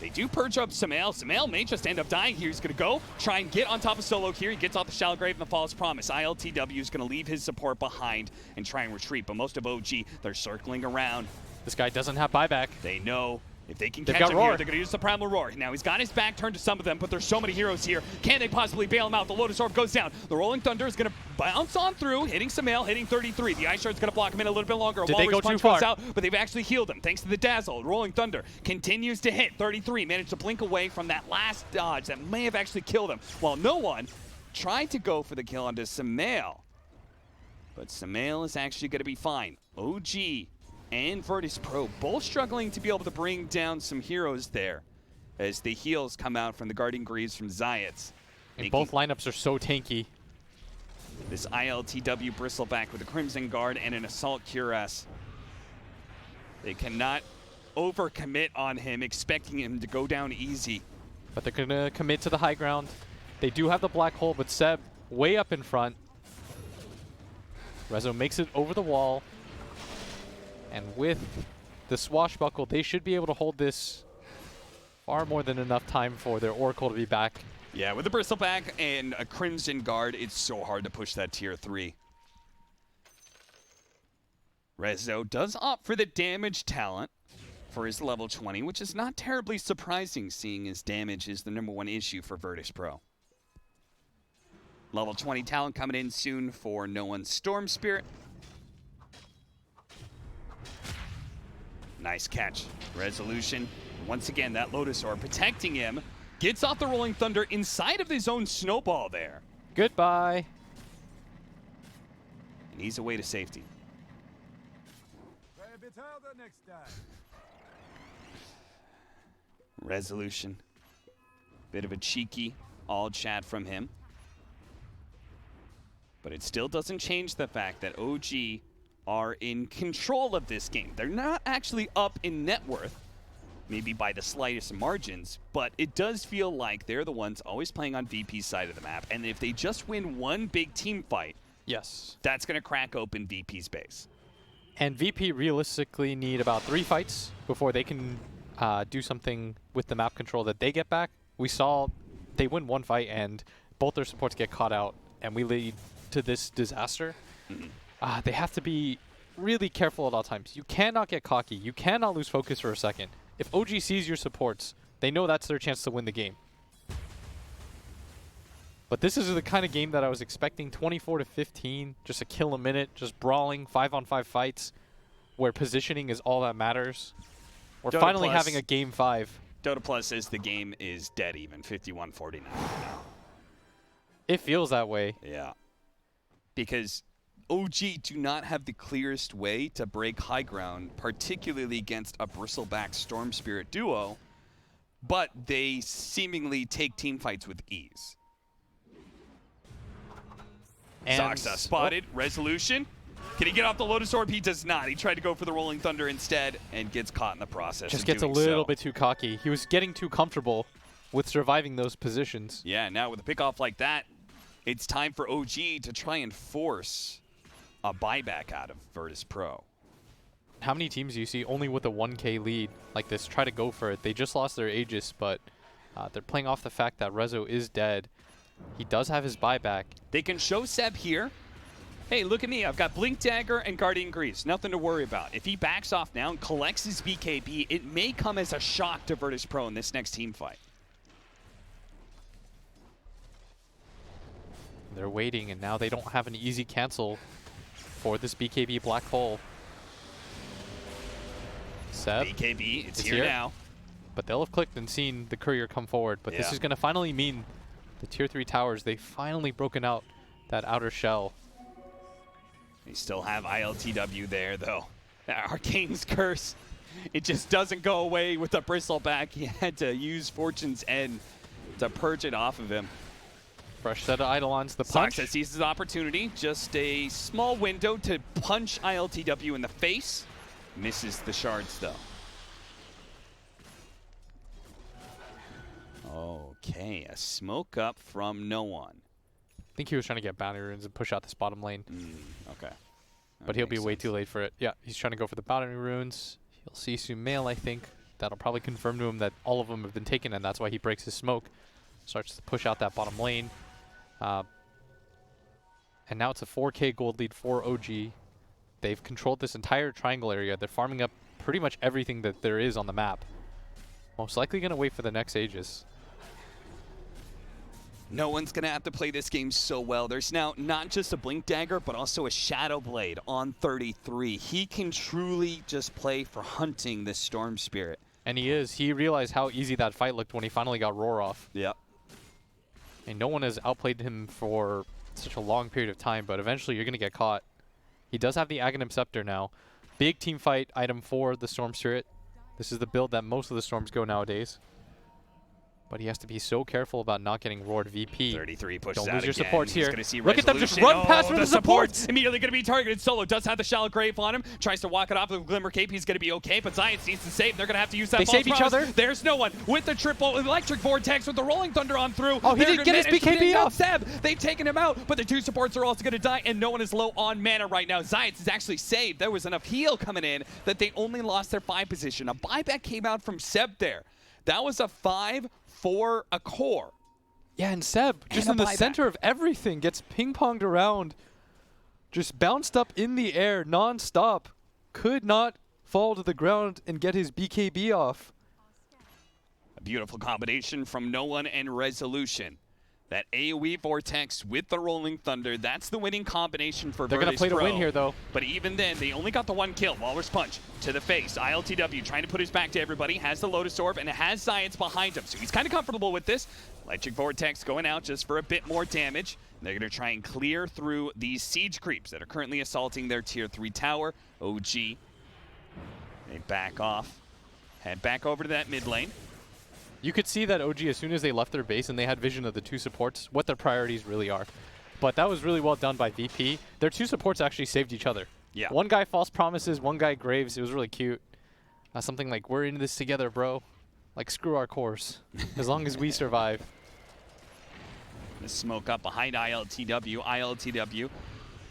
They do purge up Samael. Samael may just end up dying here. He's going to go try and get on top of Solo here. He gets off the Shallow Grave and the False Promise. ILTW is going to leave his support behind and try and retreat. But most of OG, they're circling around. This guy doesn't have buyback. They know if they can They've catch got him Roar. here, they're going to use the Primal Roar. Now he's got his back turned to some of them, but there's so many heroes here. Can they possibly bail him out? The Lotus Orb goes down. The Rolling Thunder is going to bounce on through, hitting Samael, hitting 33. The Ice Shard's going to block him in a little bit longer. Did they go Punch too far? goes out, but they've actually healed him thanks to the Dazzle. Rolling Thunder continues to hit 33. Managed to blink away from that last dodge that may have actually killed him, while no one tried to go for the kill onto Samael. But Samael is actually going to be fine. OG and Virtus.Pro both struggling to be able to bring down some heroes there as the heals come out from the Guardian Greaves from Zayats. And both lineups are so tanky. This ILTW Bristleback with a Crimson Guard and an Assault Cuirass. They cannot overcommit on him, expecting him to go down easy. But they're going to commit to the high ground. They do have the black hole, but Seb way up in front. Rezo makes it over the wall. And with the swashbuckle, they should be able to hold this far more than enough time for their Oracle to be back. Yeah, with a Bristleback and a Crimson Guard, it's so hard to push that tier 3. Rezo does opt for the damage talent for his level 20, which is not terribly surprising, seeing his damage is the #1 issue for Virtus.Pro. Level 20 talent coming in soon for No One's Storm Spirit. Nice catch. Resolution. Once again, that Lotus Orb protecting him. Gets off the Rolling Thunder inside of his own snowball there. Goodbye. And he's away to safety. Resolution. Bit of a cheeky all chat from him. But it still doesn't change the fact that OG are in control of this game. They're not actually up in net worth, maybe by the slightest margins, but it does feel like they're the ones always playing on VP's side of the map. And if they just win one big team fight, yes, that's going to crack open VP's base. And VP realistically need about 3 fights before they can do something with the map control that they get back. We saw they win 1 fight and both their supports get caught out, and we lead to this disaster. They have to be really careful at all times. You cannot get cocky. You cannot lose focus for a second. If OG sees your supports, they know that's their chance to win the game. But this is the kind of game that I was expecting. 24-15, just a kill a minute, just brawling, 5-on-5 fights, where positioning is all that matters. We're Dota finally Plus. having a game 5. Dota Plus says the game is dead even, 51-49. It feels that way. Yeah. Because OG do not have the clearest way to break high ground, particularly against a Bristleback Storm Spirit duo, but they seemingly take team fights with ease. And Zoxa spotted. Resolution. Can he get off the Lotus Orb? He does not. He tried to go for the Rolling Thunder instead and gets caught in the process. Just of gets a doing little so. bit too cocky. He was getting too comfortable with surviving those positions. Yeah, now with a pickoff like that, it's time for OG to try and force a buyback out of Virtus.Pro. How many teams do you see only with a 1K lead like this try to go for it? They just lost their Aegis, but they're playing off the fact that Rezo is dead. He does have his buyback. They can show Seb here. Hey, look at me. I've got Blink Dagger and Guardian Greaves. Nothing to worry about. If he backs off now and collects his BKB, it may come as a shock to Virtus.Pro in this next team fight. They're waiting, and now they don't have an easy cancel for this BKB black hole. Seb BKB, it's is here now. But they'll have clicked and seen the courier come forward. But this Yeah. is going to finally mean the tier 3 towers, they've finally broken out that outer shell. They still have ILTW there, though. That Arcane's Curse, it just doesn't go away with the Bristleback. He had to use Fortune's End to purge it off of him. Fresh set of Eidolons, the punch. Zoxa sees his opportunity. Just a small window to punch ILTW in the face. Misses the shards, though. Okay, a smoke up from no one. I think he was trying to get bounty runes and push out this bottom lane. Okay. But he'll be way too late for it. Yeah, he's trying to go for the bounty runes. He'll see Sumail, I think. That'll probably confirm to him that all of them have been taken, and that's why he breaks his smoke. Starts to push out that bottom lane. And now it's a 4K gold lead for OG. They've controlled this entire triangle area. They're farming up pretty much everything that there is on the map. Most likely going to wait for the next Aegis. No one's going to have to play this game so well. There's now not just a Blink Dagger, but also a Shadow Blade on 33. He can truly just play for hunting this Storm Spirit. And he is. He realized how easy that fight looked when he finally got Roar off. Yep. And no one has outplayed him for such a long period of time, but eventually you're going to get caught. He does have the Aghanim Scepter now. Big team fight item for the Storm Spirit. This is the build that most of the Storms go nowadays. But he has to be so careful about not getting roared VP. 33 pushes Don't out lose your again. supports He's here. gonna see Look at them just Resolution. run past for the supports. Immediately going to be targeted. Solo does have the Shallow Grave on him. Tries to walk it off with a Glimmer Cape. He's going to be okay, but Zions needs to save. They're going to have to use that They false save each promise. other. There's no one with the triple Electric Vortex with the Rolling Thunder on through. Oh, he They're didn't get his managed to BKB take out off. Seb. They've taken him out, but the two supports are also going to die, and no one is low on mana right now. Zions is actually saved. There was enough heal coming in that they only lost their 5 position. A buyback came out from Seb there. That was a 5 for a core. Yeah, and Seb, just in the center of everything, gets ping-ponged around. Just bounced up in the air non-stop. Could not fall to the ground and get his BKB off. A beautiful combination from No One and Resolution. That AoE Vortex with the Rolling Thunder, that's the winning combination for They're going to play to Virtus.Pro. win here, though. But even then, they only got the 1 kill. Walrus Punch to the face. ILTW trying to put his back to everybody. Has the Lotus Orb and it has Science behind him. So he's kind of comfortable with this. Electric Vortex going out just for a bit more damage. They're going to try and clear through these siege creeps that are currently assaulting their tier 3 tower. OG, they back off. Head back over to that mid lane. You could see that OG, as soon as they left their base and they had vision of the 2 supports, what their priorities really are. But that was really well done by VP. Their 2 supports actually saved each other. Yeah. One guy false promises, one guy Graves. It was really cute. Something like, we're in this together, bro. Like, screw our course. As long as we survive. The smoke up behind ILTW. ILTW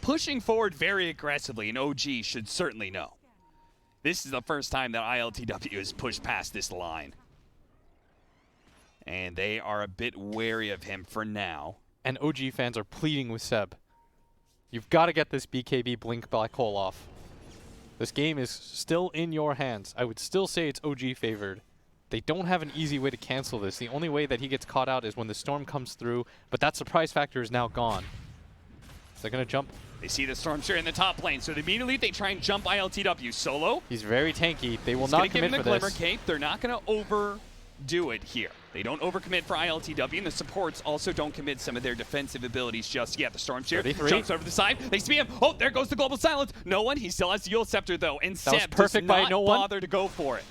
pushing forward very aggressively, and OG should certainly know. This is the first time that ILTW has pushed past this line. And they are a bit wary of him for now. And OG fans are pleading with Seb. You've got to get this BKB Blink Black Hole off. This game is still in your hands. I would still say it's OG favored. They don't have an easy way to cancel this. The only way that he gets caught out is when the storm comes through, but that surprise factor is now gone. So they're going to jump. They see the Stormshire in the top lane, so immediately they try and jump ILTW solo. He's very tanky. They will He's not give him commit the for Glimmer this. Cape. They're not going to overdo it here. They don't overcommit for ILTW, and the supports also don't commit some of their defensive abilities just yet. The Stormshire 33. jumps over the side. They see him. Oh, there goes the Global Silence. No one. He still has the Yule Scepter, though, and That was Seb perfect does by not No One. bother to go for it.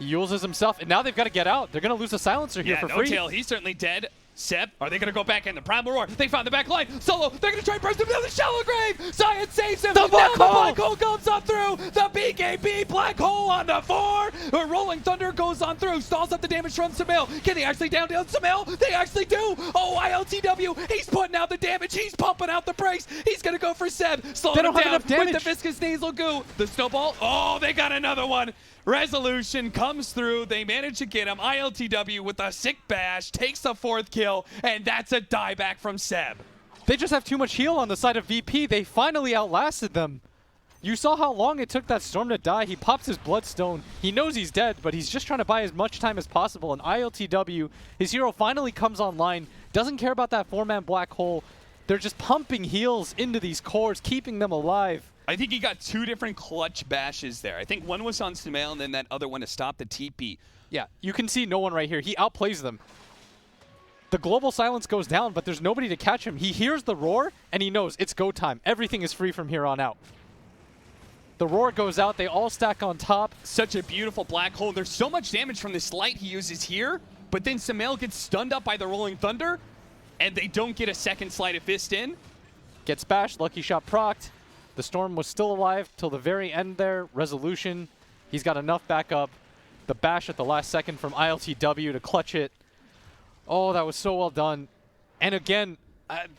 He uses himself, and now they've got to get out. They're going to lose a silencer here Yeah, for no free. tail. He's certainly dead. Seb, are they going to go back in? The Primal Roar. They found the back line. Solo, they're going to try and burst him down the Shallow Grave. Science saves him. The black Now hole. the black hole comes on through. The BKB black hole on the 4. A Rolling Thunder goes on through. Stalls up the damage from Samil. Can they actually down Samil? They actually do. Oh, ILTW. He's putting out the damage. He's pumping out the brakes. He's going to go for Seb. Slowing They don't him have down enough damage. with the Viscous Nasal Goo. The Snowball. Oh, they got another one. Resolution comes through. They manage to get him. ILTW with a sick bash takes the 4th kill, and that's a dieback from Seb. They just have too much heal on the side of VP. They finally outlasted them. You saw how long it took that Storm to die. He pops his Bloodstone. He knows he's dead, but he's just trying to buy as much time as possible. And ILTW, his hero finally comes online. Doesn't care about that 4-man black hole. They're just pumping heals into these cores, keeping them alive. I think he got 2 different clutch bashes there. I think one was on Sumail and then that other one to stop the TP. Yeah, you can see No One right here. He outplays them. The global silence goes down, but there's nobody to catch him. He hears the roar, and he knows it's go time. Everything is free from here on out. The roar goes out. They all stack on top. Such a beautiful black hole. There's so much damage from this light he uses here, but then Sumail gets stunned up by the Rolling Thunder, and they don't get a second Sleight of Fist in. Gets bashed. Lucky shot procced. The Storm was still alive till the very end there. Resolution. He's got enough backup. The bash at the last second from ILTW to clutch it. Oh, that was so well done. And again,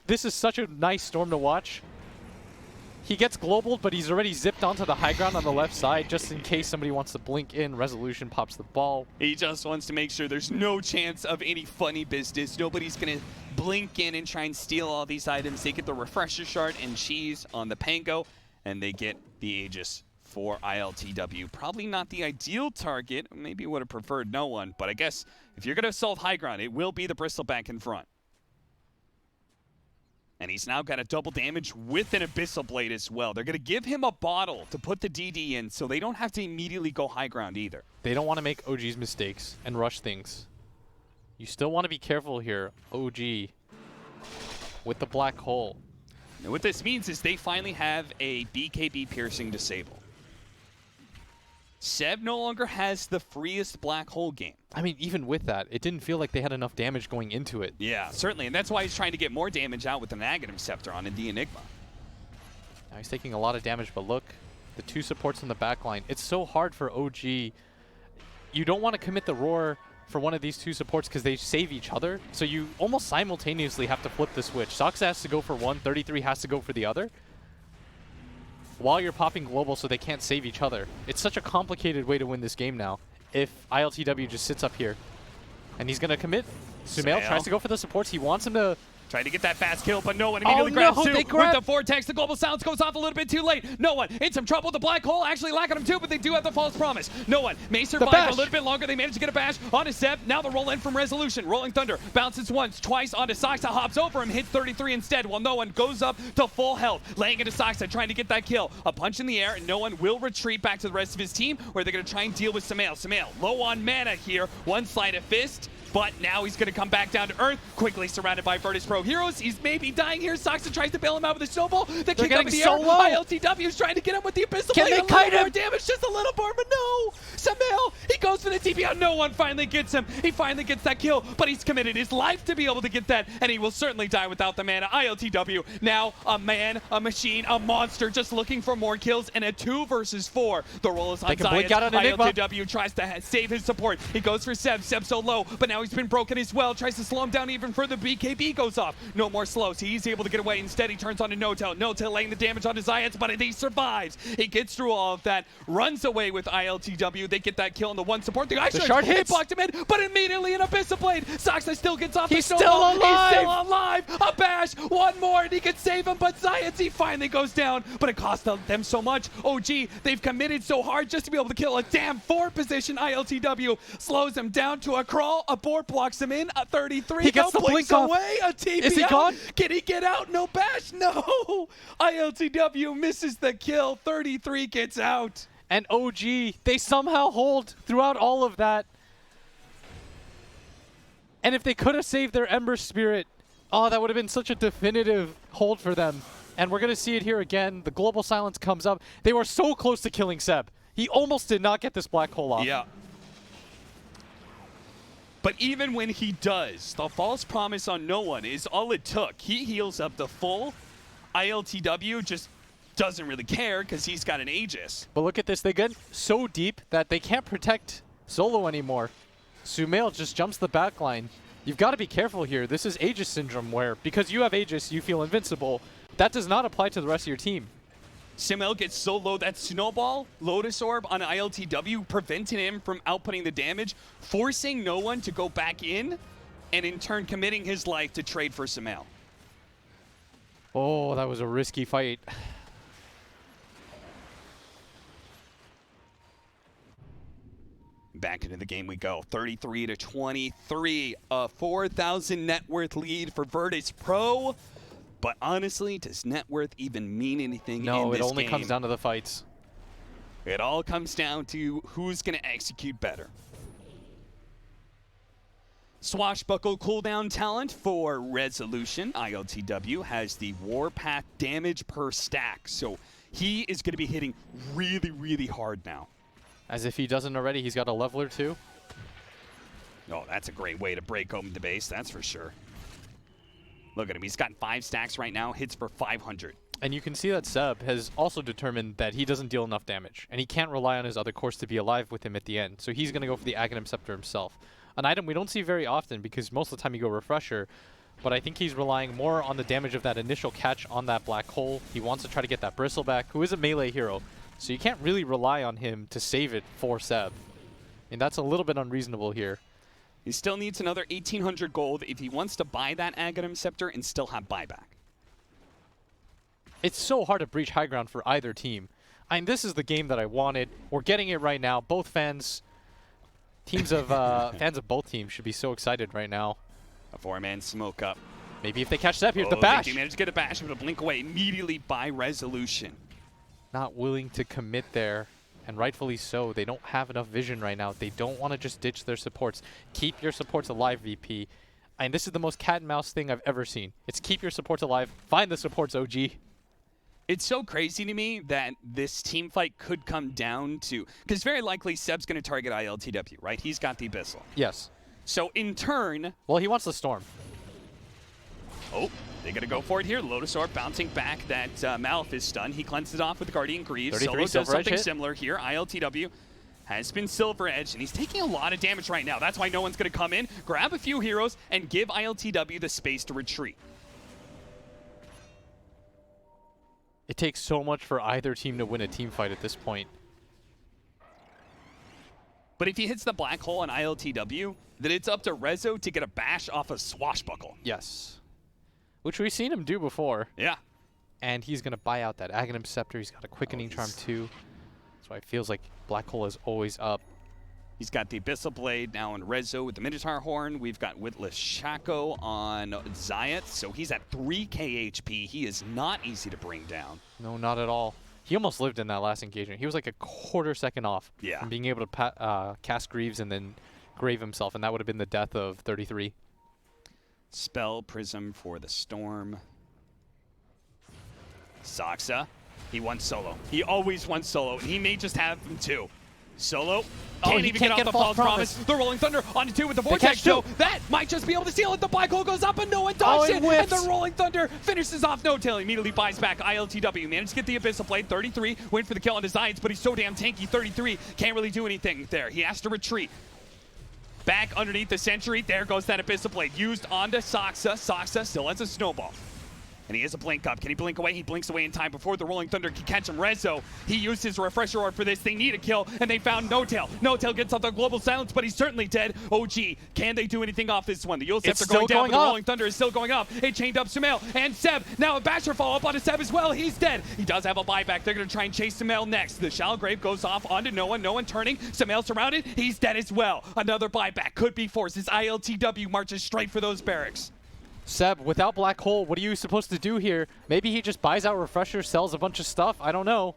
this is such a nice Storm to watch. He gets globaled, but he's already zipped onto the high ground on the left side just in case somebody wants to blink in. Resolution pops the ball. He just wants to make sure there's no chance of any funny business. Nobody's going to blink in and try and steal all these items. They get the refresher shard and cheese on the Pango, and they get the Aegis for ILTW. Probably not the ideal target. Maybe would have preferred no one, but I guess if you're going to assault high ground, it will be the Bristleback in front. And he's now got a double damage with an Abyssal Blade as well. They're going to give him a bottle to put the DD in so they don't have to immediately go high ground either. They don't want to make OG's mistakes and rush things. You still want to be careful here, OG, with the black hole. And what this means is they finally have a BKB piercing disable. Seb no longer has the freest black hole game. I mean, even with that, it didn't feel like they had enough damage going into it. Yeah, certainly. And that's why he's trying to get more damage out with an Aghanim Scepter on in the Enigma. Now he's taking a lot of damage, but look, the two supports in the back line. It's so hard for OG. You don't want to commit the roar for one of these two supports because they save each other. So you almost simultaneously have to flip the switch. Soxa has to go for one, 33 has to go for the other, while you're popping global so they can't save each other. It's such a complicated way to win this game now if ILTW just sits up here. And he's going to commit. Sumail tries to go for the supports. He wants him to... Trying to get that fast kill, but no one immediately grabs Sue with the Vortex. The global silence goes off a little bit too late. No one in some trouble. The black hole actually lacking him too, but they do have the false promise. No one may survive for a little bit longer. They manage to get a bash onto Seb. Now the roll in from Resolution. Rolling Thunder bounces once, twice onto Soxa, hops over him, hits 33 instead, while no one goes up to full health. Laying into Soxa, trying to get that kill. A punch in the air, and no one will retreat back to the rest of his team, where they're going to try and deal with Sumail. Sumail low on mana here. One sleight of fist. But now he's going to come back down to earth, quickly surrounded by Virtus.Pro heroes. He's maybe dying here. Soxa tries to bail him out with a snowball. The kick up in the air. ILTW is trying to get him with the Abyssal Blade. Can they kite him? More damage, just a little more, but no. Sumail, he goes for the TP out. No one finally gets him. He finally gets that kill, but he's committed his life to be able to get that, and he will certainly die without the mana. ILTW, now a man, a machine, a monster, just looking for more kills, and a 2 versus 4. The roll is on Zion. ILTW tries to save his support. He goes for Seb. Seb's so low, but now he's been broken as well. Tries to slow him down even further. BKB goes off. No more slows. He's able to get away. Instead, he turns on to No-Tail. No-Tail laying the damage onto Zayats, but he survives. He gets through all of that, runs away with ILTW. They get that kill on the one support. The shard hits. Blocked him in, but immediately an Abyssal Blade. Soxa still gets off. He's still alive. He's still alive. A bash. One more, and he can save him, but Zayats, he finally goes down, but it cost them so much. OG, they've committed so hard just to be able to kill a damn 4 position. ILTW slows him down to a crawl. A board blocks him in. A 33. He gets the blink away. A TP. Is he gone? Can he get out? No bash. No. ILTW misses the kill. 33 gets out. And OG, they somehow hold throughout all of that. And if they could have saved their Ember Spirit, oh, that would have been such a definitive hold for them. And we're going to see it here again. The global silence comes up. They were so close to killing Seb. He almost did not get this black hole off. Yeah. But even when he does, the false promise on no one is all it took. He heals up the full. ILTW just doesn't really care because he's got an Aegis. But look at this. They get so deep that they can't protect Solo anymore. Sumail just jumps the back line. You've got to be careful here. This is Aegis syndrome where because you have Aegis, you feel invincible. That does not apply to the rest of your team. Sumail gets so low that Snowball, Lotus Orb on ILTW, preventing him from outputting the damage, forcing no one to go back in, and in turn committing his life to trade for Sumail. Oh, that was a risky fight. Back into the game we go. 33-23, a 4,000 net worth lead for Virtus.Pro. But honestly, does net worth even mean anything in this game? No, it only comes down to the fights. It all comes down to who's going to execute better. Swashbuckle cooldown talent for Resolution. ILTW has the Warpath damage per stack. So he is going to be hitting really, really hard now. As if he doesn't already, he's got a leveler too. Oh, that's a great way to break open the base, that's for sure. Look at him. He's got 5 stacks right now, hits for 500. And you can see that Seb has also determined that he doesn't deal enough damage, and he can't rely on his other cores to be alive with him at the end. So he's going to go for the Aghanim Scepter himself. An item we don't see very often because most of the time you go Refresher, but I think he's relying more on the damage of that initial catch on that black hole. He wants to try to get that Bristle back, who is a melee hero, so you can't really rely on him to save it for Seb. And that's a little bit unreasonable here. He still needs another 1,800 gold if he wants to buy that Aghanim Scepter and still have buyback. It's so hard to breach high ground for either team. I mean, this is the game that I wanted. We're getting it right now. Both fans of both teams should be so excited right now. A 4-man smoke up. Maybe if they catch Seb, here's the They bash. do manage to get a bash, but a blink away immediately by Resolution. Not willing to commit there, and rightfully so. They don't have enough vision right now. They don't want to just ditch their supports. Keep your supports alive, VP. And this is the most cat and mouse thing I've ever seen. It's keep your supports alive. Find the supports, OG. It's so crazy to me that this team fight could come down to, because very likely Seb's going to target ILTW, right? He's got the Abyssal. Yes. So in turn... Well, he wants the Storm. Oh, they're going to go for it here. Lotus Orb bouncing back. That Malf is stunned. He cleanses off with the Guardian Greaves. Solo does something similar here. ILTW has been Silver Edge, and he's taking a lot of damage right now. That's why no one's going to come in, grab a few heroes, and give ILTW the space to retreat. It takes so much for either team to win a team fight at this point. But if he hits the black hole on ILTW, then it's up to Rezo to get a bash off a Swashbuckle. Yes. Which we've seen him do before. Yeah. And he's going to buy out that Aghanim Scepter. He's got a Quickening Charm too. That's why it feels like black hole is always up. He's got the Abyssal Blade now on Rezo with the Minotaur Horn. We've got Witless Shaco on Zayat, so he's at 3k HP. He is not easy to bring down. No, not at all. He almost lived in that last engagement. He was like a quarter second off from being able to cast Greaves and then grave himself, and that would have been the death of 33. Spell Prism for the Storm. Saksa, he won solo. He always won solo, and he may just have them too. Solo. Can't even get off the false promise. The Rolling Thunder onto 2 with the Vortex. So that might just be able to seal it. The black hole goes up and no one dodges it. And the Rolling Thunder finishes off No-Tail. Immediately buys back ILTW. Managed to get the Abyssal Blade. 33 went for the kill on his Zions, but he's so damn tanky. 33 can't really do anything there. He has to retreat. Back underneath the Sentry. There goes that Abyssal Blade. Used onto Saksa. Saksa still has a snowball. And he has a blink up. Can he blink away? He blinks away in time before the Rolling Thunder can catch him. Rezo, he used his Refresher Orb for this. They need a kill, and they found No-Tail. No-Tail gets off the Global Silence, but he's certainly dead. OG, can they do anything off this one? The Yule Scepter going down, but the Rolling Thunder is still going up. It chained up Sumail and Seb. Now a Basher follow-up onto Seb as well. He's dead. He does have a buyback. They're going to try and chase Sumail next. The Shallow Grave goes off onto no one. No one turning. Sumail surrounded. He's dead as well. Another buyback could be forced as ILTW marches straight for those barracks. Seb, without black hole, what are you supposed to do here? Maybe he just buys out Refresher, sells a bunch of stuff. I don't know.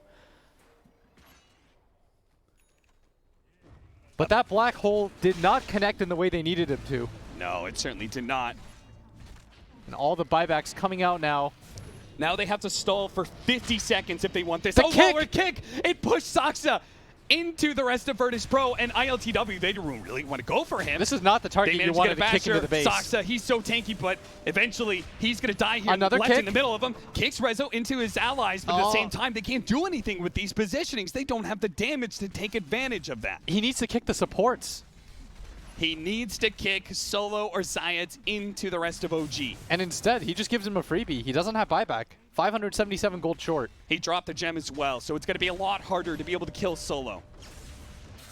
But that black hole did not connect in the way they needed him to. No, it certainly did not. And all the buybacks coming out now. Now they have to stall for 50 seconds if they want this. The kick! It pushed Saksa into the rest of Virtus.Pro, and ILTW, they don't really want to go for him. This is not the target you wanted to kick into the base. Saksa, he's so tanky, but eventually he's going to die here. Another left kick. In the middle of him. Kicks Rezo into his allies, but at the same time, they can't do anything with these positionings. They don't have the damage to take advantage of that. He needs to kick the supports. He needs to kick Solo or Zayat into the rest of OG. And instead, he just gives him a freebie. He doesn't have buyback. 577 gold short. He dropped the gem as well, so it's going to be a lot harder to be able to kill Solo.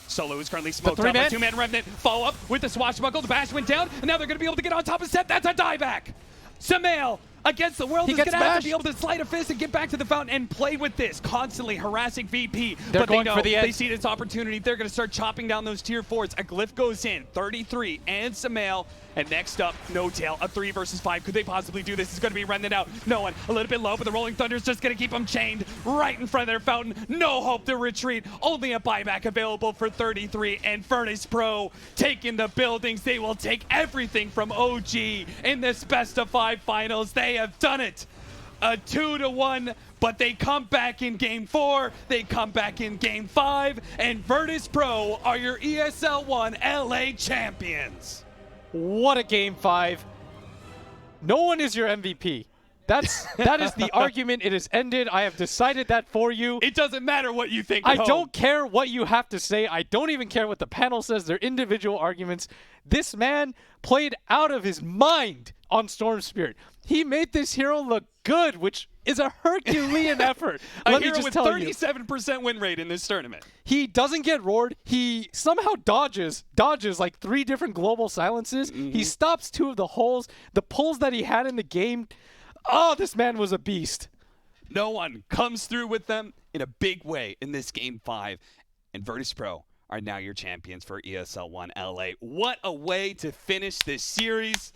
Solo is currently smoked up. A 2-man Remnant follow up with the Swashbuckle. The bash went down, and now they're going to be able to get on top of Seth. That's a dieback. Sumail against the world is going to have to be able to slide a fist and get back to the fountain and play with this, constantly harassing VP. They're going for the edge. They see this opportunity. They're going to start chopping down those tier 4s. A Glyph goes in, 33, and Sumail. And next up, No-Tail, a 3 versus 5. Could they possibly do this? It's going to be Remnant out. No one, a little bit low, but the Rolling Thunder is just going to keep them chained right in front of their fountain. No hope to retreat. Only a buyback available for 33, and Virtus.Pro taking the buildings. They will take everything from OG in this best-of-5 finals. They have done it. A 2-1, but they come back in Game 4, they come back in Game 5, and Virtus.Pro are your ESL 1 LA champions. What a Game 5. No one is your MVP. That is the argument. It is ended. I have decided that for you. It doesn't matter what you think. I don't care what you have to say. I don't even care what the panel says. They're individual arguments. This man played out of his mind on Storm Spirit. He made this hero look good, which is a Herculean effort. Let me just tell you. 37% win rate in this tournament. He doesn't get roared. He somehow dodges like 3 different global silences. He stops 2 of the holes. The pulls that he had in the game. Oh, this man was a beast. No one comes through with them in a big way in this Game 5. And Virtus.Pro are now your champions for ESL 1 LA. What a way to finish this series.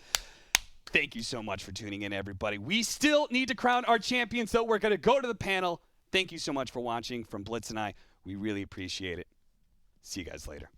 Thank you so much for tuning in, everybody. We still need to crown our champions, though. We're going to go to the panel. Thank you so much for watching from Blitz and I. We really appreciate it. See you guys later.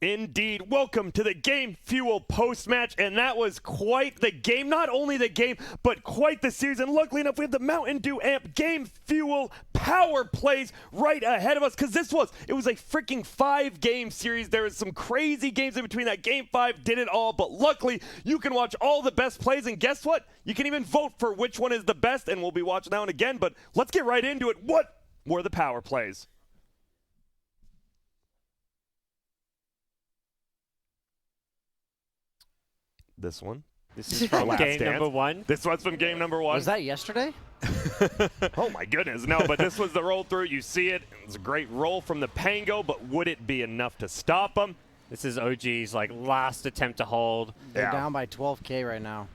Indeed. Welcome to the Game Fuel post-match, and that was quite the game. Not only the game, but quite the series. And luckily enough, we have the Mountain Dew Amp Game Fuel power plays right ahead of us, because it was a freaking 5-game series. There was some crazy games in between. That Game 5 did it all, but luckily you can watch all the best plays, and guess what? You can even vote for which one is the best, and we'll be watching that one again, but let's get right into it. What were the power plays? This one. This is from game number 1. This one's from game number 1. Was that yesterday? Oh my goodness. No, but this was the roll through. You see it. It's a great roll from the Pango, but would it be enough to stop him? This is OG's last attempt to hold. They're down by 12K right now.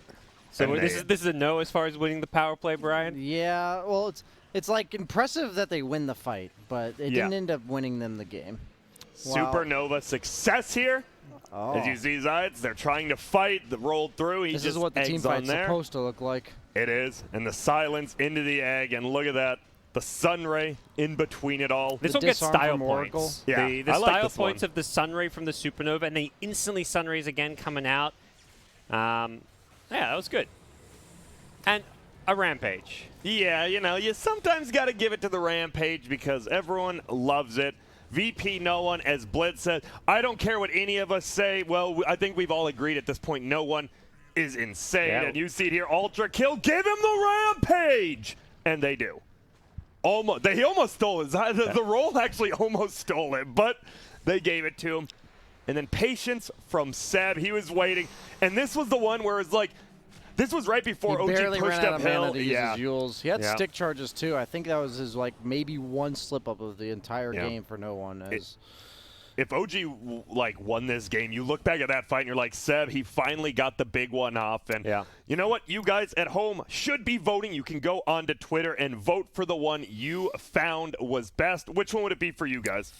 So this is a no as far as winning the power play, Brian? Yeah, well, it's impressive that they win the fight, but it didn't end up winning them the game. Supernova success here. Oh. As you see Zides, they're trying to fight. The roll through. This is what the team fight's supposed to look like. It is. And the silence into the egg. And look at that. The Sunray in between it all. This one gets style points. Yeah, the style points of the Sunray from the Supernova, and they instantly Sunrays again coming out. Yeah, that was good. And a Rampage. Yeah, you sometimes got to give it to the Rampage because everyone loves it. VP, no one, as Blitz said, I don't care what any of us say. Well, I think we've all agreed at this point no one is insane. Yeah. And you see it here, Ultra Kill, give him the Rampage! And they do. He almost stole it. The roll actually almost stole it, but they gave it to him. And then Patience from Seb, he was waiting. And this was the one where it's like, this was right before OG barely pushed ran out uphill. Of mana to use his Yules. He had stick charges too. I think that was his maybe one slip up of the entire game for no one. If OG won this game, you look back at that fight and you're like, Seb, he finally got the big one off. And you know what? You guys at home should be voting. You can go onto Twitter and vote for the one you found was best. Which one would it be for you guys?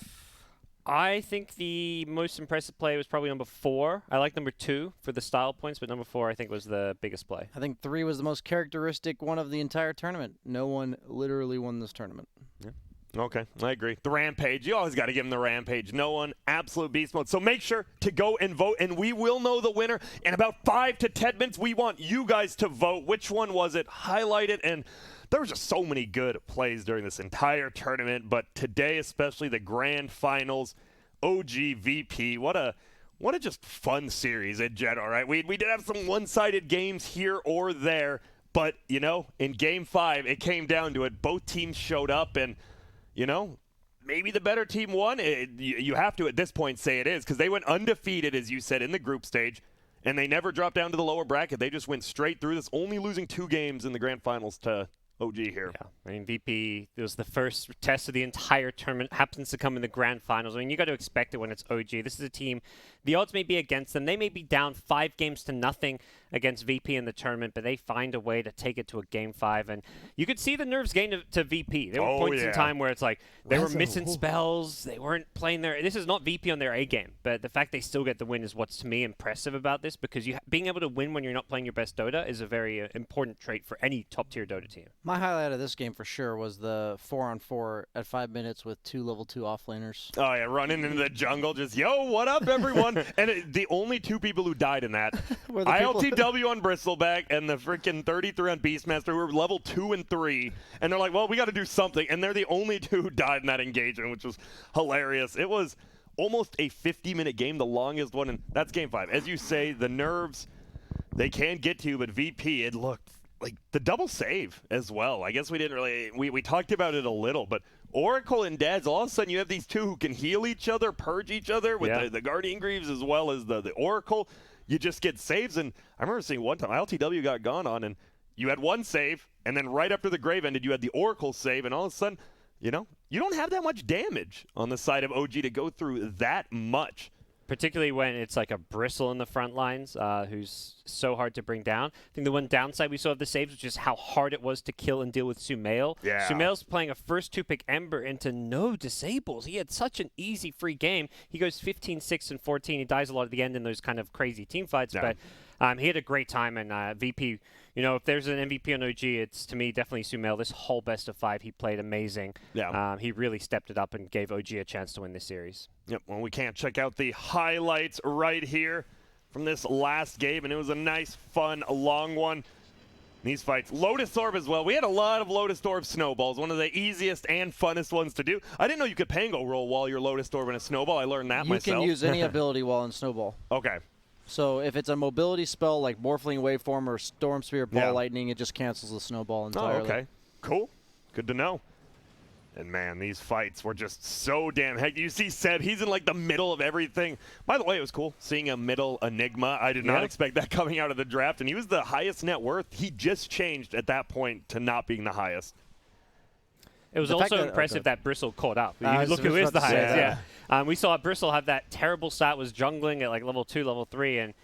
I think the most impressive play was probably number 4. I like number 2 for the style points, but number 4 I think was the biggest play. I think 3 was the most characteristic one of the entire tournament. No one literally won this tournament. Yeah. Okay, I agree. The Rampage, you always got to give him the Rampage. No one, absolute beast mode. So make sure to go and vote, and we will know the winner in about 5 to 10 minutes. We want you guys to vote. Which one was it? Highlight it, and there were just so many good plays during this entire tournament, but today especially the grand finals, OG VP, what a just fun series in general, right? We did have some one-sided games here or there, but, in Game 5, it came down to it. Both teams showed up, and, maybe the better team won. You have to, at this point, say it is, because they went undefeated, as you said, in the group stage, and they never dropped down to the lower bracket. They just went straight through this, only losing 2 games in the grand finals to OG here. Yeah, I mean, VP, it was the first test of the entire tournament, happens to come in the grand finals. I mean, you got to expect it when it's OG. This is a team, the odds may be against them. They may be down 5 games to nothing against VP in the tournament, but they find a way to take it to a Game 5. And you could see the nerves gain to VP. There were points in time where it's like they were missing spells. They weren't playing their... This is not VP on their A game, but the fact they still get the win is what's, to me, impressive about this, because being able to win when you're not playing your best Dota is a very important trait for any top-tier Dota team. My highlight of this game for sure was the 4-on-4 at 5 minutes with 2 level 2 offlaners. Oh, yeah, running into the jungle, just, yo, what up, everyone? And the only 2 people who died in that, ILTW on Bristleback and the freaking 33 on Beastmaster, who were level 2 and 3. And they're like, well, we got to do something. And they're the only 2 who died in that engagement, which was hilarious. It was almost a 50-minute game, the longest one, and that's Game 5. As you say, the nerves they can get to you, but VP, it looked like the double save as well. I guess we didn't really, we talked about it a little, but Oracle and Dads, all of a sudden you have these two who can heal each other, purge each other with the Guardian Greaves as well as the Oracle. You just get saves, and I remember seeing one time LTW got gone on, and you had one save, and then right after the Grave ended, you had the Oracle save, and all of a sudden, you know, you don't have that much damage on the side of OG to go through that much. Particularly when it's like a Bristle in the front lines, who's so hard to bring down. I think the one downside we saw of the saves was just how hard it was to kill and deal with Sumail. Yeah. Sumail's playing a first two-pick Ember into no disables. He had such an easy free game. He goes 15, 6, and 14. He dies a lot at the end in those kind of crazy team fights, but he had a great time, and VP, you know, if there's an MVP on OG, it's, to me, definitely Sumail. This whole best of 5, he played amazing. Yeah. He really stepped it up and gave OG a chance to win this series. Yep, well, we can't check out the highlights right here from this last game, and it was a nice, fun, long one. These fights, Lotus Orb as well. We had a lot of Lotus Orb snowballs, one of the easiest and funnest ones to do. I didn't know you could Pango roll while you're Lotus Orb in a snowball. I learned that myself. You can use any ability while in snowball. Okay. So if it's a mobility spell like Morphling Waveform or Storm Spear, Ball Lightning, it just cancels the snowball entirely. Oh, okay. Cool. Good to know. And man, these fights were just so damn heck. You see Seb, he's in like the middle of everything. By the way, it was cool seeing a middle Enigma. I did not expect that coming out of the draft, and he was the highest net worth. He just changed at that point to not being the highest. It was also impressive that Bristle caught up. You look who is the highest. We saw Bristle have that terrible stat, was jungling at like level 2, level 3, and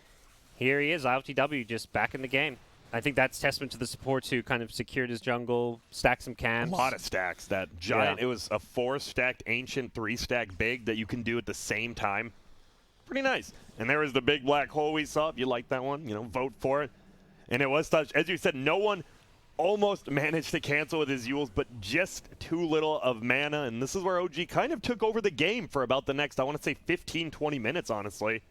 here he is, ILTW, just back in the game. I think that's testament to the supports who kind of secured his jungle, stacked some camps. A lot of stacks. That giant, it was a 4-stacked Ancient, 3-stack Big that you can do at the same time. Pretty nice. And there was the big black hole we saw. If you like that one, you know, vote for it. And it was such, as you said, no one almost managed to cancel with his Euls, but just too little of mana. And this is where OG kind of took over the game for about the next, I want to say, 15, 20 minutes, honestly.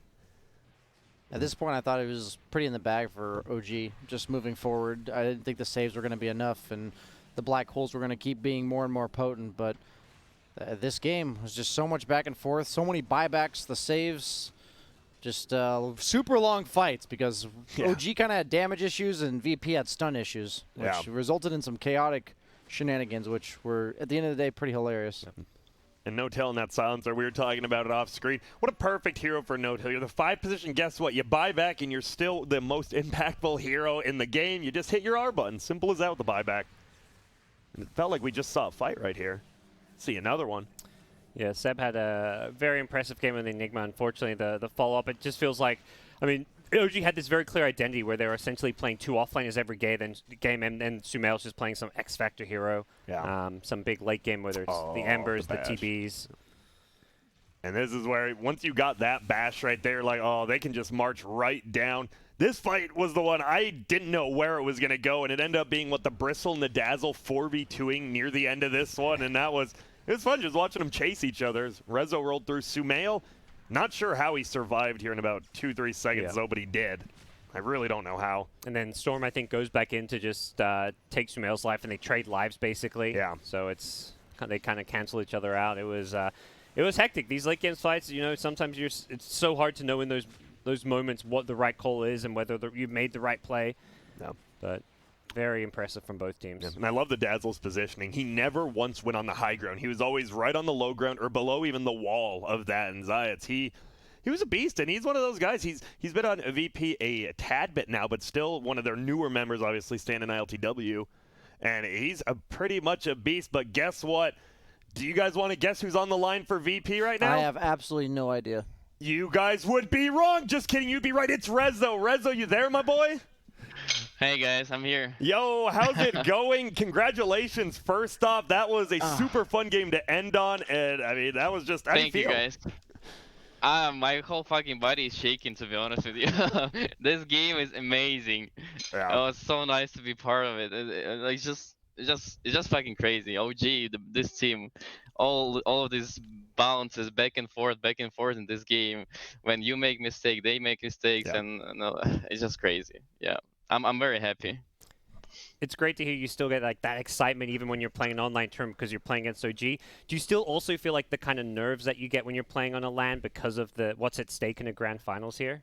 At this point, I thought it was pretty in the bag for OG, just moving forward. I didn't think the saves were going to be enough, and the black holes were going to keep being more and more potent, but this game was just so much back and forth, so many buybacks, the saves, just super long fights because OG kind of had damage issues and VP had stun issues, which resulted in some chaotic shenanigans, which were, at the end of the day, pretty hilarious. And No-Tail in that silencer, we were talking about it off screen. What a perfect hero for No-Tail. You're the 5 position, guess what? You buy back and you're still the most impactful hero in the game. You just hit your R button. Simple as that with the buyback. And it felt like we just saw a fight right here. See another one. Yeah, Seb had a very impressive game with Enigma. Unfortunately, the follow-up, it just feels like, I mean, OG had this very clear identity where they were essentially playing 2 offlaners every game, and then Sumail's just playing some X-Factor hero. Some big late game, whether it's the Embers, the TBs. And this is where, once you got that bash right there, like, oh, they can just march right down. This fight was the one I didn't know where it was going to go, and it ended up being what the Bristle and the Dazzle 4v2ing near the end of this one, and that was, it was fun just watching them chase each other. As Rezo rolled through Sumail. Not sure how he survived here in about 2-3 seconds, though, but he did. I really don't know how. And then Storm, I think, goes back in to just take Sumail's life, and they trade lives, basically. Yeah. So it's they kind of cancel each other out. It was hectic. These late game fights, you know, sometimes it's so hard to know in those moments what the right call is and whether you've made the right play. Yeah. But very impressive from both teams. Yeah. And I love the Dazzle's positioning. He never once went on the high ground. He was always right on the low ground or below even the wall of that. And Zayats, he was a beast, and he's one of those guys. He's been on VP a tad bit now, but still one of their newer members, obviously, staying in ILTW. And he's pretty much a beast. But guess what? Do you guys want to guess who's on the line for VP right now? I have absolutely no idea. You guys would be wrong. Just kidding. You'd be right. It's Rezo. Rezo, you there, my boy? Hey guys, I'm here. Yo, how's it going? Congratulations. First off, that was a super fun game to end on, and I mean, that was just, how do you feel? Thank you guys. My whole fucking body is shaking, to be honest with you. This game is amazing. Yeah. It was so nice to be part of it. It's just fucking crazy. OG, this team, all of these bounces back and forth in this game. When you make mistakes, they make mistakes, and it's just crazy. Yeah. I'm very happy. It's great to hear you still get like that excitement even when you're playing an online tournament because you're playing against OG. Do you still also feel like the kind of nerves that you get when you're playing on a LAN because of what's at stake in the grand finals here?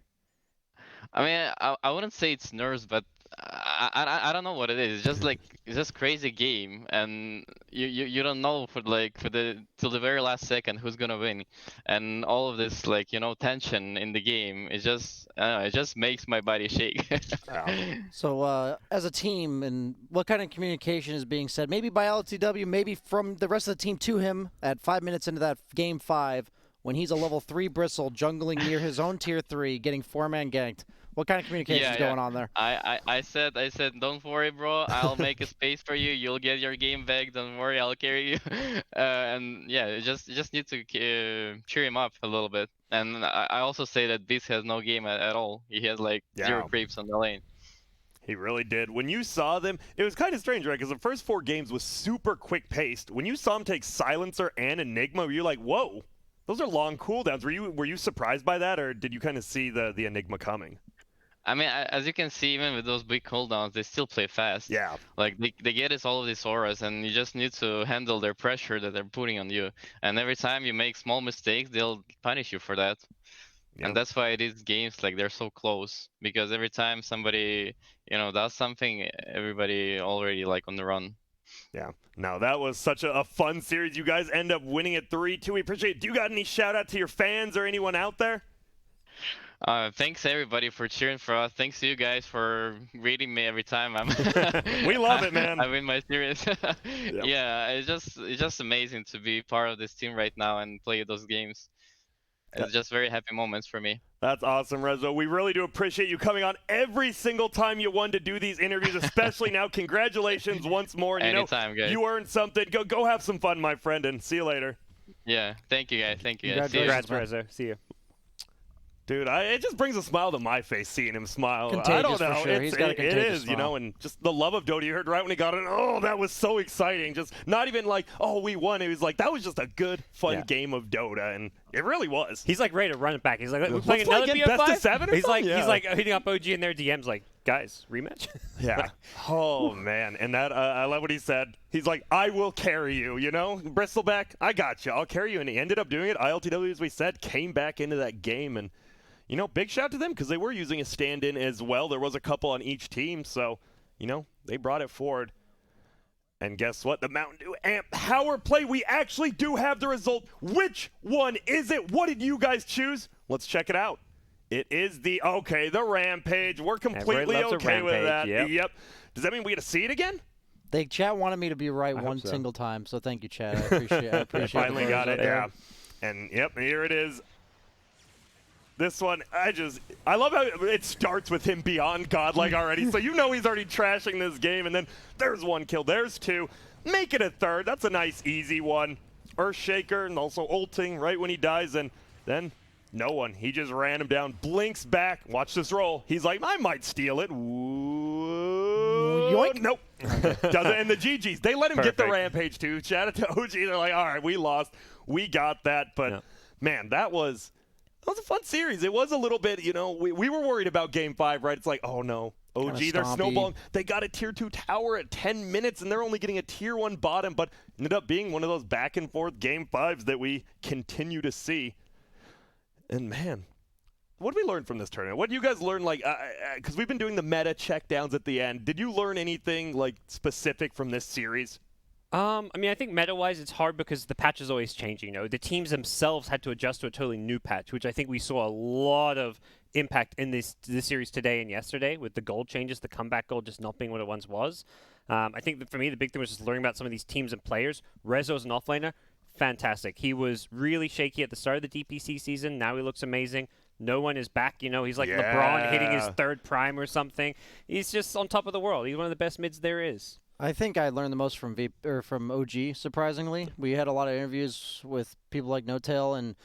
I mean, I wouldn't say it's nerves, but I don't know what it is. It's just like it's just crazy game, and you don't know for the till the very last second who's gonna win, and all of this like tension in the game. It just I don't know, it just makes my body shake. So, as a team, and what kind of communication is being said? Maybe by LTW, maybe from the rest of the team to him at 5 minutes into that game 5, when he's a level 3 bristle jungling near his own tier 3, getting 4-man ganked. What kind of communication is going on there? I said, don't worry, bro. I'll make a space for you. You'll get your game back. Don't worry, I'll carry you. And yeah, you just need to cheer him up a little bit. And I also say that Beast has no game at all. He has like 0 creeps on the lane. He really did. When you saw them, it was kind of strange, right? Because the first 4 games was super quick paced. When you saw him take Silencer and Enigma, were you like, whoa, those are long cooldowns. Were you surprised by that, or did you kind of see the Enigma coming? I mean, as you can see, even with those big cooldowns, they still play fast. Yeah. Like, they get us all of these auras, and you just need to handle their pressure that they're putting on you. And every time you make small mistakes, they'll punish you for that. Yep. And that's why these games, like, they're so close. Because every time somebody, does something, everybody already, like, on the run. Yeah. Now, that was such a fun series. You guys end up winning it 3-2. We appreciate it. Do you got any shout-out to your fans or anyone out there? Thanks everybody for cheering for us. Thanks to you guys for reading me every time I'm. We love it, man. I win my series. Yep. Yeah, it's just amazing to be part of this team right now and play those games. It's just very happy moments for me. That's awesome, Rezo. We really do appreciate you coming on every single time you want to do these interviews, especially now. Congratulations once more. And anytime, guys. You earned something. Go have some fun, my friend, and see you later. Yeah, thank you guys. Thank you guys. Congrats, Rezo. See you. Dude, it just brings a smile to my face seeing him smile. Contagious, I don't know. for sure. He's got a contagious smile. And just the love of Dota. You heard right when he got it. Oh, that was so exciting. Just not even like, oh, we won. It was like, that was just a good, fun game of Dota, and it really was. He's like ready to run it back. He's like, we're playing another BF5? Best of 7 or he's something? like hitting up OG in their DMs like, guys, rematch? Yeah. Oh, man. And that, I love what he said. He's like, I will carry you, Bristleback, I got you. I'll carry you. And he ended up doing it. ILTW, as we said, came back into that game, and big shout to them because they were using a stand-in as well. There was a couple on each team, so, they brought it forward. And guess what? The Mountain Dew Amp Power Play, we actually do have the result. Which one is it? What did you guys choose? Let's check it out. It is the Rampage. We're completely okay with that. Yep. Does that mean we get to see it again? Chat wanted me to be right one single time, so thank you, Chat. I appreciate it. I finally got it, yeah. And, here it is. This one, I love how it starts with him beyond godlike already. So he's already trashing this game, and then there's 1 kill, there's 2. Make it a 3rd. That's a nice, easy one. Earthshaker, and also ulting right when he dies, and then no one. He just ran him down, blinks back. Watch this roll. He's like, I might steal it. Ooh, yoink. Nope. Doesn't. And the GGs, they let him get the Rampage too. Shout out to OG. They're like, all right, we lost. We got that. But, man, that was a fun series. It was a little bit, we were worried about Game 5, right? It's like, oh, no. OG, they're snowballing. They got a Tier 2 tower at 10 minutes, and they're only getting a Tier 1 bottom, but ended up being one of those back-and-forth Game 5s that we continue to see. And, man, what did we learn from this tournament? What did you guys learn, because we've been doing the meta checkdowns at the end. Did you learn anything, specific from this series? I think meta-wise, it's hard because the patch is always changing. The teams themselves had to adjust to a totally new patch, which I think we saw a lot of impact in this series today and yesterday with the gold changes, the comeback gold just not being what it once was. I think that for me, the big thing was just learning about some of these teams and players. Rezo's an offlaner, fantastic. He was really shaky at the start of the DPC season. Now he looks amazing. No one is back. He's like LeBron hitting his 3rd prime or something. He's just on top of the world. He's one of the best mids there is. I think I learned the most from from OG. Surprisingly, we had a lot of interviews with people like No Tail, and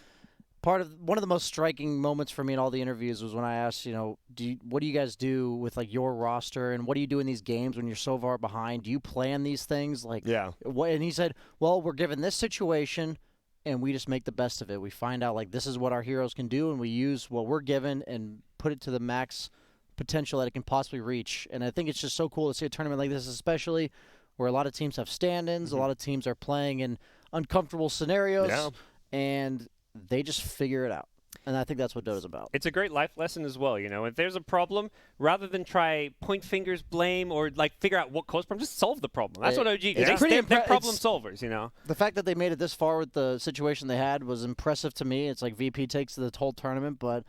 one of the most striking moments for me in all the interviews was when I asked, what do you guys do with your roster, and what do you do in these games when you're so far behind? Do you plan these things? And he said, well, we're given this situation, and we just make the best of it. We find out this is what our heroes can do, and we use what we're given and put it to the max potential that it can possibly reach. And I think it's just so cool to see a tournament like this, especially where a lot of teams have stand-ins, a lot of teams are playing in uncomfortable scenarios, and they just figure it out. And I think that's what Dota's about. It's a great life lesson as well, you know. If there's a problem, rather than try point fingers, blame, or like figure out what caused the problem, just solve the problem. That's what OG does. They're problem solvers, you know. The fact that they made it this far with the situation they had was impressive to me. It's like VP takes the whole tournament, but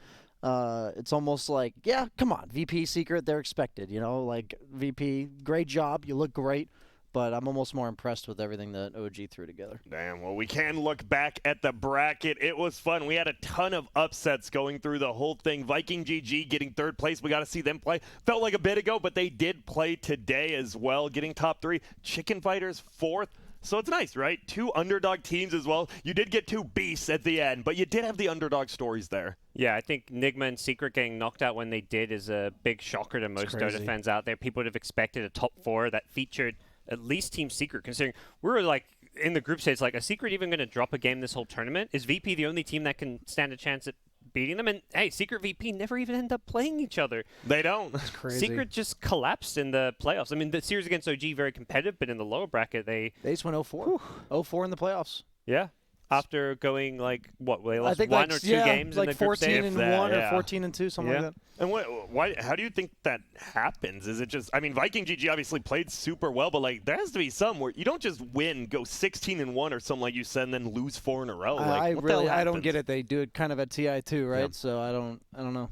it's almost like, yeah, come on, VP Secret, they're expected, you know. Like, VP, great job, you look great. But I'm almost more impressed with everything that OG threw together. Damn, well, we can look back at the bracket. It was fun. We had a ton of upsets going through the whole thing. Viking GG getting 3rd place. We got to see them play. Felt like a bit ago, but they did play today as well, getting top 3. Chicken Fighters 4th. So it's nice, right? 2 underdog teams as well. You did get 2 beasts at the end, but you did have the underdog stories there. Yeah, I think Nigma and Secret getting knocked out when they did is a big shocker to most Dota fans out there. People would have expected a top 4 that featured at least Team Secret, considering we were like in the group stage, like, a Secret even going to drop a game this whole tournament? Is VP the only team that can stand a chance at beating them? And hey, Secret VP never even end up playing each other. They don't. It's crazy. Secret just collapsed in the playoffs. I mean, the series against OG very competitive, but in the lower bracket they just went 0-4. 0-4 in the playoffs. Yeah. After going, like, what, they lost I think 1 like, or 2 games like in the group stage? 14-1 or 14-2, something like that. And why? How do you think that happens? Is it just, I mean, Viking GG obviously played super well, but like there has to be some where you don't just win, go 16-1 or something like you said, and then lose 4 in a row. Like, I don't get it. They do it kind of at TI too, right? Yeah. So I don't know.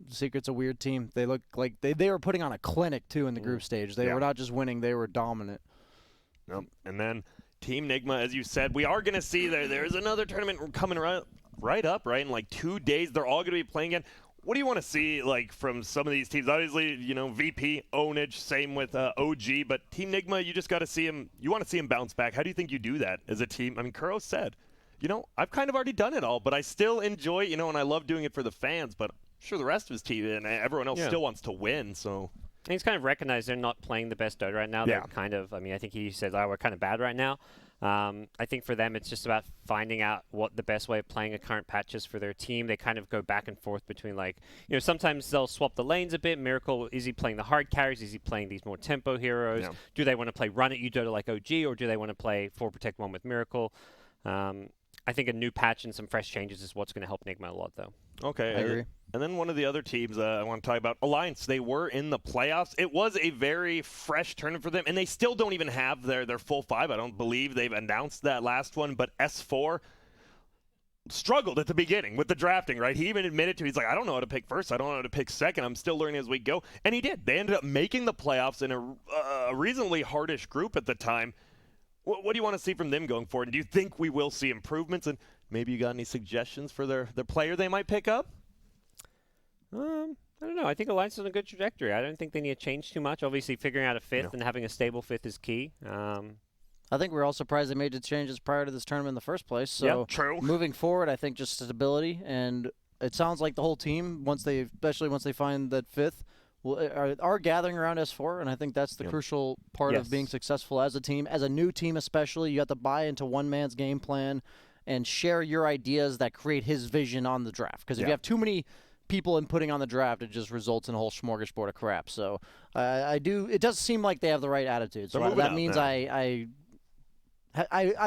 Secret's a weird team. They look like they were putting on a clinic too in the group stage. They were not just winning; they were dominant. Nope. And then Team Nigma, as you said, we are going to see there's another tournament coming right up, right? In like 2 days, they're all going to be playing again. What do you want to see, like, from some of these teams? Obviously, you know, VP, Ownage, same with OG, but Team Nigma, you just got to see him. You want to see him bounce back. How do you think you do that as a team? I mean, Kuro said, you know, I've kind of already done it all, but I still enjoy, you know, and I love doing it for the fans, but I'm sure the rest of his team and everyone else still wants to win, so. And he's kind of recognized they're not playing the best Dota right now. They're kind of, I mean, I think he says, oh, we're kind of bad right now. I think for them, it's just about finding out what the best way of playing a current patch is for their team. They kind of go back and forth between, like, you know, sometimes they'll swap the lanes a bit. Miracle, is he playing the hard carries? Is he playing these more tempo heroes? Yeah. Do they want to play run at you Dota like OG, or do they want to play 4 Protect 1 with Miracle? I think a new patch and some fresh changes is what's going to help Nigma a lot, though. Okay, I agree. And then one of the other teams I want to talk about, Alliance. They were in the playoffs. It was a very fresh tournament for them, and they still don't even have their full 5. I don't believe they've announced that last one, but S4 struggled at the beginning with the drafting, right? He even admitted to, he's like, I don't know how to pick first. I don't know how to pick second. I'm still learning as we go. And he did. They ended up making the playoffs in a reasonably hardish group at the time. What do you want to see from them going forward? And do you think we will see improvements? And maybe you got any suggestions for their player they might pick up? I don't know. I think Alliance is on a good trajectory. I don't think they need to change too much. Obviously, figuring out a 5th and having a stable 5th is key. I think we're all surprised they made the changes prior to this tournament in the first place. So true. Moving forward, I think just stability, and it sounds like the whole team, especially once they find that 5th, are gathering around S4, and I think that's the crucial part of being successful as a team. As a new team especially, you have to buy into one man's game plan and share your ideas that create his vision on the draft. Because if you have too many people inputting on the draft, it just results in a whole smorgasbord of crap. So it does seem like they have the right attitude. So that means I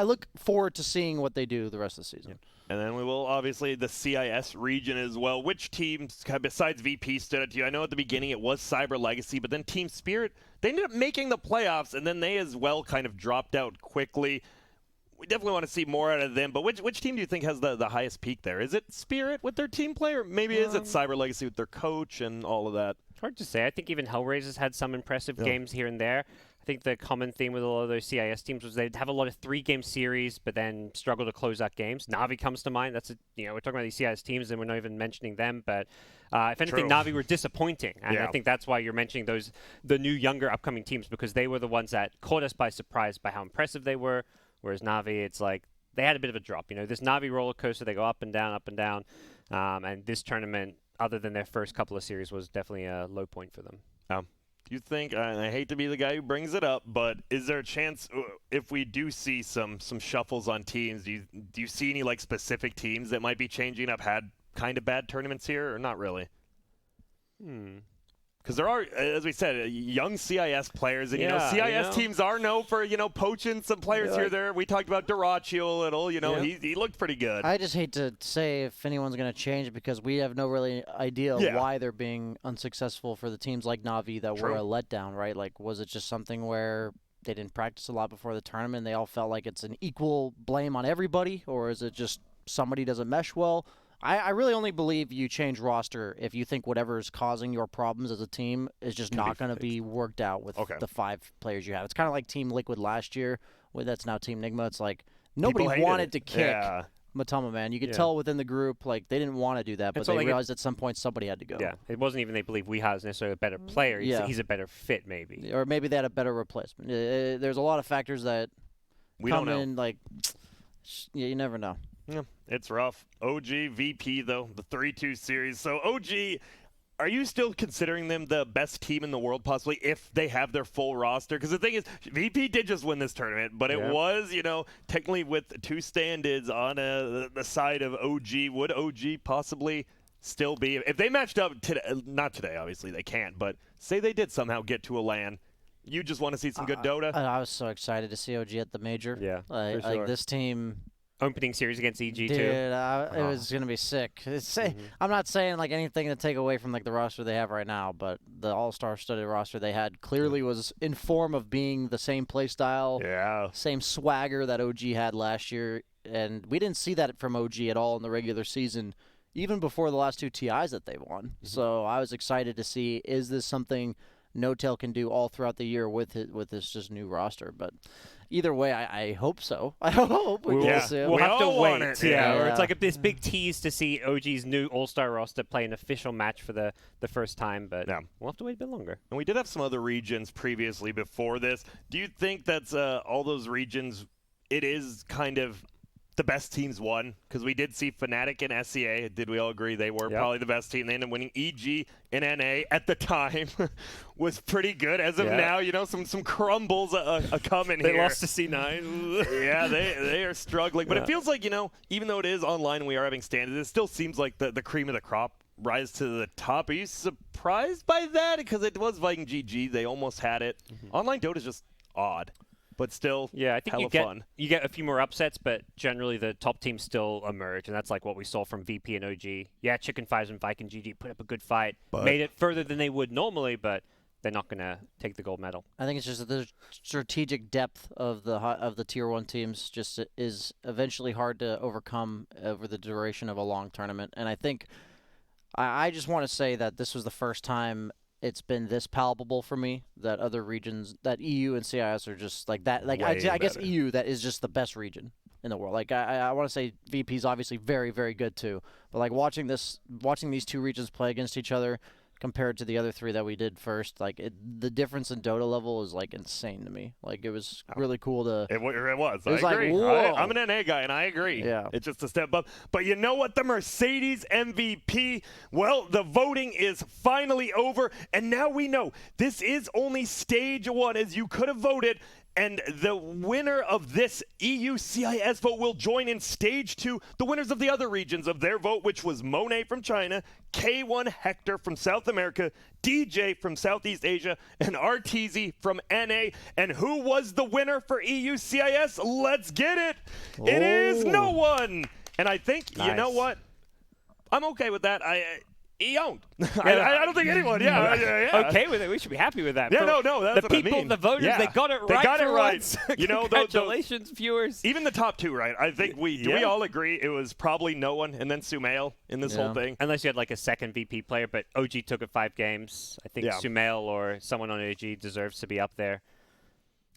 look forward to seeing what they do the rest of the season. And then we will, obviously, the CIS region as well. Which teams, besides VP, stood out to you? I know at the beginning it was Cyber Legacy, but then Team Spirit, they ended up making the playoffs, and then they as well kind of dropped out quickly. We definitely want to see more out of them, but which team do you think has the highest peak there? Is it Spirit with their team play, or maybe is it Cyber Legacy with their coach and all of that? Hard to say. I think even Hellraiser's had some impressive games here and there. I think the common theme with a lot of those CIS teams was they'd have a lot of 3-game series, but then struggle to close out games. Na'Vi comes to mind. That's we're talking about these CIS teams, and we're not even mentioning them. But if anything, Na'Vi were disappointing, and I think that's why you're mentioning the new, younger, upcoming teams, because they were the ones that caught us by surprise by how impressive they were. Whereas Na'Vi, it's like they had a bit of a drop. This Na'Vi roller coaster, they go up and down, and this tournament, other than their first couple of series, was definitely a low point for them. Do you think, and I hate to be the guy who brings it up, but is there a chance if we do see some shuffles on teams, do you see any like specific teams that might be changing up, had kind of bad tournaments here, or not really? Because there are, as we said, young CIS players, and Yeah, CIS teams are known for poaching some players here or there. We talked about Duraccio a little. He looked pretty good. I just hate to say if anyone's going to change because we have no really idea why they're being unsuccessful for the teams like Na'Vi that were a letdown, right? Like, was it just something where they didn't practice a lot before the tournament and they all felt like it's an equal blame on everybody, or is it just somebody doesn't mesh well? I really only believe you change roster if you think whatever is causing your problems as a team is just not going to be worked out with the 5 players you have. It's kind of like Team Liquid last year. That's now Team Nigma. It's like nobody wanted to kick Matama, man. You could tell within the group, like, they didn't want to do that, but they realized at some point somebody had to go. Yeah, it wasn't even they believe Weeha is necessarily a better player. He's a better fit, maybe. Or maybe they had a better replacement. There's a lot of factors that we come don't know. in, like, you never know. Yeah, it's rough. OG, VP, though, the 3-2 series. So, OG, are you still considering them the best team in the world, possibly, if they have their full roster? Because the thing is, VP did just win this tournament, but it was, technically with 2 stand-ins on the side of OG. Would OG possibly still be, if they matched up today, not today, obviously, they can't, but say they did somehow get to a LAN, you just want to see some good Dota? I was so excited to see OG at the major. Yeah, like this team... Opening series against EG Dude, too. It was gonna be sick. I'm not saying like anything to take away from like the roster they have right now, but the all-star studded roster they had clearly was in form of being the same play style, same swagger that OG had last year, and we didn't see that from OG at all in the regular season, even before the last 2 TIs that they won. So I was excited to see, is this something No-Tail can do all throughout the year with this just new roster? But either way, I hope so. I hope we get to see it. We'll have to wait. Or it's like this big tease to see OG's new All-Star roster play an official match for the first time, but we'll have to wait a bit longer. And we did have some other regions previously before this. Do you think that's all those regions, it is kind of the best teams won? Because we did see Fnatic and SCA. Did we all agree they were probably the best team? They ended up winning. EG and NA at the time was pretty good. As of now, some crumbles are coming here. They lost to C9. Yeah, they are struggling. But it feels like, even though it is online and we are having standards, it still seems like the cream of the crop rise to the top. Are you surprised by that? Because it was Viking GG. They almost had it. Online Dota is just odd. But still, I think fun. You get a few more upsets, but generally the top teams still emerge, and that's like what we saw from VP and OG. Yeah, Chicken Fives and Viking GG put up a good fight, made it further than they would normally, but they're not going to take the gold medal. I think it's just that the strategic depth of the Tier 1 teams just is eventually hard to overcome over the duration of a long tournament. And I think I just want to say that this was the first time it's been this palpable for me that other regions, that EU and CIS are just like that. Like I guess EU, that is just the best region in the world. Like I want to say VP is obviously very, very good too. But like watching these 2 regions play against each other compared to the other 3 that we did first, like the difference in Dota level is like insane to me. Like it was really cool to. It was. It was I agree. Like, whoa. I'm an NA guy, and I agree. Yeah. It's just a step up. But you know what? The Mercedes MVP, well, the voting is finally over, and now we know this is only stage 1, as you could have voted. And the winner of this EU CIS vote will join in stage 2, the winners of the other regions of their vote, which was Monet from China, K1 Hector from South America, DJ from Southeast Asia, and RTZ from NA. And who was the winner for EU CIS? Let's get it. It is no one. And I think, you know what? I'm okay with that. He owned. I don't think anyone. Okay with it. We should be happy with that. Yeah, no. That's the what people, I mean. the voters, they got it right. They got it right. Once. Congratulations, viewers. Even the top 2, right? I think we all agree it was probably no one, and then Sumail in this whole thing. Unless you had like a second VP player, but OG took it 5 games. I think Sumail or someone on OG deserves to be up there.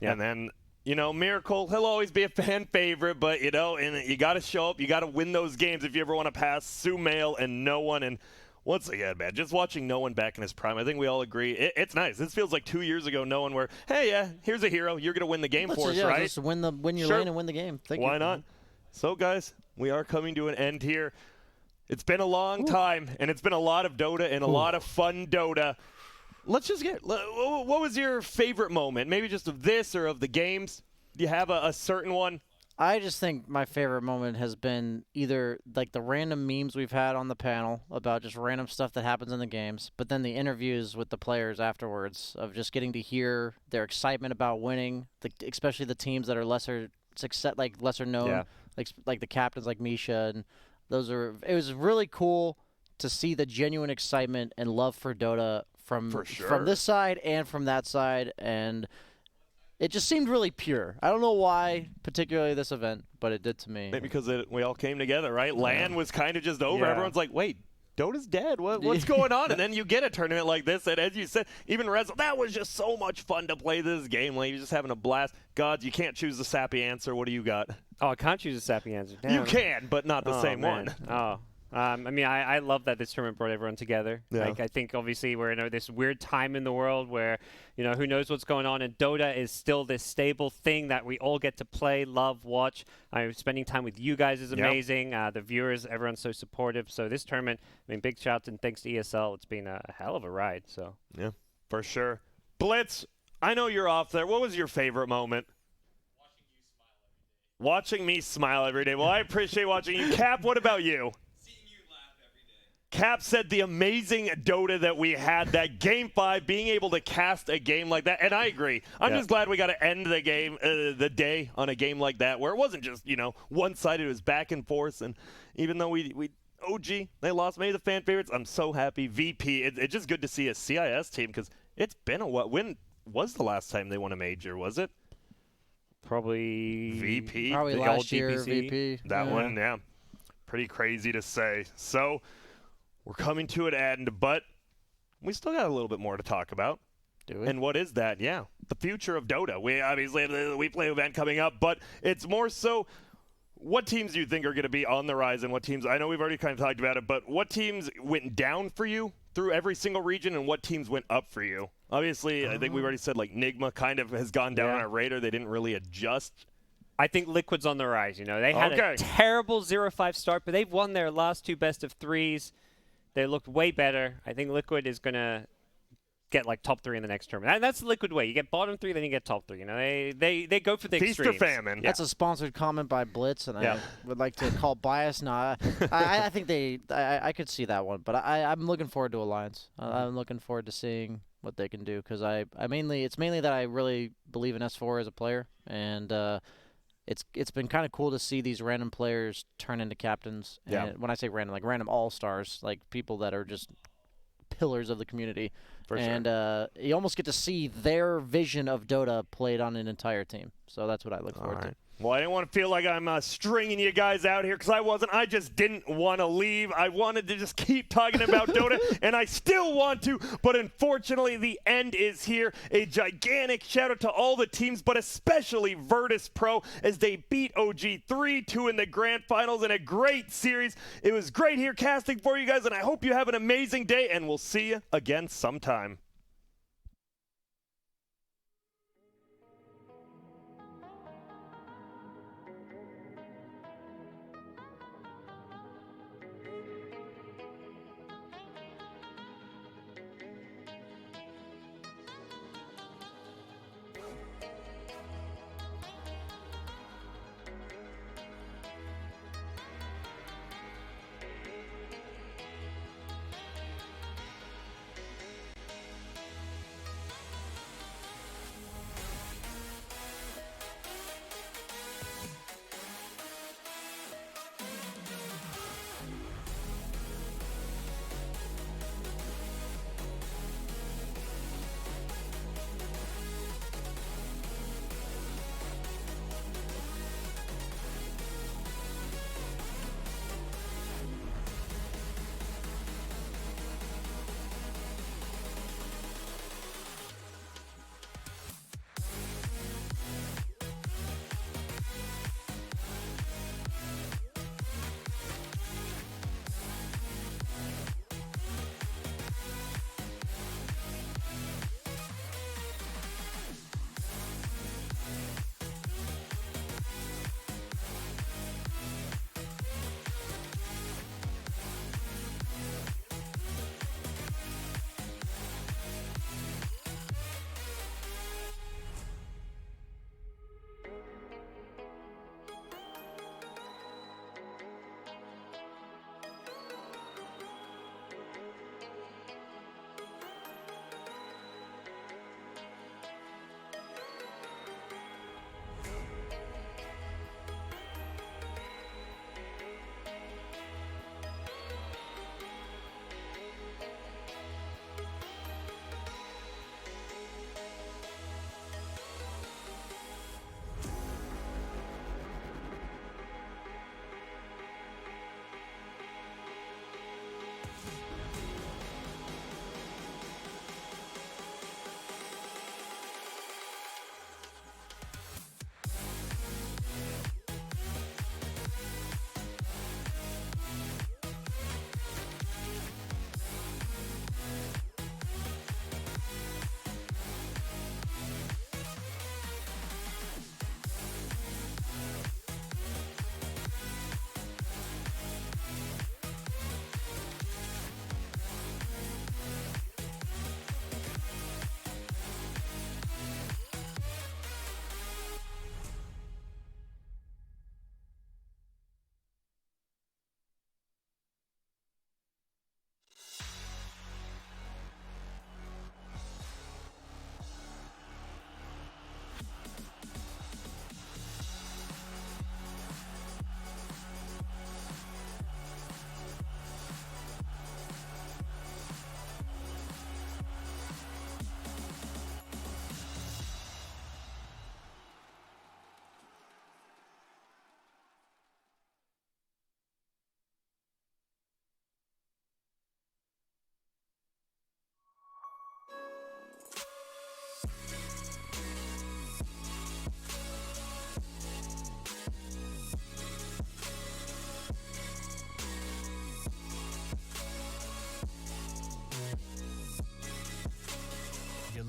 Yeah. And then. Miracle, he'll always be a fan favorite, but, and you got to show up. You got to win those games if you ever want to pass Sumail and no one. And once again, man, just watching no one back in his prime, I think we all agree. It's nice. This feels like 2 years ago, no one where, hey, here's a hero. You're going to win the game for us, right? Just win your lane and win the game. Why not? So, guys, we are coming to an end here. It's been a long time, and it's been a lot of Dota and a lot of fun Dota. Let's just what was your favorite moment? Maybe just of this or of the games? Do you have a certain one? I just think my favorite moment has been either like the random memes we've had on the panel about just random stuff that happens in the games, but then the interviews with the players afterwards of just getting to hear their excitement about winning, especially the teams that are lesser known, like the captains like Misha, and it was really cool to see the genuine excitement and love for Dota from this side and from that side, and it just seemed really pure. I don't know why, particularly this event, but it did to me. Maybe because we all came together, right? LAN was kind of just over. Yeah. Everyone's like, wait, Dota's dead. What's going on? And then you get a tournament like this, and as you said, even Rez, that was just so much fun to play this game. Like, you're just having a blast. Gods, you can't choose the sappy answer. What do you got? Oh, I can't choose a sappy answer. Damn. You can, but not the same man. one. Oh. I mean, I love that this tournament brought everyone together. Yeah. Like, I think, obviously, we're in this weird time in the world where, who knows what's going on, and Dota is still this stable thing that we all get to play, love, watch. Spending time with you guys is amazing. The viewers, everyone's so supportive. So this tournament, I mean, big shouts and thanks to ESL. It's been a hell of a ride. So yeah, for sure. Blitz, I know you're off there. What was your favorite moment? Watching me smile every day. Well, I appreciate watching you. Cap, what about you? Cap said the amazing Dota that we had, that Game 5, being able to cast a game like that, and I agree. I'm just glad we got to end the game, the day on a game like that, where it wasn't just, one-sided, it was back and forth, and even though we OG, they lost many of the fan favorites, I'm so happy. VP, it's just good to see a CIS team, because it's been a while. When was the last time they won a major, was it? Probably VP. Probably the last old year, GPC. VP. That one, yeah. Pretty crazy to say. So, we're coming to an end, but we still got a little bit more to talk about. Do we? And what is that? Yeah, the future of Dota. We obviously have the We Play event coming up, but it's more so, what teams do you think are going to be on the rise, and what teams, I know we've already kind of talked about it, but what teams went down for you through every single region, and what teams went up for you? Obviously, I think we've already said, like, Nigma kind of has gone down on our radar. They didn't really adjust. I think Liquid's on the rise. They had a terrible 0-5 start, but they've won their last 2 best-of-3s. They looked way better. I think Liquid is going to get like top 3 in the next tournament. And that's the Liquid way. You get bottom 3, then you get top 3. They go for the Feast extremes. or famine. That's a sponsored comment by Blitz, and I would like to call bias. No, I think I could see that one, but I'm looking forward to Alliance. I'm looking forward to seeing what they can do, because it's mainly that I really believe in S4 as a player, and it's been kind of cool to see these random players turn into captains. And when I say random, like random all-stars, like people that are just pillars of the community. And you almost get to see their vision of Dota played on an entire team. So that's what I look forward to. Well, I didn't want to feel like I'm stringing you guys out here, because I wasn't. I just didn't want to leave. I wanted to just keep talking about Dota, and I still want to, but unfortunately the end is here. A gigantic shout out to all the teams, but especially Virtus.Pro, as they beat OG 3-2 in the grand finals in a great series. It was great here casting for you guys, and I hope you have an amazing day, and we'll see you again sometime.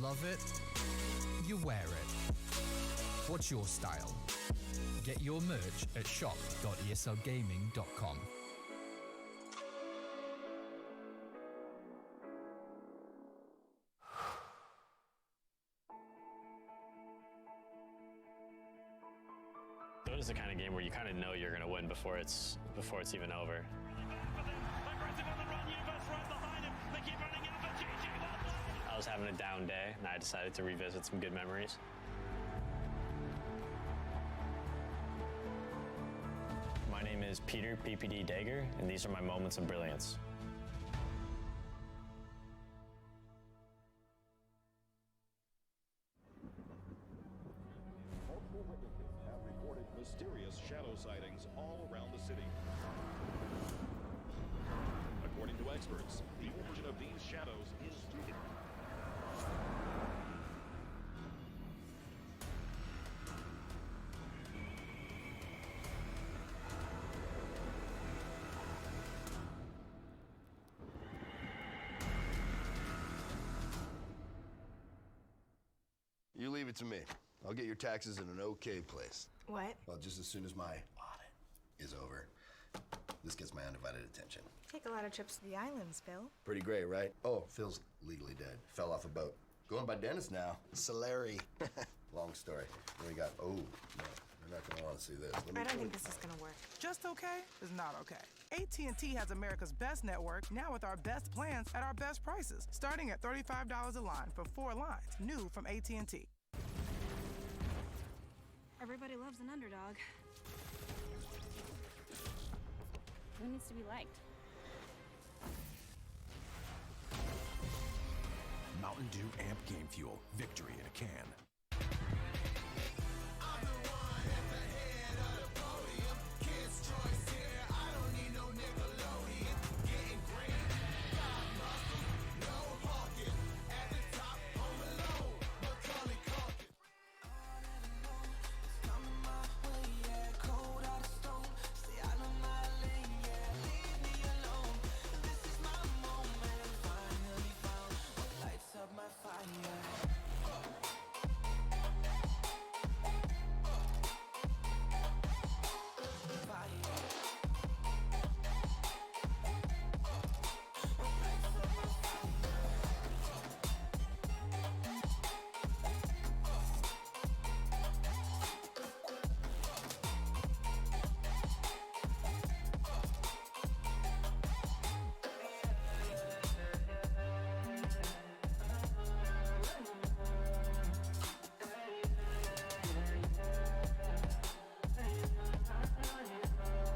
love it, you wear it. What's your style? Get your merch at shop.eslgaming.com. Dota is the kind of game where you kind of know you're going to win before it's even over. I was having a down day, and I decided to revisit some good memories. My name is Peter PPD Dager, and these are my moments of brilliance. Multiple witnesses have reported mysterious shadow sightings all around the city. According to experts, the origin of these shadows is You leave it to me. I'll get your taxes in an okay place. What? Well, just as soon as my audit is over, this gets my undivided attention. Take a lot of trips to the islands, Bill. Pretty great, right? Oh, Phil's legally dead. Fell off a boat. Going by Dennis now. Solari. Long story. Then we got, oh, no, you're not gonna want to see this. I don't think this is gonna work. Just okay is not okay. AT&T has America's best network, now with our best plans at our best prices, starting at $35 a line for 4 lines, new from AT&T. Everybody loves an underdog. Who needs to be liked? Mountain Dew Amp Game Fuel. Victory in a can. my fire.